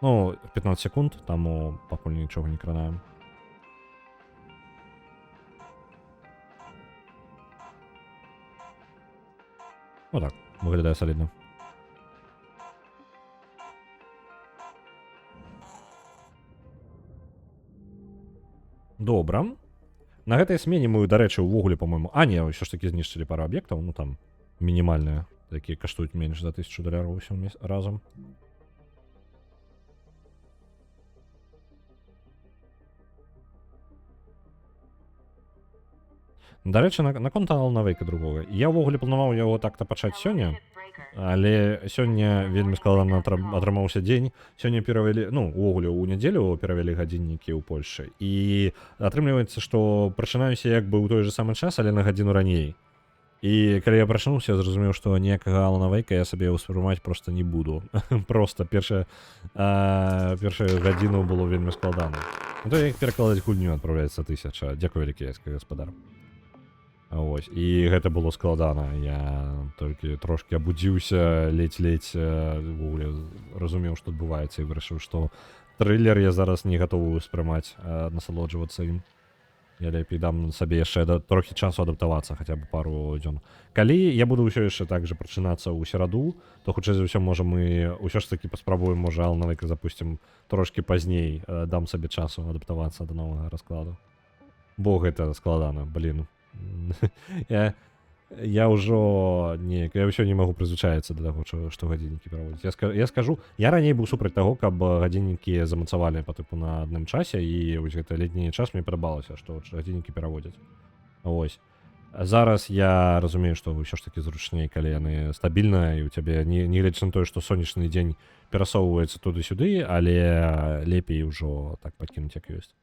Ну, 15 секунд, таму пакуль нічога не кранаем. Вот так, выглядае салідна. Добра. На гэтай смене мы, дарэчы, увогуле, па-мойму... не, ўсё ж такі знішчылі пару аб'ектаў, ну там, мінімальныя, такія каштуюць менш за $1000 усім разам. Дарэчы, наконт Алана Вейка другога. Я ўвогуле планаваў яго так-то пачаць сёння, але сёння вельмі складана атрымаўся дзень. Сёння перавялі, ну, увогуле ў нядзелю перавялі гадзіннікі ў Польшчы. І атрымліваецца, што прачынаюся як бы ў той же самы час, але на гадзіну раней. І калі я прачнуўся, я зразумеў, што ніякага Алана Вейка я сабе ўспрымаць проста не буду. Проста першая гадзіну было вельмі складана. Ну, то як перакладаць гульню адпраўляецца 1000. Дзякуй вялікі, яскі гаспадар. Ось, і гэта было складана. Я толькі трошки абудзіўся, ледзь-ледзь разумеў, што адбываецца, і вырашыў, што трылер я зараз не гатовы ўспрымаць, насалоджвацца ім. Я лепей дам сабе яшчэ трохі часу адаптавацца, хаця б пару дзён. Калі я буду ўсё яшчэ так жа прачынацца ў сераду, то хутчэй за ўсё можа мы ўсё ж такі паспрабуем, можа Alan Wake запусцім трошкі пазней, дам сабе часу адаптавацца да новага раскладу. Бо гэта складана, блін. Я ўжо неяк, я ўсё не магу прызвычаіцца да таго, што гадзіннікі пераводзяць. Я скажу, я раней быў супраць таго, каб гадзіннікі замацавалі па тыпу на адным часе, і вось гэта летні час мне падабалася, што гадзіннікі пераводзяць. Вось. Зараз я разумею, што ўсё ж такі зручней, калі яны стабільна, і ў цябе, не гледзячы на тое, што сонечны дзень перасоўваецца туды-сюды, але лепей ўжо так пакінуць, як ёсць.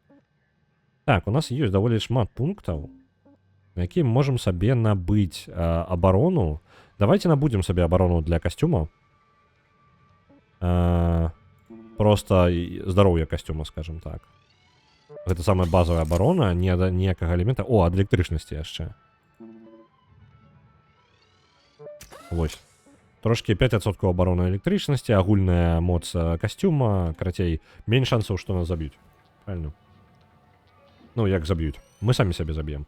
Так, у нас ёсць даволі шмат пунктаў, на які мы можам сабе набыць абарону. Давайте набудзем сабе абарону для касцюма. Просто здароўе касцюма, скажем так. Гэта самая базовая абарона, ніякага элемента. О, ад электрычнасці яшчэ. Вось. Трошкі 5% абароны электрычнасці, агульная моц касцюма, карацей, менш шансаў, што нас заб'юць. Правильно? Ну, як заб'юць? Мы самі сябе заб'ем.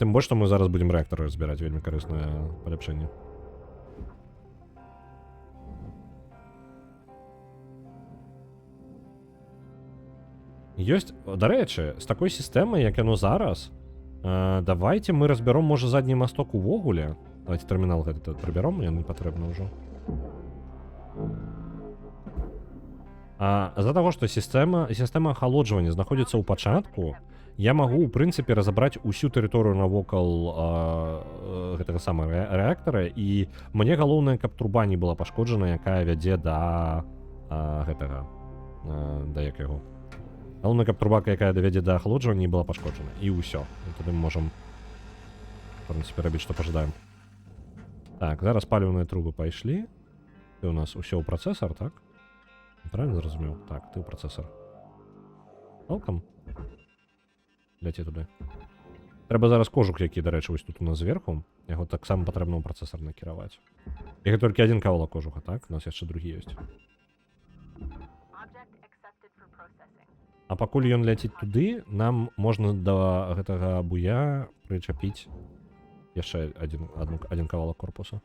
Тым больш, што мы зараз будзем рэактары разбіраць, вельмі карыснае паляпшэнне. Ёсць, дарэчы, з такой сістэмай, як яно зараз, давайте мы разбяром, можа, задні масток увогуле. Давайте тэрмінал гэты прыбяром, яны патрэбны ўжо. З-за таго, што сістэма ахалоджвання знаходзіцца ў пачатку, я магу, у прынцыпе, разабраць усю тэрыторыю навокал гэтага самага рэактара, і мне галоўнае, каб труба не была пашкоджана, якая вядзе да гэтага, да як яго. Галоўнае, каб труба, якая давядзе да ахалоджвання, не была пашкоджана. І ўсё. І тады мы можам, в прынцыпе, рабіць, што пажадаем. Так, зараз паліўныя трубы пайшлі. І у нас усё ў працэсар, так? Правильно зразумеў? Так, ты ў працэсар. Welcome. Ляці туды. Трэба зараз кожух, які, дарэчы, вось тут у нас зверху, яго таксама патрэбна ў працэсар накіраваць. І гэта толькі адзін кавалак кожуха, так? У нас яшчэ другі ёсць. А пакуль ён ляціць туды, нам можна да гэтага буя прычапіць яшчэ адзін кавалак корпуса.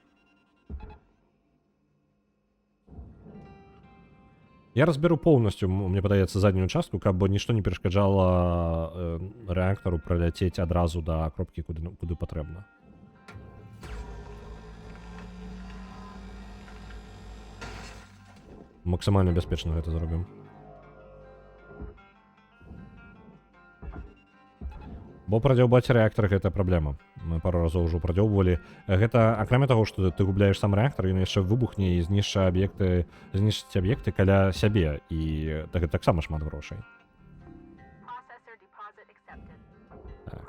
Я разберу поўнасцю, мне падаецца, заднюю частку, каб нішто не перашкаджала рэактару праляцець адразу да кропкі, куды патрэбна. Максімальна бяспечна гэта зробім. Бо прадзяўбаць рэактар гэта праблема. Мы пару разоў ўжо прадзяўбвалі. Гэта, акрамя таго, што ты губляеш сам рэактар, ён яшчэ выбухне і знішчыць аб'екты каля сябе, і гэта таксама шмат грошай. Так.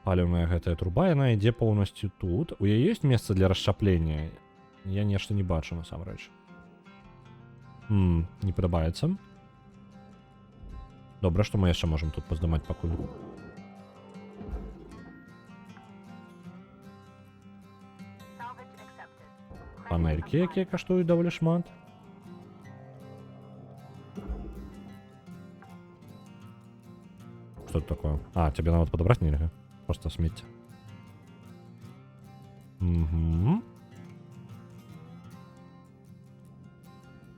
Паліўная гэтая труба, яна ідзе поўнасцю тут. У яе ёсць месца для расшчаплення? Я нешта не бачу, насамрэч. Не падабаецца. Добра, што мы яшчэ можам тут паздымаць пакуль. Панелькі, якія каштуюць даволі шмат. Што тут такое? Цябе нават падабраць нельга. Проста смецце.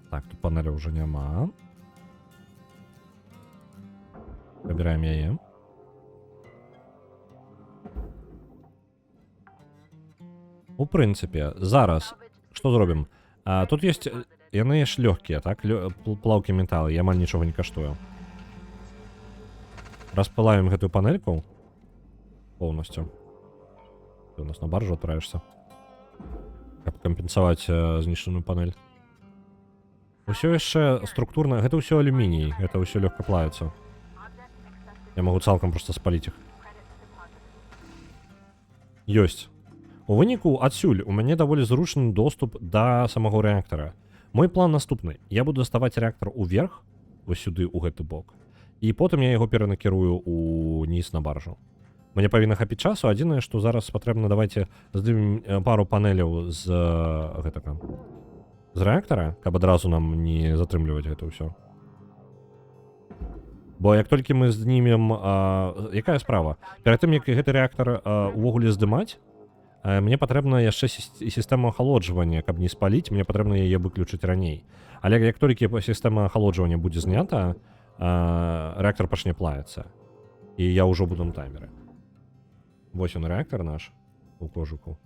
Так, тут панеля ўжо няма. Выбіраем яе. У прынцыпе, зараз што зробім? Тут ёсць, яны ж лёгкія, так? Плаўкі металу, я амаль нічога не каштую. Распылаем гэтую панельку поўнасцю. Ты у нас на баржу адправішся, каб кампенсаваць знішчаную панель. Усё яшчэ структурна, гэта ўсё алюміній, гэта ўсё лёгка плавіцца. Я магу цалкам проста спаліць іх. Ёсць. У выніку адсюль у мяне даволі зручны доступ да самого рэактара. Мой план наступны. Я буду даставаць рэактар уверх, вось сюды, у гэты бок, і потым я яго перанакірую ўніз на баржу. Мне павінна хапіць часу, адзінае, што зараз патрэбна, давайте здымем пару панеляў з гэтага, з рэактара, каб адразу нам не затрымліваць гэта ўсё. Бо як толькі мы знімем... якая справа? Перад тым, як гэты рэактар увогуле здымаць, мне патрэбна яшчэ сістэма ахалоджвання, каб не спаліць, мне патрэбна яе выключыць раней. Але як толькі сістэма ахалоджвання будзе знята, рэактар пачне плавіцца. І я ўжо буду на таймеры. Вось он рэактар наш у кожуку.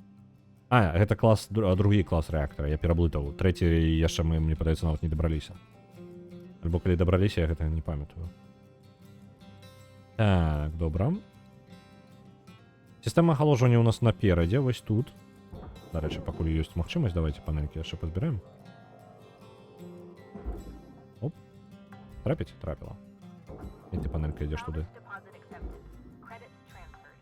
Гэта клас, другі клас рэактара, я пераблытаў. Трэці яшчэ мы, мне падаецца, нават не дабраліся. Альбо калі дабраліся, я гэта не памятаю. Так, добра. Сістэма ахалоджвання у нас наперадзе, вось тут. Дарэчы, пакуль ёсць магчымасць, давайте панелькі яшчэ пазбіраем. Оп. Трапіць? Трапіла. І ты, панелька, ідзеш туды. Deposit accepted. Credits transferred.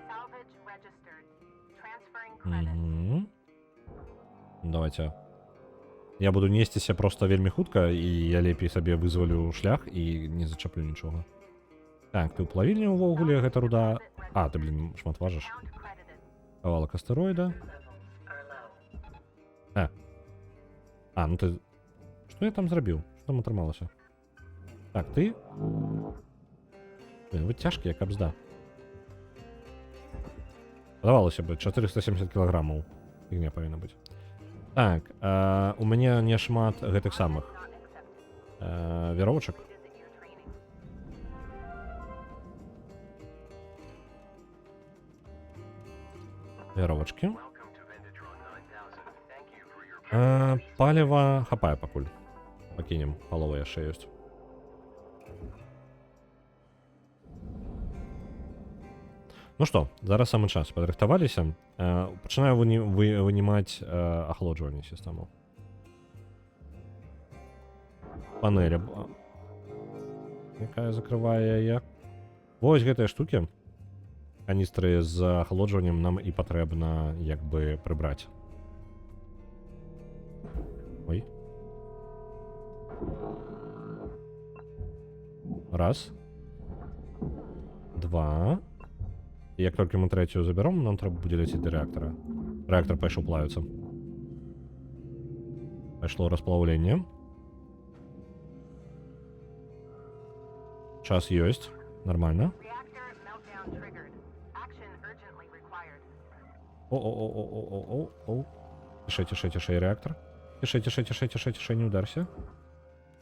Salvage registered. Transferring credits. Давайте. Я буду несціся просто вельмі хутка, і я лепей сабе вызвалю шлях і не зачаплю нічога. Так, ты ў плавільні ўвогуле, гэта руда... ты, блин, шмат важыш. Count credited. Кавалак астэроіда. Ну ты... Што я там зрабіў? Што там атрымалася? Так, ты... Блин, вы цяжкі, як абзда. Падавалася бы, 470 кілаграмаў. Фігня павінна быць. Так, у мяне не шмат гэтых самых веровачак. Visit your training. Веровачкі. Welcome to Vendatron 9000. Thank you for your Паліва хапае пакуль. Пакінем, палова яшчэ ёсць. Ну што, зараз самы час. Падрыхтаваліся. Пачынаю вынімаць ахалоджванне сістэмаў. Панель. Якая закрывае яе. Вось гэтыя штукі. Каністры з ахалоджваннем нам і патрэбна як бы прыбраць. Ой. Раз. Два. І як толькі мы трэцюю забяром, нам трэба будзе ляцець да рэактара. Рэактар пайшоў плавіцца. Пайшло расплаўленне. Час ёсць. Нормально. Reactor meltdown triggered. Action urgently required. О. Тише, реактор. Тише, не ударься.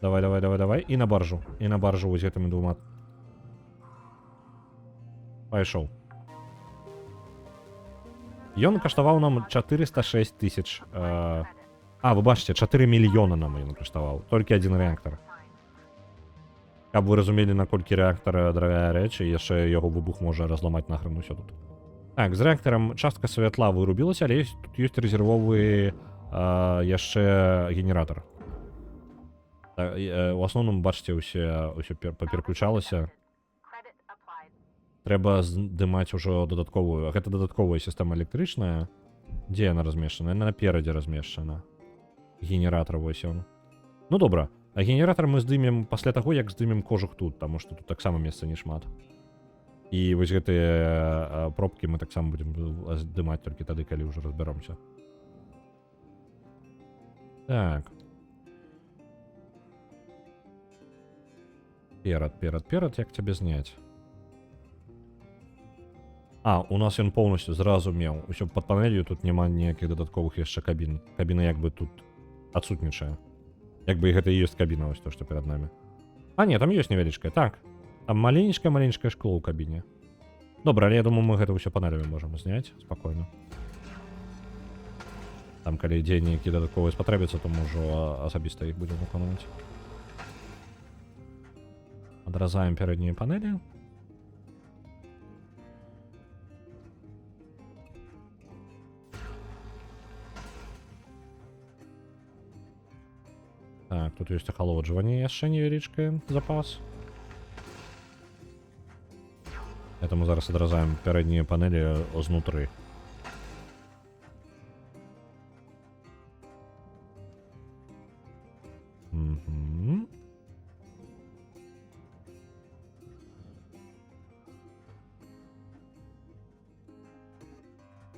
Давай. И на баржу. Вот этими двумя. Пайшоў. Ён каштаваў нам 406 тысяч. Вы бачыце, 4 мільёна нам ён каштаваў. Толькі один рэактар. Каб вы разумелі, наколькі рэактар дарагая рэч, і яшчэ яго выбух можа разламаць нахрен усё тут. Так, з рэактарам частка святла вырубілася, але тут ёсць рэзервовы яшчэ генератор. У асноўным, бачыце, ўсё паперключалася. Трэба здымаць ужо дадатковую. Гэта дадатковая сістэма электрычная. Дзе яна размешчана? Яна наперадзе размешчана. Генератор вось ён. Ну добра. А генератор мы здымем пасля таго, як здымем кожух тут, таму што тут таксама месца не шмат. І вось гэтыя пробкі мы таксама будзем здымаць толькі тады, калі ўжо разбяромся. Так. Перад, як цябе зняць? У нас ён поўнасцю зразу меў. Усё пад панелью, тут няма ніякіх дадатковых яшчэ кабін. Кабіна як бы тут адсутнічае. Як бы і гэта і ёсць кабіна, ось то, што перад намі. Не, там ёсць невялічкая. Так. Там маленечкае шкло ў кабіне. Добра, але я думаю, мы гэта ўсё панелямі можам зняць спакойна. Там, калі ідзе нейкі дадатковыя спатрэбіцца, то можа асабіста іх будзем выконваць. Адразаем пярэднія панелі. Так, тут ёсць ахалоджванне яшчэ невялічкае, запас. Это мы зараз адразаем пярэднія панелі знутры.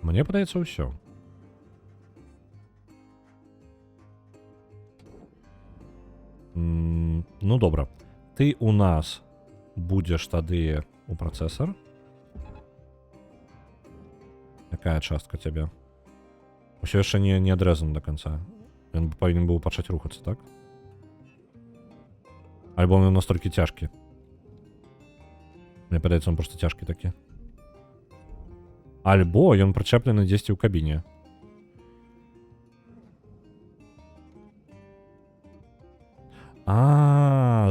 Мне падаецца ўсё. Ну добра. Ты у нас будзеш тады у працэсар. Якая частка цябе? Усё яшчэ не адрэзана до канца. Ён павінен быў пачаць рухацца, так? Альбо ён настолькі цяжкі. Мне падаецца, он просто цяжкі такі. Альбо ён прычэплены дзесьці ў кабіне.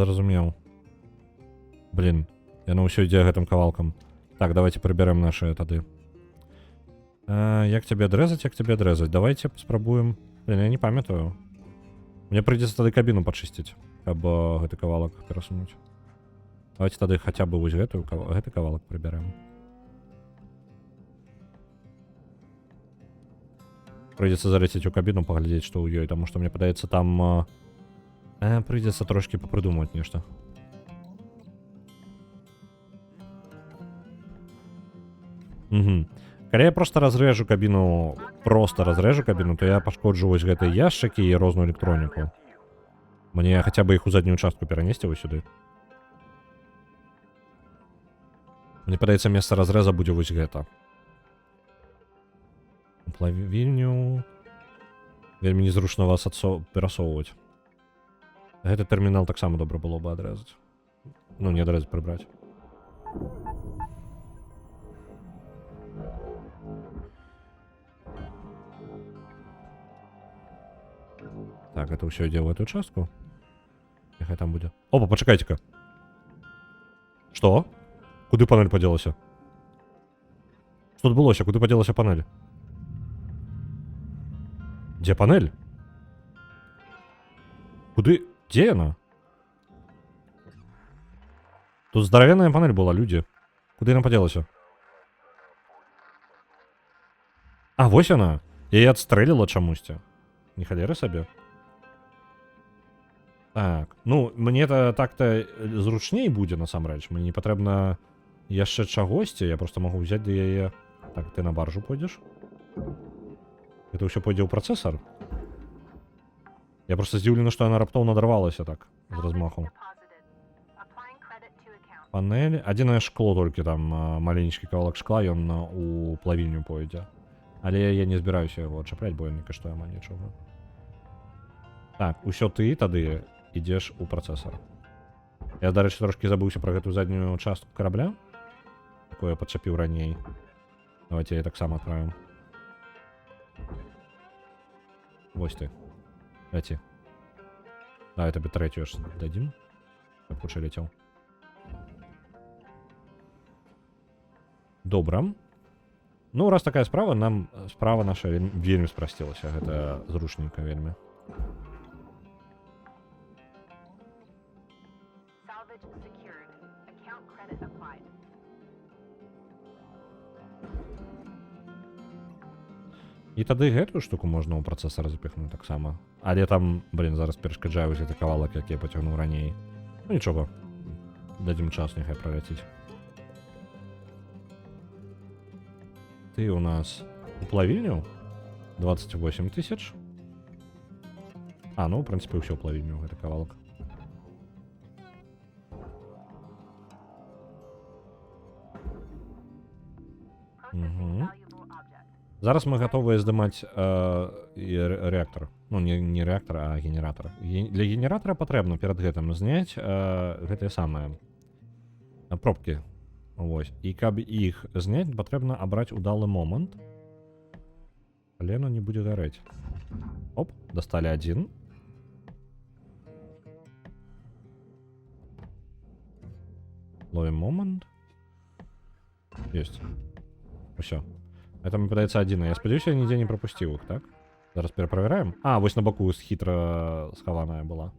Зразумеў. Блин, яно ўсё ідзе гэтым кавалкам. Так, давайте прыбярэм наши тады. Як цябе адрэзаць? Давайте спрабуем. Блин, я не памятаю. Мне прыйдзецца тады кабіну пачысціць, каб гэты кавалак перасунуць. Давайте тады хаця бы вось гэты кавалак прыбярэм. Прыйдзецца заляцець у кабіну, паглядзець, што ў ёй, таму што мне падаецца там прыйдзецца трошкі папрыдумаць нешта. Калі я просто разрэжу кабіну, то я пашкоджу вось гэтыя яшчыкі і розную электроніку. Мне хаця бы іх у заднюю частку перанесці вось сюды. Мне падаецца, месца разрэза будзе вось гэта. Плавільню... Вельмі незручна вас перасоўваць. Гэты тэрмінал таксама добра было бы адрэзаць. Ну, не адрэзаць, прыбраць. Так, это ўсё ідзе ў эту частку. Няхай там будзе. Опа, пачакайце-ка. Што? Куды панель падзелася? Што адбылося? Куды падзелася панель? Дзе панель? Куды? Дзе яна? Тут здаравенная панель была, людзі. Куды яна падзелася? Вось яна. Яе адстрэліла чамусьці. Не халеры сабе. Так, ну, мне так-то зручней будзе, насамрэч. Мне не патрэбна яшчэ чагосьці, я просто магу взять да яе... Так, ты на баржу пойдзеш? Это ўсё пойдзе ў працэсар? Я просто здзіўлены, што яна раптоўна адарвалася так, з размаху. Панель... Адзінае шкло толькі там, маленечкі кавалак шкла, ён у плавільню пойдзе. Але я не збіраюся яго адчапляць, бо ён не каштуе ма нічога. Так, усё ты тады ідзеш у працэсар. Я, дарэчы, трошкі забыўся пра гэтую заднюю частку карабля, якую я падчапіў раней. Давайте я таксама адправім. Вось ты. Ляці. Давай табе трэцюю ж дадзім, каб хутчэй ляцеў. Добра. Ну, раз такая справа, нам справа наша вельмі спрасцілася. Гэта зручненька вельмі. І тады гэтую штуку можна ў працэсар запіхнуць таксама. Але там, блин, зараз перашкаджае вось гэты кавалак, які я пацягнуў раней. Ну нічога. Дадзім час, няхай праляціць. Ты у нас у плавільню 28 000. Ну, в прынцыпе, ўсё ў плавільню, гэты кавалак. Зараз мы гатовыя здымаць рэактар. Ну, не рэактар, а генератор. Для генератора патрэбна перад гэтым зняць гэтыя самыя пробкі. Вось. І каб іх зняць, патрэбна абраць удалы момант. Але яно не будзе гарэць. Оп, дасталі адзін. Ловім момант. Ёсць. Усё. Это, мне падаецца, адзіна. Я спадзяюся, я нідзе не прапусціў іх, так? Зараз пераправяраем. Вось на баку хітра схаваная была.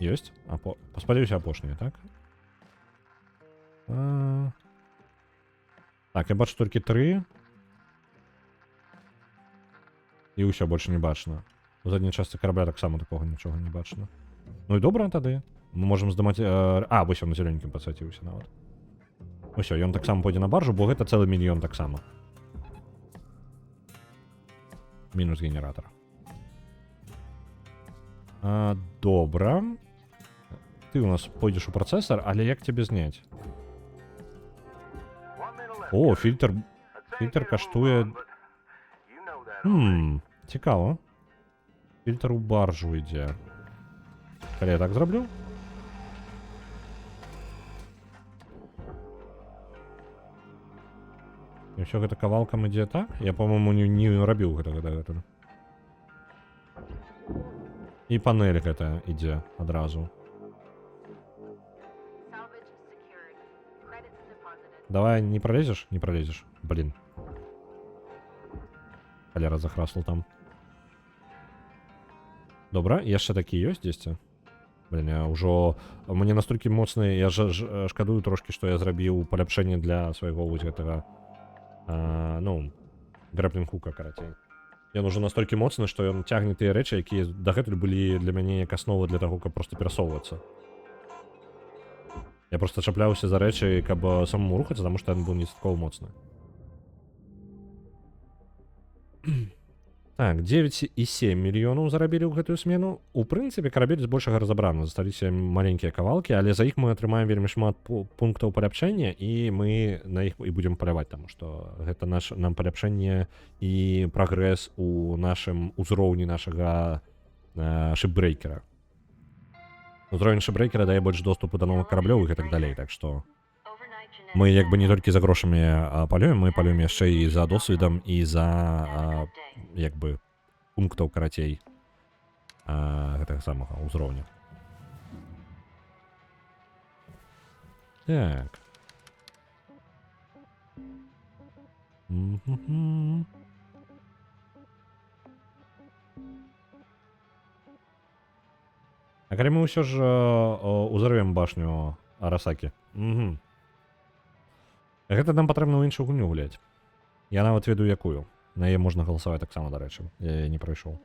Ёсць? Спадзяюся, апошняя, так? Так, я бачу толькі 3. І ўсё, больше не бачна. У задняй частцы карабля таксама такога нічога не бачна. Ну і добра тады. Мы можам здымаць... вось он на зелененькім падсвяціўся нават. Усё, ён таксама пойдзе на баржу, бо гэта цэлы мільён таксама. Мінус генератор. Добра. Ты у нас пойдзеш у працэсар, але як цябе зняць? О, фільтр каштуе... Цікава. Фільтр у баржу ідзе. Калі я так зраблю? І ўсё гэта кавалкам ідзе так? Я, по-моему, не рабіў гэта. І панель гэта ідзе адразу. Давай, не пролезешь? Не пролезешь. Блин. Холера захрасло там. Добра, яшчэ такі ёсць дзесьці? Блин, я ўжо... Мне настолькі моцны... Я шкадую трошкі, што я зрабіў паляпшэнне для свайго вось гэтага... ну... грэплінг-хука, карацей. Ён ужо настолькі моцны, што ён цягне тыя рэчы, якія дагэтуль былі для мяне як аснова для таго, каб проста перасоўвацца. Я просто чапляўся за рэчы, каб самому рухацца, таму што ён быў недастаткова моцны. Так, 9,7 мільёнаў зарабілі ў гэтую смену. У прынцыпе, карабель збольшага разабраны. Засталіся маленькія кавалкі, але за іх мы атрымаем вельмі шмат пунктаў паляпшэння, і мы на іх і будзем паляваць, таму што гэта нам паляпшэнне і прагрэс у нашым узроўні нашага шипбрейкера. Узровень шипбрейкера дае больш доступу да новых караблёў і гэтак далей, так што мы як бы не толькі за грошамі палюем, мы палюем яшчэ і за досведам, і за як бы пунктаў карацей гэтага самага ўзроўня. Так. А калі мы ўсё ж узарвем башню Арасакі? Гэта нам патрэбна ў іншую гульню гуляць. Я нават ведаю якую. На яе можна галасаваць таксама, дарэчы. Я не прайшоў.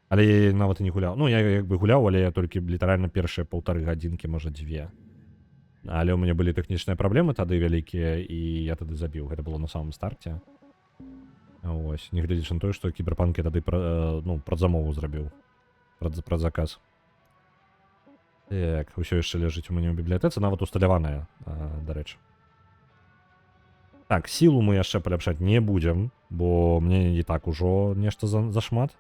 Але я нават і не гуляў. Ну, я як бы гуляў, але я толькі літаральна першыя 1,5 гадзінкі, можа 2. Але ў мяне былі тэхнічныя праблемы тады вялікія, і я тады забіў. Гэта было на самом старце. Вось, не глядзячы на тое, што кіберпанк я тады прадзамову зрабіў. Прадзаказ. Так, усё яшчэ ляжыць у мяне ў бібліятэцы, нават усталяваная, дарэчы. Так, сілу мы яшчэ паляпшаць не будзем, бо мне і так ужо нешта зашмат.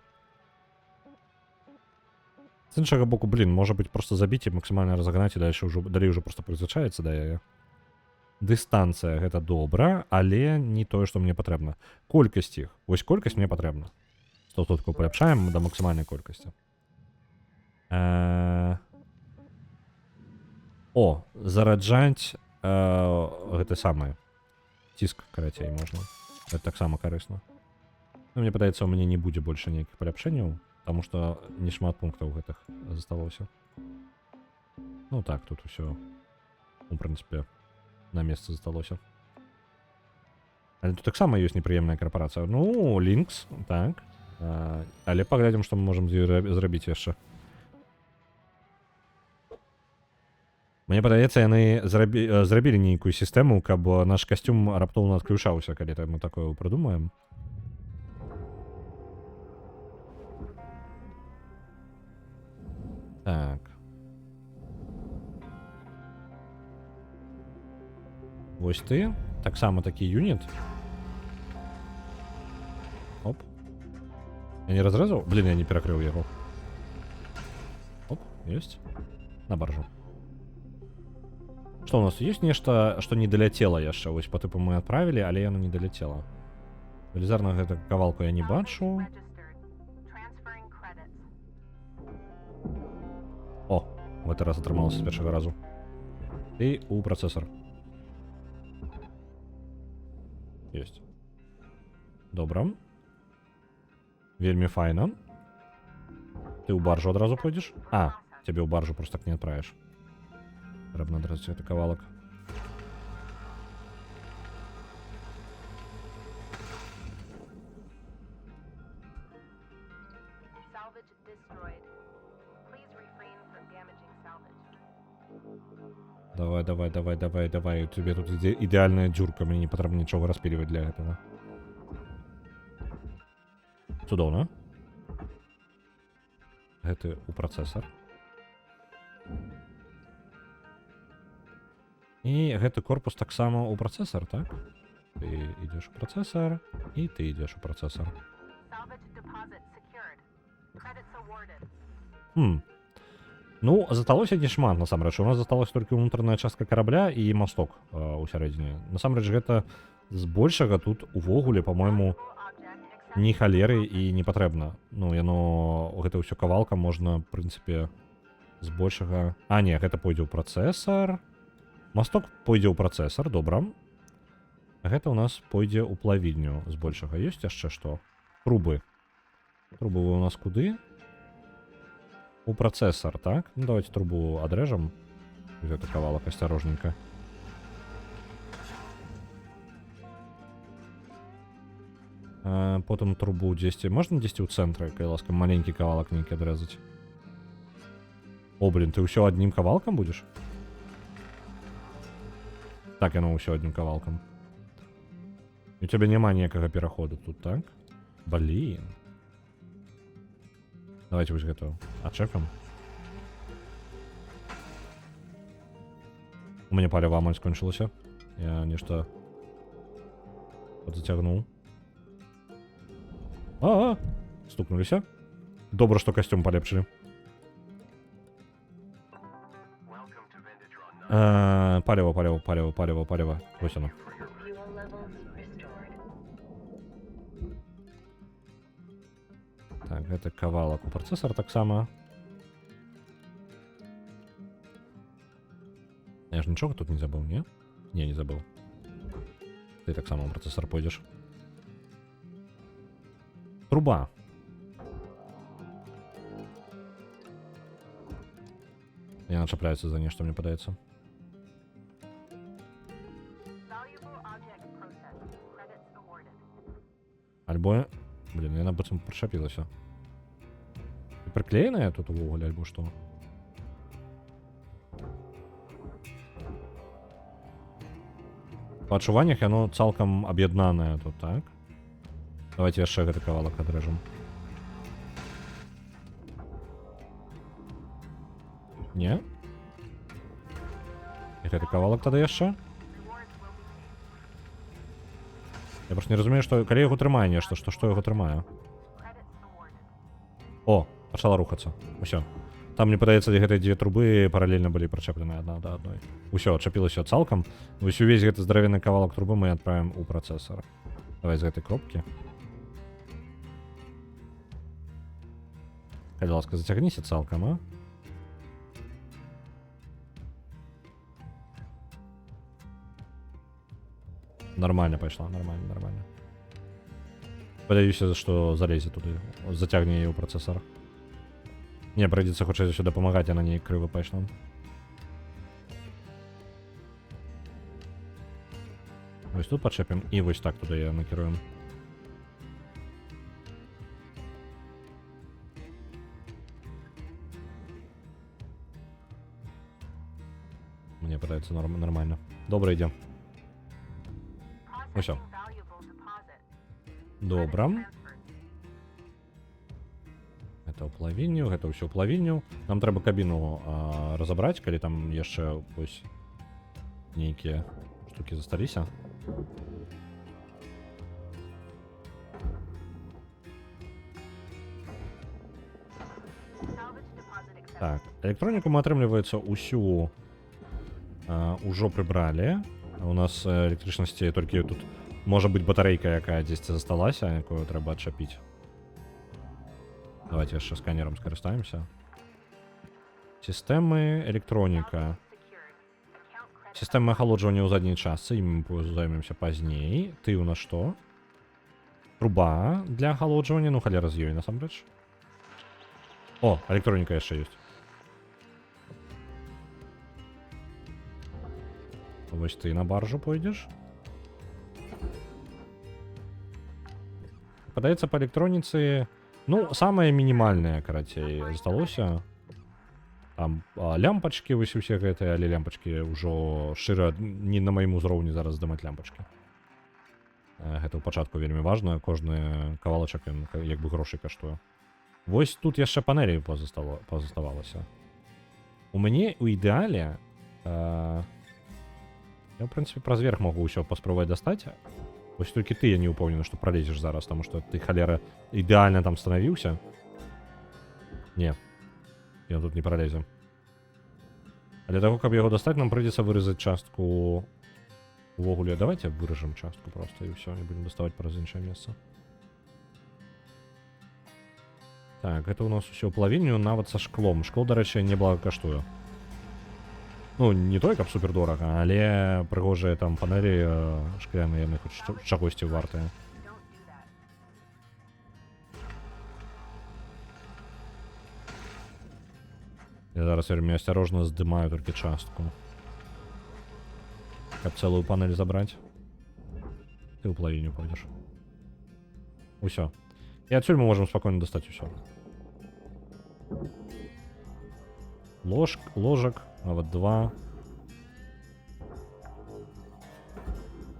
З іншага боку, блин, можа быць проста забіць і максімальна разагнаць, і далей ужо проста прызвычаецца да яе. Дыстанцыя гэта добра, але не тое, што мне патрэбна. Колькасць іх. Вось колькасць мне патрэбна. 100% паляпшаем да максімальнай колькасці. О, зараджаць гэта самае. Ціск, карацей, можна. Гэта таксама карысна. Ну, мне падаецца, у мяне не будзе больше ніякіх паляпшэнняў, таму што не шмат пунктаў гэтых заставалася. Ну так, тут усё, у прынцыпе, на месцы засталося. Але тут таксама ёсць непрыемная карпорацыя. Ну, Лінкс, так. Але паглядзім, што мы можам зрабіць яшчэ. Мне падаецца, яны зрабілі нейкую сістэму, каб наш касцюм раптоўна адключаўся, калі мы такое прыдумаем. Так. Вось ты. Таксама такі юніт. Оп. Я не разрэзаў? Блин, я не перакрыў яго. Оп, ёсць. На баржу. Что у нас есть нешта, што не даляцела яшчэ? Вось по тыпу мы адправілі, але яно не даляцела. Велізарнага гэта кавалку я не бачу. О, в гэты раз атрымалася з першага разу. І у працэсар. Ёсць. Добра. Вельмі файна. Ты ў баржу адразу пойдзеш? Цябе ў баржу просто так не адправіш. Треба адразу гэты кавалак. Давай, давай, давай, давай, давай. У тебя тут идеальная дзюрка, мне не потрібно нічого розпилювати для этого. Цудоўна. Гэты у працэсар. І гэты корпус таксама у працэсар, так? Ты ідзеш у працэсар, і ты ідзеш у працэсар. Salvage deposit secured. Credits awarded. Ну, засталося не шмат, насамрэч. У нас засталась толькі ўнутраная частка карабля і масток у сярэдзіне. Насамрэч, гэта збольшага тут увогуле, па-мойму, ні халеры і не патрэбна. Ну, яно... Гэта ўсё кавалка можна, в прынцыпе, збольшага... А, не, гэта пойдзе ў працэсар. Масток пойдзе ў працэсар, добра. Гэта ў нас пойдзе ў плавільню збольшага. Ёсць яшчэ што? Трубы. Трубы у нас куды? У працэсар, так? Ну, давайте трубу адрэжам. Гэта кавалак асцярожненька. Потым трубу дзесьці. Можна дзесьці ў цэнтры, калі ласка, маленькі кавалак нейкі адрэзаць? О, блин, ты ўсё аднім кавалкам будзеш? Так, яно ўсё аднім кавалкам. У цябе няма ніякага пераходу тут, так? Блин. Давайте вось гэтую адчэпім. У мяне паліва амаль скончылася. Я нешта подзацягнуў. Стукнуліся. Добра, што касцюм палепшылі. Паліва. Вось оно. Fuel levels restored. Так, гэта кавалак у працэсар таксама. Я ж нічога тут не забыў, не? Не, не забыў. Ты таксама у працэсар пойдзеш. Труба. Яна чапляецца за нешта, мне падаецца. Valuable object processed. Credits awarded. Альбо... Блин, яна быццам прычапілася. І прыклееная тут увогуле, альбо што? Па адчуваннях яно цалкам аб'яднанае тут, так? Давайте яшчэ гэты кавалак адрэжам. Не? І гэты кавалак тады яшчэ? Я просто не разумею, што калі яго трымае нешта, што яго трымае. О, пачала рухацца. Усё. Там, мне падаецца, гэтыя дзве трубы паралельна былі прычэплены адна да адной. Усё, адчапілася цалкам. Вось увесь гэты здаравенны кавалак трубы мы адправім у працэсар. Давай з гэтай кропкі. Калі ласка, зацягніся цалкам, а? Нормально пайшла, нормально. Падаюся, што залезе туды, зацягне яе ў працэсар. Не, прыйдзецца хутчэй за ўсё дапамагаць, яна неяк крыва пайшла. Вось тут пачэпім і вось так туды я накіруем. Мне падаецца нормально. Добра, ідзе. Усё. Добра. Гэта ў плавільню, гэта ўсё ў плавільню. Нам трэба кабіну разабраць, калі там яшчэ вось нейкія штукі засталіся. Так, электроніку мы, атрымліваецца, усю ўжо прыбралі. У нас электрычнасці толькі тут можа быць батарэйка, якая дзесьці засталася, якую трэба адчапіць. Давайте яшчэ сканерам скарыстаемся. Сістэмы, электроніка. Сістэмы ахалоджвання ў задняй частцы, ім мы займемся пазней. Ты у нас што? Труба для ахалоджвання, ну халера з ёй насамрэч. О, электроніка яшчэ ёсць. Вось ты на баржу пойдзеш. Падаецца, па электроніцы... Ну, самае мінімальнае, карацей, засталося. там лямпачкі вось усе гэтыя, але лямпачкі ўжо шчыра не на маім узроўні зараз здымаць лямпачкі. Гэта ў пачатку вельмі важна, кожны кавалачак ён як бы грошай каштуе. Вось тут яшчэ панелі пазаставалася. У мяне у ідэале я ў прынцыпе праз верх могу ўсё паспрабаваць дастаць. Вось толькі ты я не ўпэўнены, што пралезеш зараз, таму што ты халера ідэальна там станавіўся. Не, ён тут не пролезе. А для того, каб яго дастаць, нам прыйдзецца вырезаць частку увогуле. Давайте выражем частку просто і ўсё, не будем даставаць праз іншае месца. Так, гэта у нас усё палавінню, нават са шклом. Шкло, дарэчы, не блага каштуе. Ну, не той, каб супер дорага, але прыгожыя там панелі шкляныя, яны хоць чагосьці вартыя. Я зараз вельмі асцярожна здымаю толькі частку. Каб цэлую панель забраць. Ты ў палавіню пойдзеш. Усё. І адсюль мы можам спакойна дастаць усё. Ложак, нават 2.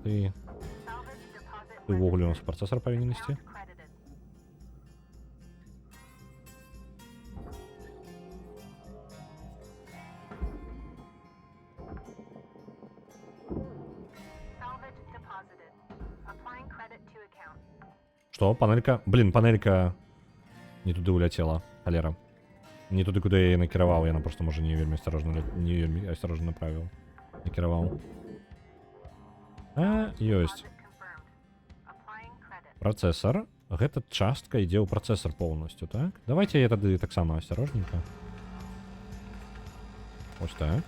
Ты ўвогуле у нас працэсар павінен ісці. Что? Панелька? Блин, панелька не туды уляцела, халера. Не туды, куды я яе накіраваў, яна просто, можа, не вельмі асцярожна направіў. Накіраваў. Ёсць. Працэсар. Гэта частка ідзе ў працэсар поўнасцю, так? Давайте я тады таксама асцярожненька. Ось так.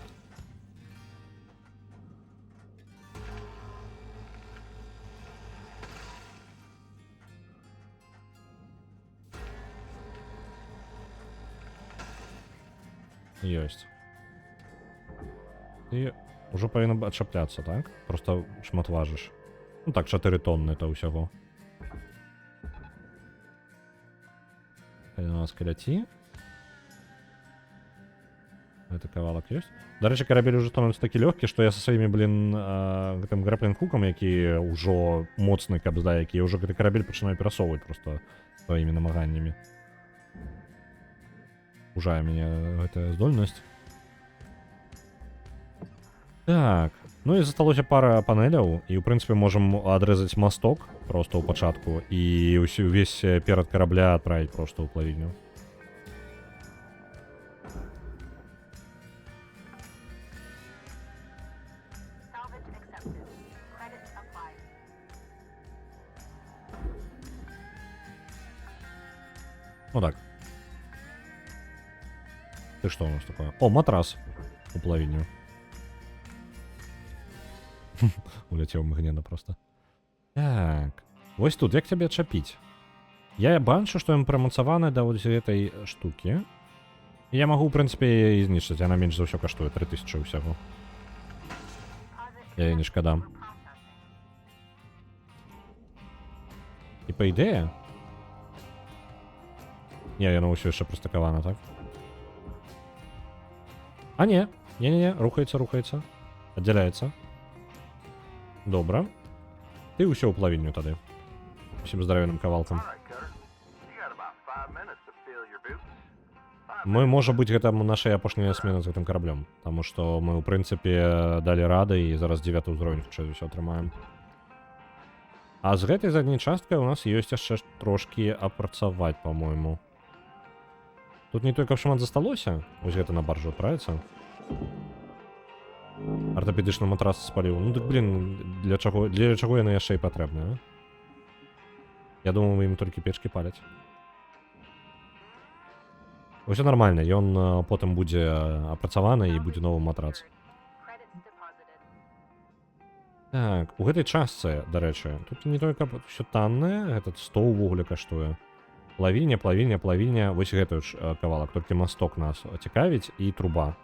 Ёсць. І ўжо павінна адчапляцца, так? Просто шмат важыш. Ну так, 4 тонны это ўсяго. Калі у нас каляці. Гэта кавалак ёсць. Дарэчы, карабель ўжо становіцца такі лёгкі, што я са сваімі, блін, гэтым грэплінг-хукам, які ўжо моцны, каб здаць, які ўжо гэты карабель пачынаю перасоўваць просто сваімі намаганнямі. Ужае мяне гэтая здольнасць. Так, ну і засталося пара панеляў, і ў прынцыпе можам адрэзаць масток проста ў пачатку і ўвесь перад карабля адправіць проста ў плавільню. Ну так. Ты что у нас такое? О, матрас у плавільню. Уляцеў мгненна просто. Так. Вось тут, як цябе адчапіць? Я бачу, што ён прымацаваны да вось гэтай штукі. Я магу, ў прынцыпе, яе знішчыць. Яна менш за ўсё каштуе 3000 ўсяго. Я не шкада. І па ідэе? Не, яно ўсё яшчэ прастакавана, так? А не, рухаецца. Аддзяляецца. Добра. Ты ўсё ў плавільню тады. Усім здаравенным кавалкам. Мы, можа быць, гэта наша апошняя смена з гэтым караблем. Таму што мы, ў прынцыпе, далі рады і зараз 9 ўзровень хутчэй ўсё атрымаем. А з гэтай задняй часткай у нас ёсць яшчэ трошкі апрацаваць, па-мойму. Тут не толькі шмат засталося. Вось гэта на баржу адправіцца. Артапедычны матрас спаліў. Ну так, блин, для чаго яны яшчэ і патрэбныя, а? Я думаю, ім толькі печкі паляць. Усё нармальна, ён потым будзе апрацаваны і будзе новы матрац. Так, у гэтай частцы, дарэчы, тут не толькі ўсё таннае, этот 100 увогуле каштуе. Плавільня, вось гэты ж кавалак, толькі масток нас цікавіць і труба.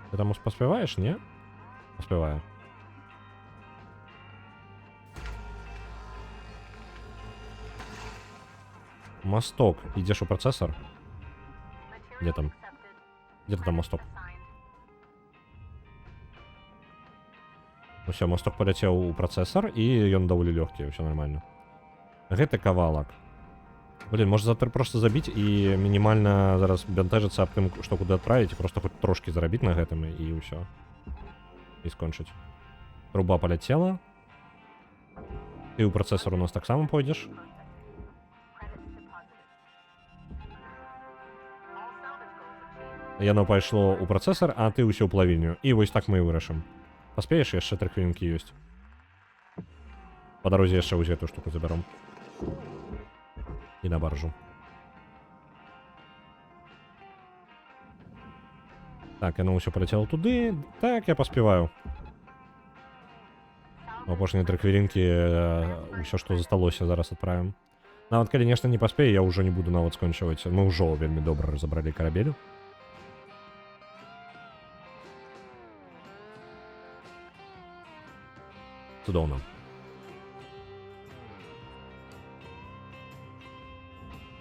Ты там паспяваеш, не? Паспяваю. Мосток. Идешь у процессор? Где там? Где-то там мосток. Ну все, мосток полетел у процессор, и он довольно легкий, все нормально. Гэта кавалак. Блин, может завтра просто забить и минимально зараз бентежиться об тем, что куда отправить, и просто хоть трошки заробить на гэтым, и все. И скончить. Труба полетела. Ты у процессора у нас так само пойдешь. Яно пайшло у процессор, а ты ўсё ў плавільню. І вось так мы і вырашым. Паспееш, яшчэ 3 хвілінкі ёсць. Па дарозе яшчэ вось гэтую штуку забяром. І на баржу. Так, яно ўсё паляцела туды. Так, я паспяваю. Апошнія 3 хвілінкі ўсё, што засталося, зараз адправім. Нават калі нешта не паспею, я ўжо не буду нават скончваць. Мы ўжо вельмі добра разабралі карабель. Цудоўна.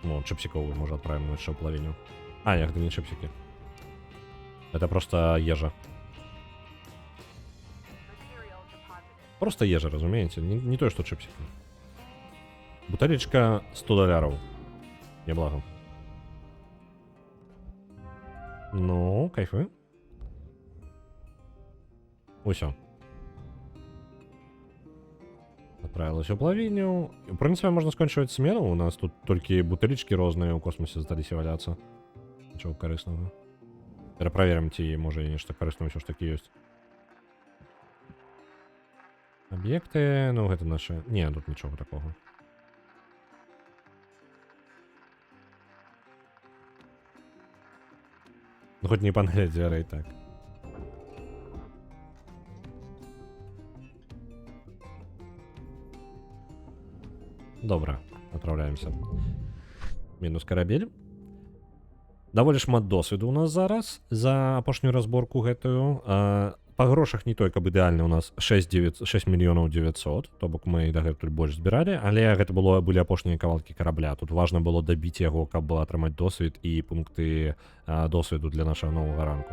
Ну, чипсиковую, может, отправим еще половину. А, нет, это не чипсики. Это просто ежа. Просто ежа, разумеете. Не то, что чипсики. Бутылечка $100. Неблаго. Ну, кайфы. Усё. Отправилась у плавільню. В принципе, можно скончивать смену. У нас тут только бутылечки розные у космосе здались валяться. Ничего корыстного. Перепроверим, ті, може, нечто корыстное все ж таки есть. Объекты, ну, это наши... Не, тут ничего такого. Ну, хоть не панели дверей, так. Добре, отправляемся. Мінус корабель. Даволі шмат досвіду у нас зараз за апошнюю разборку гэтую. Па грошах не той, каб ідэальна у нас 6 мільёнаў 900, то бок мы дагэтуль больш збіралі, але гэта былі апошнія кавалкі карабля. Тут важна было дабіць яго, каб атрымаць досвід і пункты досвіду для нашага новага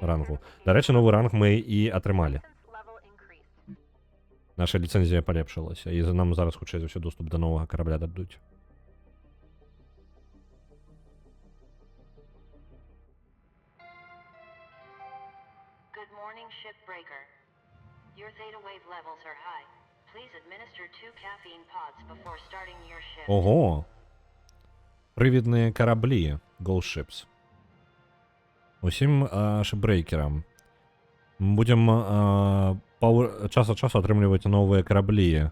рангу. Дарэчы, новы ранг мы і атрымалі. Наша ліцэнзія палепшылася, і нам зараз хутчэй за ўсё доступ да новага карабля дадуць. Good morning, Shipbreaker. Your theta wave levels are high. Please administer 2 caffeine pods before starting your shift. Ого! Привідныя караблі, Ghost Ships. Усім шипбрейкерам. Будем час ад часу атрымліваць новыя караблі,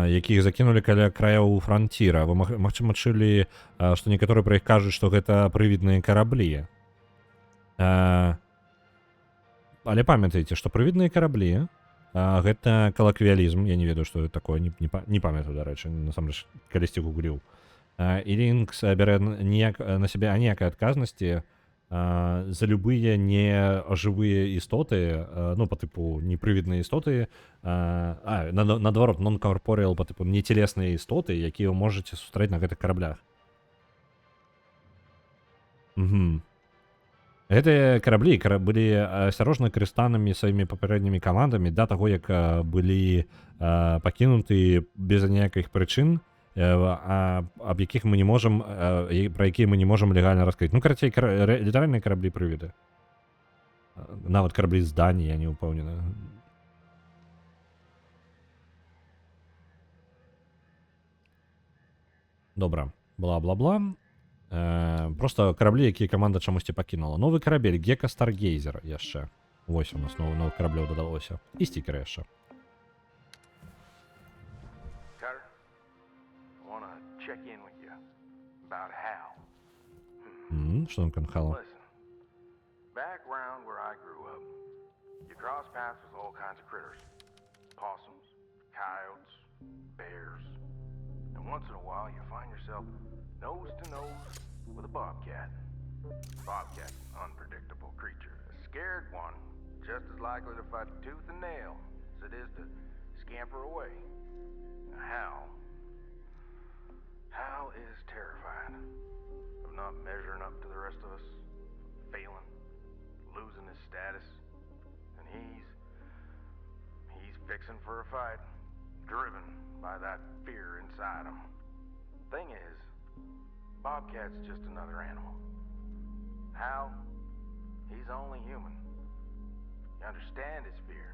якіх закінулі каля краяў франціра. Вы, магчыма, чулі, што некаторыя пра іх кажуць, што гэта прывідныя караблі. Але памятайце, што прывідныя караблі гэта калаквіялізм. Я не ведаю, што гэта такое, не памятаю, дарэчы, насамрэч, калісьці гугліў. І Лінкс бярэ на сябе аніякай адказнасці за любыя нежывыя істоты, ну, по типу непрывідныя істоты, наадварот, non-corporeal, по типу нецелесныя істоты, якія вы можаце сустрэць на гэтых караблях. Гэтыя караблі былі асцярожна карыстанымі сваімі папярэднімі камандамі да таго, як былі пакінуты без аніякіх прычын, аб якіх мы не можам, пра якія мы не можам легальна раскрыць. Ну, карацей, літаральныя караблі-прывіды. Нават караблі з Даніі, я не ўпэўнены. Добра. Бла-бла-бла. Просто караблі, якія каманда чамусьці пакінула. Новы карабель, Гека Старгейзер яшчэ. Вось у нас новых караблёў дадалося. І стікеры яшчэ. Check in with you about Hal. Что там Хала? Listen, back round where I grew up, you cross paths with all kinds of critters. Possums, coyotes, bears. And once in a while you find yourself nose to nose with a bobcat. Bobcat's an unpredictable creature. A scared one, just as likely to fight tooth and nail as it is to scamper away. Now, Hal, Hal is terrified of not measuring up to the rest of us, failing, losing his status, and he's fixing for a fight, driven by that fear inside him. Thing is, Bobcat's just another animal. Hal, he's only human. You understand his fear.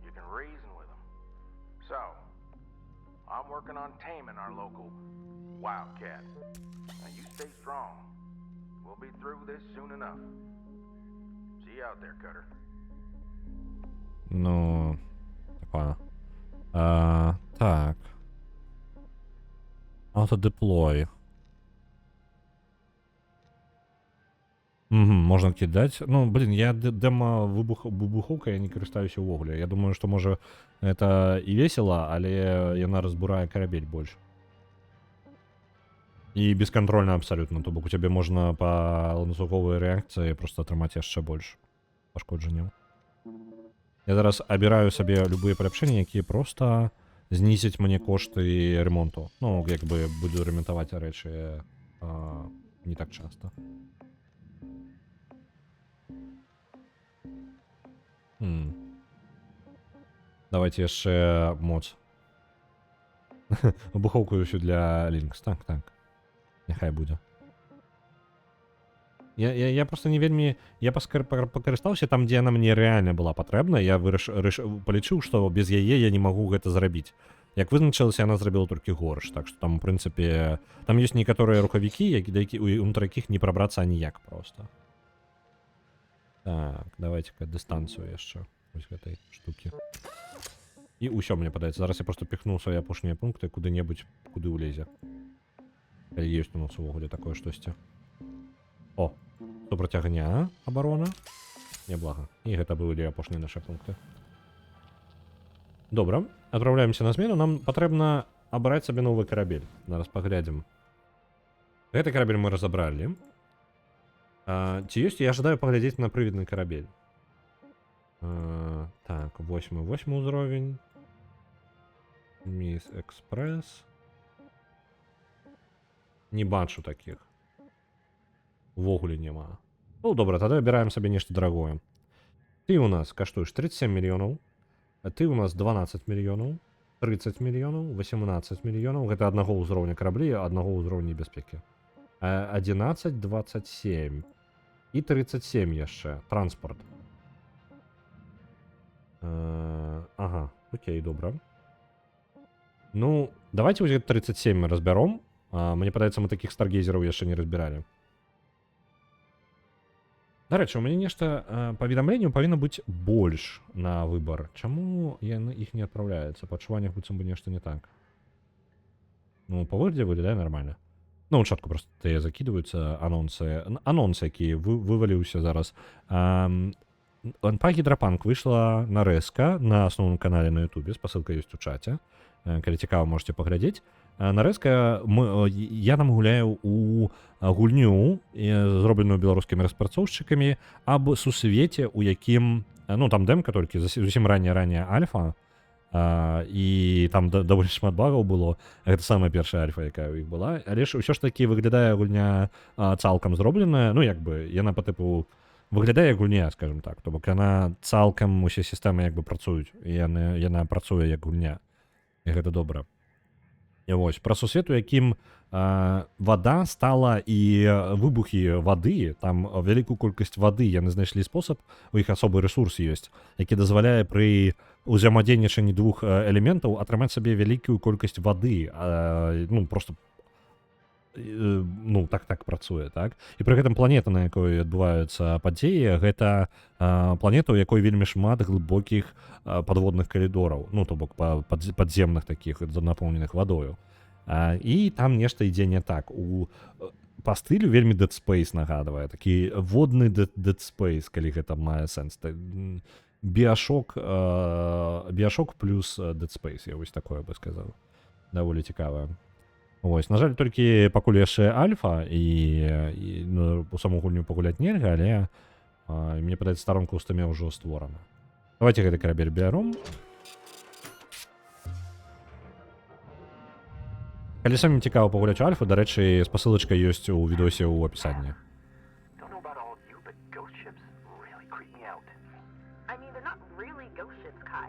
You can reason with him. So, I'm working on taming our local Wildcat. Now you stay strong. We'll be through this soon enough. See you out there, Cutter. Ну, типа. Так. Автодеплой. Угу, можна кидати. Ну, блін, я демо вибуховка, я не користуюся увогуле. Я думаю, що може это і весело, але яна розбирає корабель більше. І безконтрольно абсолютно. То бок у тебе можна по ланцюговій реакції просто отримати ще більше пошкодження. Я зараз обираю собі любые поліпшення, які просто знизять мені кошти ремонту. Ну, якби буду ремонтувати речі не так часто. Давайте jeszcze moc. Вибуховку еще для Lynx. Так. Нехай буде. Я просто не вельмі... Я покарыстаўся там, дзе яна мне реально была патрэбна. Я полічыў, што без яе я не магу гэта зрабіць. Як вызначылася, яна зрабіла толькі горш. Так што там, у прынцыпе... Там ёсць некаторыя рухавікі, унутр якіх не прабрацца аніяк просто. Так, давайте-ка дистанцию яшчэ вось гэтай штукі. І ўсё, мне падаецца. Зараз я просто піхну свае апошнія пункты куды-небудзь, куды ўлезе. Калі ёсць у нас увогуле такое штосьці. О, супраць агня абарона. Няблага. І гэта былі апошнія нашы пункты. Добра, адпраўляемся на змену. Нам патрэбна абраць сабе новы карабель. Зараз паглядзім. Гэты карабель мы разабралі. Ці ёсць, я жадаю паглядзець на прывідны карабель. Так, 8 ўзровень. Міс Экспрэс. Не бачу такіх. Увогуле няма. Ну, добра, тады абіраем сабе нешта дарагое. Ты у нас каштуеш 37 мільёнаў. А ты у нас 12 мільёнаў. 30 мільёнаў, 18 мільёнаў. Гэта аднаго ўзроўня караблі, аднаго ўзроўня бяспекі. 11, 27. І 37 яшчэ. Транспорт. Ага, окей, добра. Ну, давайте вось гэта 37 мы разбяром. Мне падаецца, мы такіх старгейзераў яшчэ не разбіралі. Дарэчы, у мяне нешта паведамленняў павінна быць больш на выбар. Чаму іх не адпраўляецца? Па адчуваннях быццам бы нешта не так. Ну, па выглядзе выглядае нармальна. Ну, участку просто закидываются анонсы. Анонс, які вываліўся зараз. Па Гідрапанк выйшла нарэзка на асноўным канале на Ютубе. Спасылка ёсць у чаце. Калі цікава, можете паглядзець. Нарэзка я там гуляю у гульню, зробленую беларускімі распрацоўшчыкамі, аб сусвеце, у якім... Ну, там дэмка толькі, зусім ранняя альфа. І там даволі шмат багаў было. Гэта самая першая альфа, якая ў іх была. Але ж ўсё ж такі выглядае гульня цалкам зробленая. Ну, як бы, яна па тыпу выглядае як гульня, скажем так. То бок яна цалкам усе сістэмы як бы працуюць. Яна працуе як гульня. І гэта добра. І вось, пра сусвет, у якім вада стала і выбухі вады, там вялікую колькасць вады, яны знайшлі спосаб, у іх асобы рэсурс ёсць, які дазваляе пры ўзаемадзейнічанні двух элементаў атрымаць сабе вялікую колькасць вады. Ну, просто ну, так працуе, так? І пры гэтым планета, на якой адбываюцца падзеі, гэта планета, у якой вельмі шмат глыбокіх падводных калідораў, ну, то бок падземных такіх, напоўненых вадою. І там нешта ідзе не так. Па стылю вельмі Dead Space нагадвае, такі водны Dead Space, калі гэта мае сэнс. Біашок плюс Dead Space, я вось такое бы сказаў. Даволі цікавае. Вось, на жаль, толькі пакуль яшчэ альфа, і ну, у саму гульню пагуляць нельга, але мне падаецца, старонка ў стыме ўжо створана. Давайте гэты карабель бяром. Калі самі цікава пагуляць у альфу, дарэчы, спасылачка ёсць у відосе ў апісанні. Don't know about all of you, but ghost ships really creep me out. I mean, they're not really ghost ships, Kai.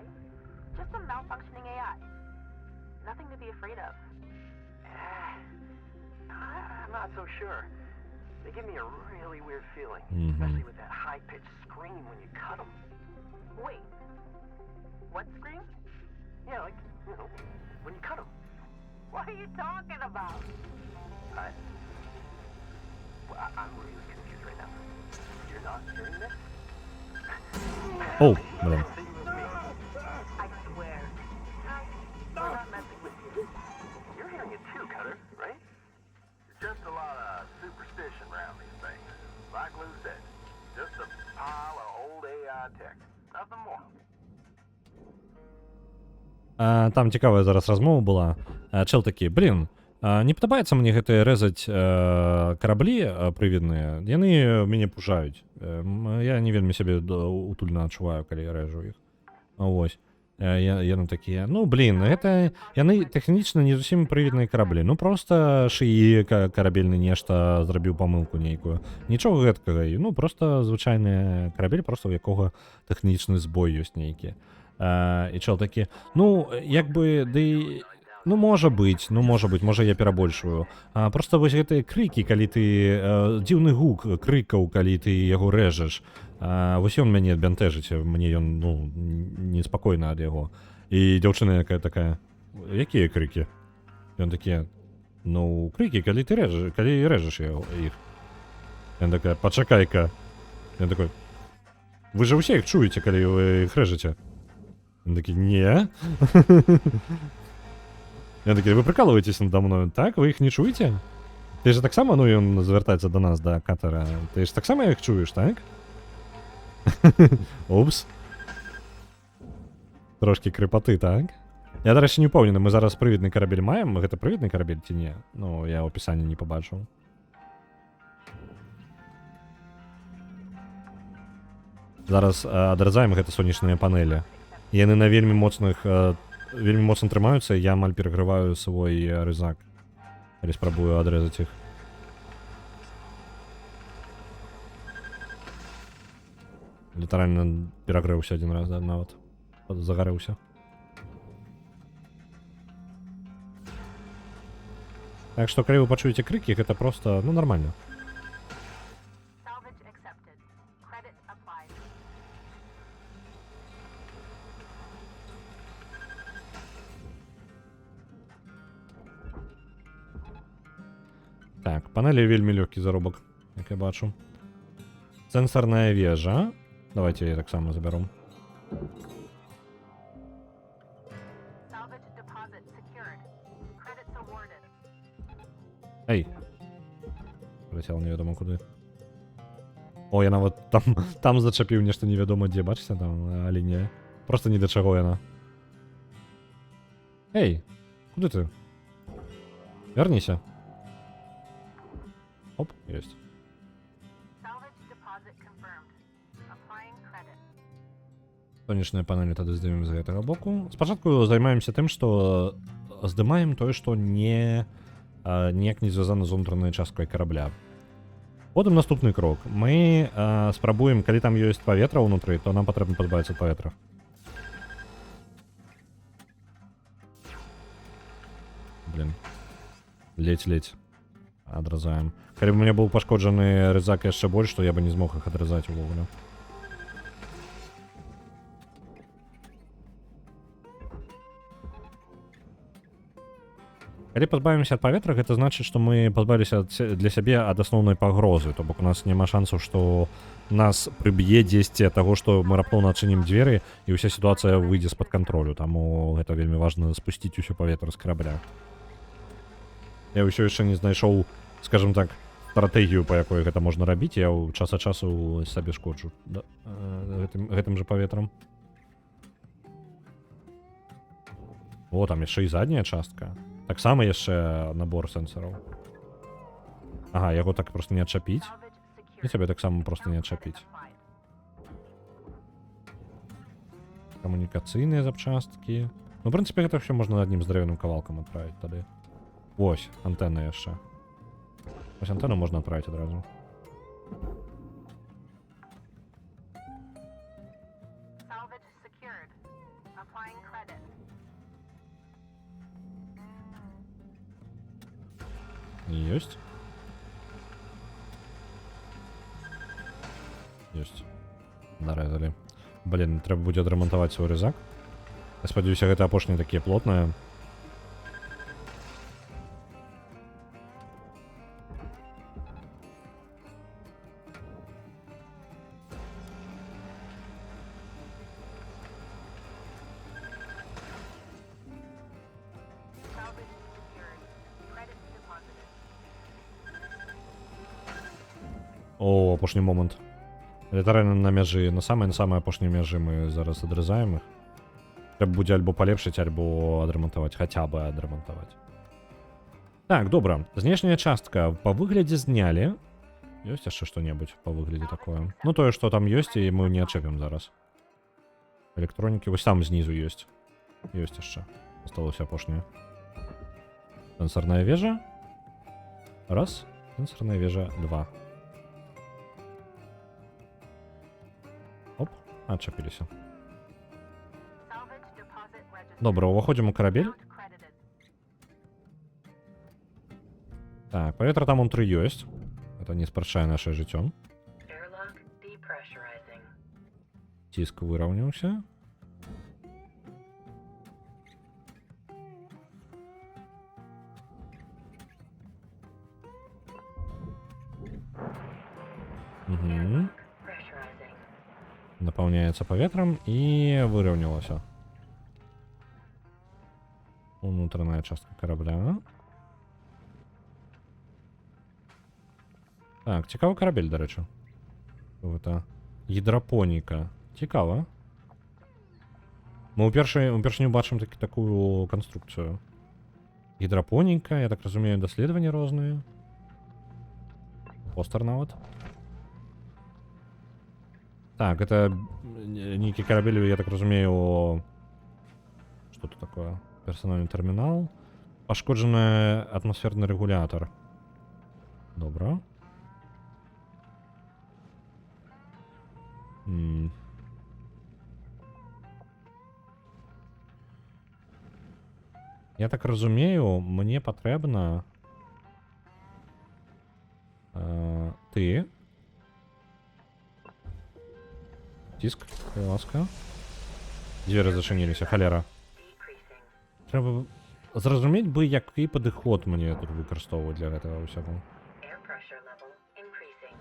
Just some malfunctioning AI. Nothing to be afraid of. I'm not so sure. They give me a really weird feeling, Mhm. especially with that high-pitched scream when you cut them. Wait. What scream? Yeah, like, you know, when you cut them. What are you talking about? I'm really confused right now. You're not hearing this? Оу, блін. Sing with me. I swear. Kai, we're not messing with you. You're hearing it too, Cutter, right? Just a lot of superstition around these things. Like Lou said, just a pile of old AI tech. Nothing more. Там цікавая зараз размова была. Чел такі, блін, не падабаецца мне гэтыя рэзаць караблі прывідныя. Яны мяне пужаюць. Я не вельмі сябе утульна адчуваю, калі я рэжу іх. Вось. Яны такія, ну, блін, гэта... Яны тэхнічна не зусім прывідныя караблі. Ну, проста шыі карабельны нешта зрабіў памылку нейкую. Нічога гэткага. Ну, проста звычайны карабель, проста у якога тэхнічны збой ёсць нейкі. І чел такі, ну, як бы, ды... Ну, можа быць, можа я перабольшваю. Проста вось гэтыя крыкі, калі ты... Дзіўны гук крыкаў, калі ты яго рэжаш. Вось ён мяне бянтэжыць, мне ён, ну, неспакойна ад яго. І дзяўчына якая такая, якія крыкі? Ён такі, ну, крыкі, калі ты рэжаш іх. Ён такая, пачакай-ка. Ён такой, вы же ўсе іх чуеце, калі вы іх рэжаце? Ён такі, не. Ён такі, вы прыкалываетесь надо мною, так? Вы іх не чуеце? Ты ж таксама, ну, ён звяртаецца да нас, да Катара. Ты ж таксама іх чуеш, так? Упс. Трошкі крыпаты, так? Я, дарэчы, не ўпэўнены, мы зараз прывідны карабель маем? Гэта прывідны карабель ці не? Ну, я ў апісанні не пабачыў. Зараз адразаем гэта сонечныя панэлі. Яны на вельмі моцна трымаюцца, я амаль перагрываю свой рызак. Калі спрабую адрэзаць іх. Літаральна перагрэўся адзін раз, да, нават. Загарэўся. Так што, калі вы пачуеце крыкі, гэта проста, ну, нармальна. Salvage accepted. Credit applied. Так, панелі вельмі лёгкі заробак, як я бачу. Сенсорная вежа. Давайте я таксама забяру. Salvage deposit secured. Credits awarded. Эй. Прыцел невядома куды. О, я нават там зачапіў нешта невядома дзе, бачыце там, але не. Просто ні да чаго яна. Эй, куды ты? Вярніся. Оп, ёсць. Salvage deposit confirmed. Applying credit. Сонечныя панелі тады здымем з гэтага боку. Спачатку займаемся тым, што здымаем тое, што ніяк не звязана з унутранай часткай карабля. Потым наступны крок. Мы спрабуем, калі там ёсць паветра ўнутры, то нам патрэбна пазбавіцца ад паветра. Блін. Ледзь-ледзь. Адразаем. Калі б у мяне быў пашкоджаны рызак яшчэ больш, то я бы не змог іх адразаць увогуле. Калі пазбавімся ад паветра, гэта значыць, што мы пазбавіліся для сябе ад асноўнай пагрозы. То бок у нас няма шансаў, што нас прыб'е дзесьці ад таго, што мы раптоўна адчынім дзверы і ўся сітуацыя выйдзе з-пад кантролю. Таму гэта вельмі важна спусціць усё паветра з карабля. Я ўсё яшчэ не знайшоў, скажем так, стратэгію, па якой гэта можна рабіць. Я ў час ад часу сабе шкоджу гэтым жа паветрам. О, там яшчэ і задняя частка. Таксама яшчэ набор сэнсараў. Ага, яго так проста не адчапіць. І цябе таксама проста не адчапіць. Камунікацыйныя запчасткі. Ну, в прынцыпе, гэта ўсё можна адным здаровым кавалкам адправіць тады. Вось, антенна яшчэ. Вось антенну можна адправіць адразу. Salvage secured. Applying credit. Ёсць. Ёсць. Нарэзалі. Блін, трэба будзе адрамантаваць свой рызак. Я спадзяюся, гэта апошнія такія плотныя. Salvage secured. Credit deposited. О, апошні момант. Літаральна на мяжы, на самай апошняй мяжы мы зараз адрызаем іх. Трэба будзе альбо палепшыць, альбо адрамантаваць, хаця бы адрамантаваць. Так, добра. Знешняя частка па выглядзе знялі. Ёсць яшчэ што-небудзь па выглядзе такое? Ну тое, што там ёсць, і мы не адчэпім зараз. Электронікі, вось там знізу ёсць. Ёсць яшчэ. Асталося апошняе. Сенсорная вежа. Раз. Сенсорная вежа 2. Оп, адчапіліся. Salvage deposit registered. Добра, уваходзім у карабель. Amount credited. Так, паветра там унутры ёсць. Это не спрашчае наше жыццё. Airlock depressurizing. Ціск выраўняўся. Угу. Pressurizing. Напаўняецца паветрам і выраўнялася. Унутраная частка карабля. Так, цікавы карабель, дарэчы. Гэта гідрапоніка. Цікава. Мы ўпершыню бачым такую канструкцыю. Гідрапоніка, я так разумею, даследаванні розныя. Постер нават. Так, это нейкі карабель, я так разумею, что тут такое? Персональный терминал. Пашкоджаны атмасферны рэгулятор. Добра. Я так разумею, мне патрэбна ты. Ціск, будь ласка. Дзверы зачыніліся, халера. Decreasing. Трэба зразумець бы, які падыход мне тут выкарыстоўваць для гэтага ўсяго. Air pressure level increasing.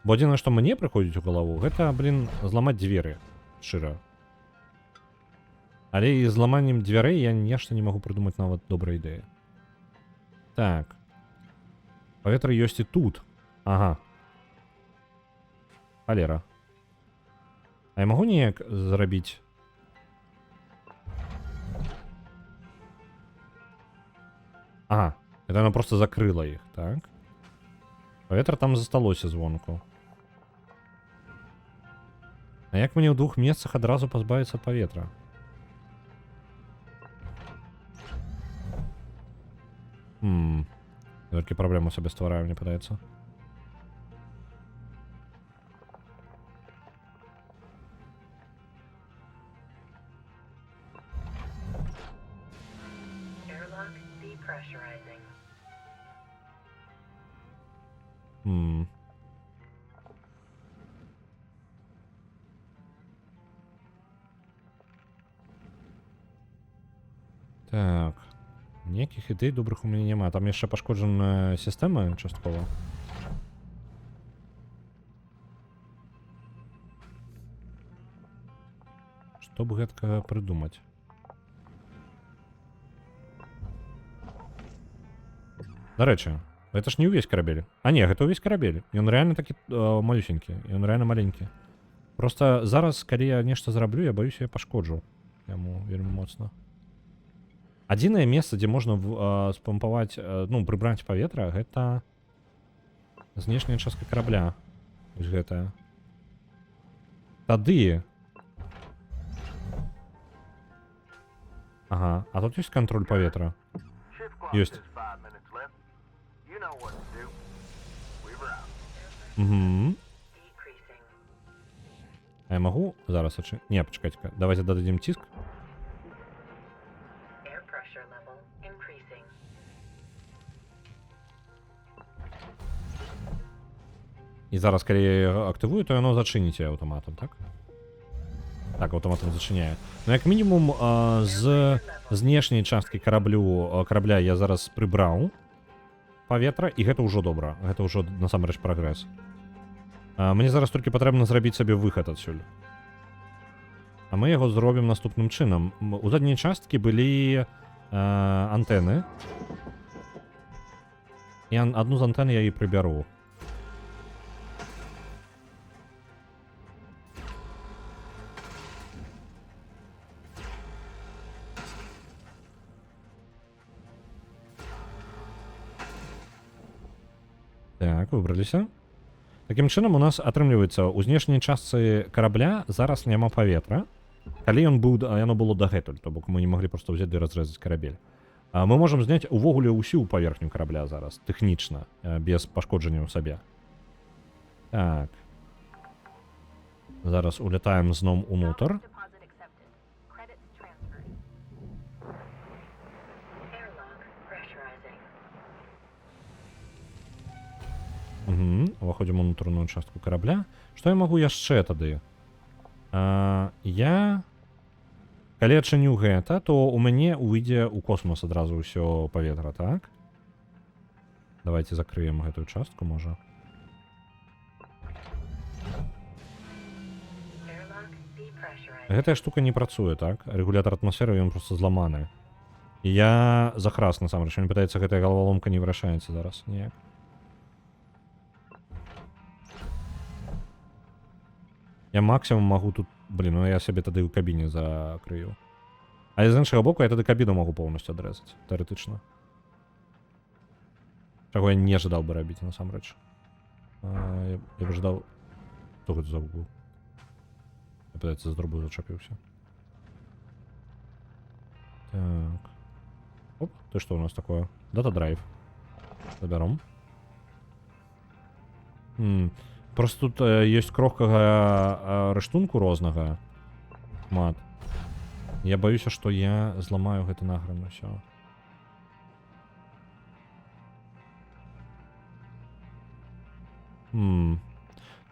Бо адзінае, што мне прыходзіць у галаву, гэта, блін, зламаць дзверы. Шчыра. Але і зламаннем дзвярэй я нешта не магу прыдумаць нават добрай ідэі. Так. Паветра ёсць і тут. Ага. Халера. А я магу неяк зрабіць? Ага. Это она просто закрыла іх, так? Паветра там засталося звонку. А як мне ў двух месцах адразу пазбавіцца паветра? Толькі праблему сабе ствараю, мне падаецца. Airlock depressurizing. Так. Ніякіх ідэй добрых у мяне няма. Там яшчэ пашкоджаная сістэма часткова. Што б гэткага прыдумаць? Дарэчы, гэта ж не ўвесь карабель. А не, гэта ўвесь карабель. Ён рэальна такі малюсенькі. Ён рэальна маленькі. Просто зараз, калі я нешта зраблю, я баюся, я пашкоджу яму вельмі моцна. Адзінае месца, дзе можна спампаваць, ну, прыбраць паветра, гэта знешняя частка карабля. Вось гэтая. Тады. Ага, а тут есть контроль паветра? Shift clock Есть. says 5 minutes left. You know what to do. Weaver out. Угу. Decreasing. А я могу зараз Не, почекайте-ка. Давайте додадим тиск. Air pressure level increasing. І зараз, коли я її активую, то воно зачинить її автоматом, так? Так, автоматом зачиняє. Ну, як мінімум, з знешняй часткі корабля я зараз прибраў паветра, і гэта ўжо добра. Гэта ўжо насамрэч прагрэс. Мне зараз толькі патрэбна зрабіць сабе выхад адсюль. А мы яго зробім наступным чынам. У задняй часткі былі антэны. І адну з антэн я і прыбяру. Так, выбраліся. Такім чынам у нас атрымліваецца, у знешняй частцы карабля зараз няма паветра. Калі яно было дагэтуль, то бок мы не маглі проста ўзяць ды разрэзаць карабель. Мы можам зняць увогуле ўсю паверхню карабля зараз, тэхнічна, без пашкоджання ў сабе. Так. Зараз улетаем зноў унутр. Deposit accepted. Credits transferred. Airlock pressurizing. Уваходзім у унутраную частку карабля. Што я магу яшчэ тады? Калі адчыню гэта, то у мяне ўйдзе ў космос адразу ўсё паветра, так? Давайте закрыем гэтую частку, можа. Airlock depressurizing. Гэтая штука не працуе, так? Рэгулятор атмасферы, ён проста зламаны. І я захрас, насамрэч. Мне пытаецца, гэтая галаваломка не вырашаецца зараз ніяк. Я максимум могу тут... Блин, ну я себе тады ў кабіне закрыю. А з іншага боку я тады кабіну могу полностью адрэзаць, тэарэтычна. Чаго я не жадаў бы рабіць, насамрэч. Я бы жадаў... Што гэта за угол? Я пытаецца з дробу зачапіўся. Так. Оп, ты што у нас такое? Data Drive. Забяром. Просто тут ёсць крохкага рэштунку рознага. Мат. Я баюся, што я зламаю гэта награн усё.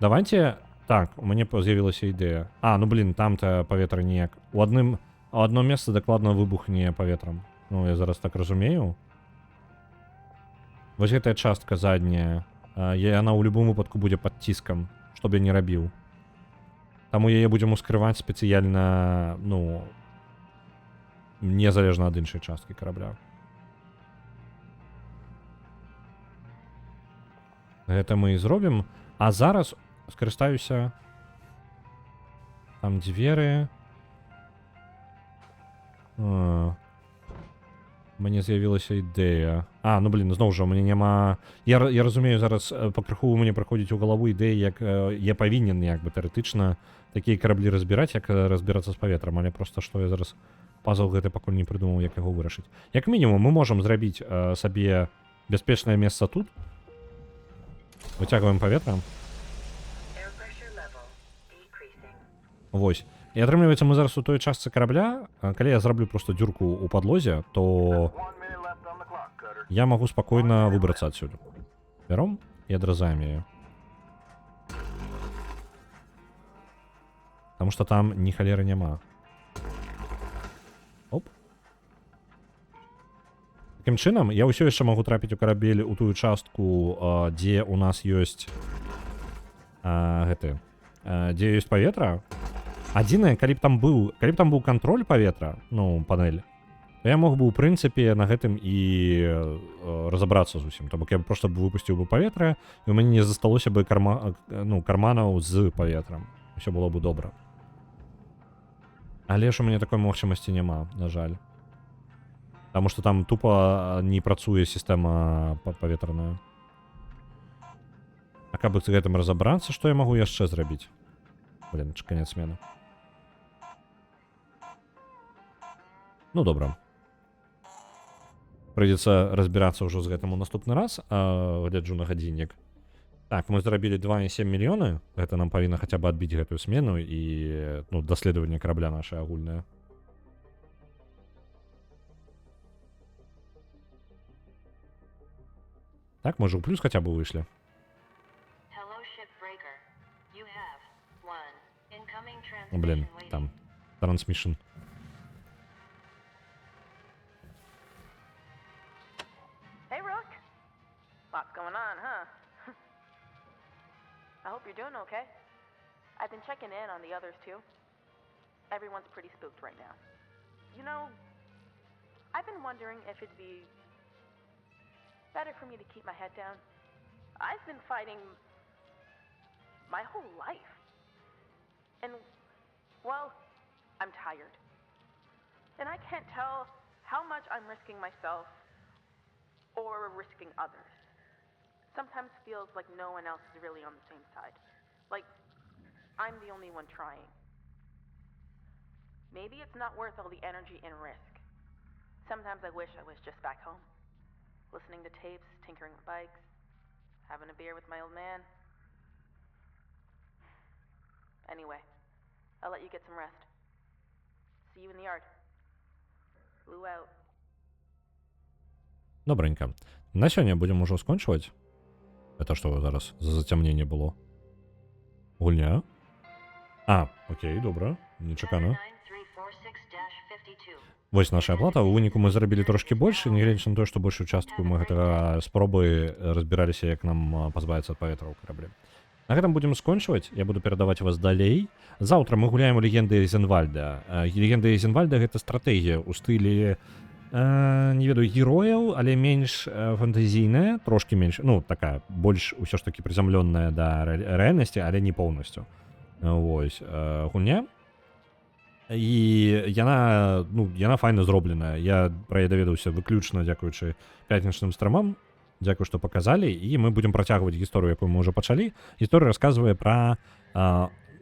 Давайте... Так, у мяне з'явілася ідэя. Ну блин, там-то паветра ніяк. У адно месца дакладна выбухне паветрам. Ну, я зараз так разумею. Вось гэтая частка задняя. Яна ў любым выпадку будзе пад ціскам, што б я не рабіў. Таму яе будзем ускрываць спецыяльна, ну, незалежна ад іншай часткі карабля. Гэта мы і зробім. А зараз скарыстаюся. Там дзверы. Мне з'явілася ідэя. Ну блин, зноў жа, у мяне няма... Я разумею, зараз пакрыху у мяне праходзіць у галаву ідэя, як я павінен, як бы тэарэтычна, такія караблі разбіраць, як разбірацца з паветрам, але проста што я зараз пазл гэты пакуль не прыдумаў, як яго вырашыць. Як мінімум, мы можам зрабіць сабе бяспечнае месца тут. Выцягваем паветра. Air pressure level decreasing. Вось. І атрымліваецца, мы зараз у той частцы карабля, калі я зраблю просто дзюрку ў падлозе, то 1 minute left on the clock, Cutter. я магу спакойна выбрацца адсюль. Бяром і адразаем яе. Таму што там ні халеры няма. Оп. Такім чынам, я ўсё яшчэ магу трапіць у карабель у тую частку, дзе у нас ёсць дзе ёсць паветра. Адзінае, калі б там быў кантроль паветра, ну, панель, то я мог бы, у прынцыпе, на гэтым і разабрацца зусім. То бок я проста б выпусціў бы паветра, і ў мяне не засталося бы карманаў з паветрам. Усё было бы добра. Але ж у мяне такой магчымасці няма, на жаль. Таму што там тупа не працуе сістэма паветраная. А каб з гэтым разабрацца, што я магу яшчэ зрабіць? Блин, канец смены. Ну, добра. Прыйдзецца разбірацца ўжо з гэтым у наступны раз, гляджу на гадзіннік. Так, мы зрабілі 2,7 мільёны. Гэта нам павінна хаця бы адбіць гэтую смену і, ну, даследаванне карабля наше агульнае. Так, можа, ў плюс хаця бы выйшлі. Hello, shipbreaker. You have one incoming Ну, блін, transmission waiting. там, трансмішн. Hey, Rook. Lots going on, huh? I hope you're doing okay. I've been checking in on the others, too. Everyone's pretty spooked right now. You know, I've been wondering if it'd be better for me to keep my head down. I've been fighting my whole life. And, well, I'm tired. And I can't tell how much I'm risking myself or risking others. Sometimes feels like no one else is really on the same side. Like, I'm the only one trying. Maybe it's not worth all the energy and risk. Sometimes I wish I was just back home. Listening to tapes, tinkering with bikes, having a beer with my old man. Anyway, I'll let you get some rest. See you in the yard. Blue out. Добренько. На сёння будзем ужо скончваць. Это што зараз за зацямненне было? Гульня? А, окей, добра. Нечакана. 9346-52. Вось наша аплата. У выніку мы зарабілі трошкі больш, нягледзячы на тое, што большую частку мы гэтага спробы разбіраліся, як нам пазбавіцца ад паветра ў караблі. На гэтым будзем скончваць. Я буду перадаваць вас далей. Заўтра мы гуляем у легенды Эйзенвальда. Легенда Эйзенвальда — гэта стратэгія ў стылі, не ведаю, герояў, але менш фантазійная, трошкі менш, ну, такая, больш усё ж такі прызямлёная да рэальнасці, але не поўнасцю. Вось, гульня. І яна, ну, яна файна зробленая. Я пра яе даведаўся выключна дзякуючы пятнічным стрымам. Дзякую, што паказалі, і мы будзем працягваць гісторыю, якую мы ўжо пачалі. Гісторыя расказвае пра,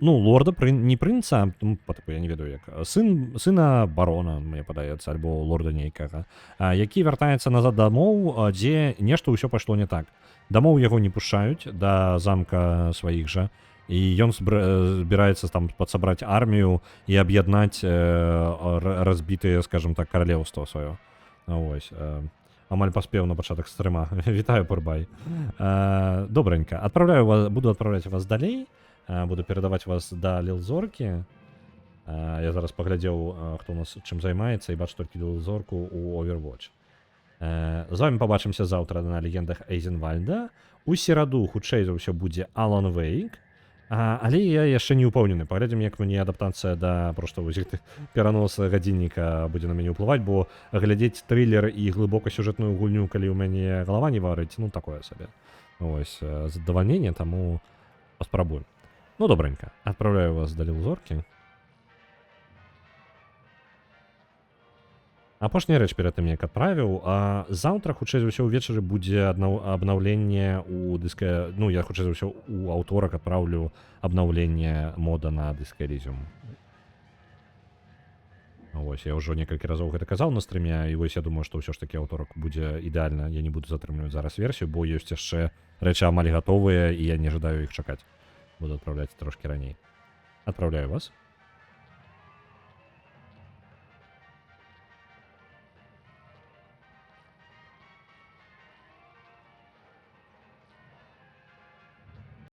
ну, лорда, не прынца, ну, я не ведаю як, сына барона, мне падаецца, альбо лорда нейкага, які вяртаецца назад дамоў, дзе нешта ўсё пайшло не так. Дамоў яго не пушчаюць да замка сваіх жа, і ён збіраецца там падсабраць армію і аб'яднаць разбітыя, скажем так, каралеўства сваё. Вось, амаль паспеў на пачатак стрыма. Вітаю, Пурбай. Добренька. Буду адпраўляць вас далей. Буду перадаваць вас да Лілзоркі. Я зараз паглядзеў, хто у нас чым займаецца, і бачу толькі Лілзорку ў Overwatch. З вами пабачымся заўтра на легендах Эйзенвальда. У сераду, хутчэй за ўсё, будзе Alan Wake. Але я яшчэ не ўпэўнены. Паглядзім, як мне адаптацыя да проста гэтых перанос гадзінніка будзе на мяне ўплываць, бо глядзець трылер і глыбока сюжэтную гульню, калі ў мяне галава не варыць, ну, такое сабе. Вось, задавальненне, таму паспрабуем. Ну, добренька. Адпраўляю вас да Лілзоркі. Апошняя рэч перад тым, як адправіў. Заўтра, хутчэй за ўсё, увечары будзе абнаўленне у дыске... Ну, я, хутчэй за ўсё, у аўторак адпраўлю абнаўленне мода на Disco Elysium. Вось, я ўжо некалькі разоў гэта казаў на стрыме, і вось я думаю, што ўсё ж такі аўторак будзе ідэальна. Я не буду затрымліваць зараз версію, бо ёсць яшчэ рэчы амаль гатовыя, і я не жадаю іх чакаць. Буду адпраўляць трошкі раней. Адпраўляю вас.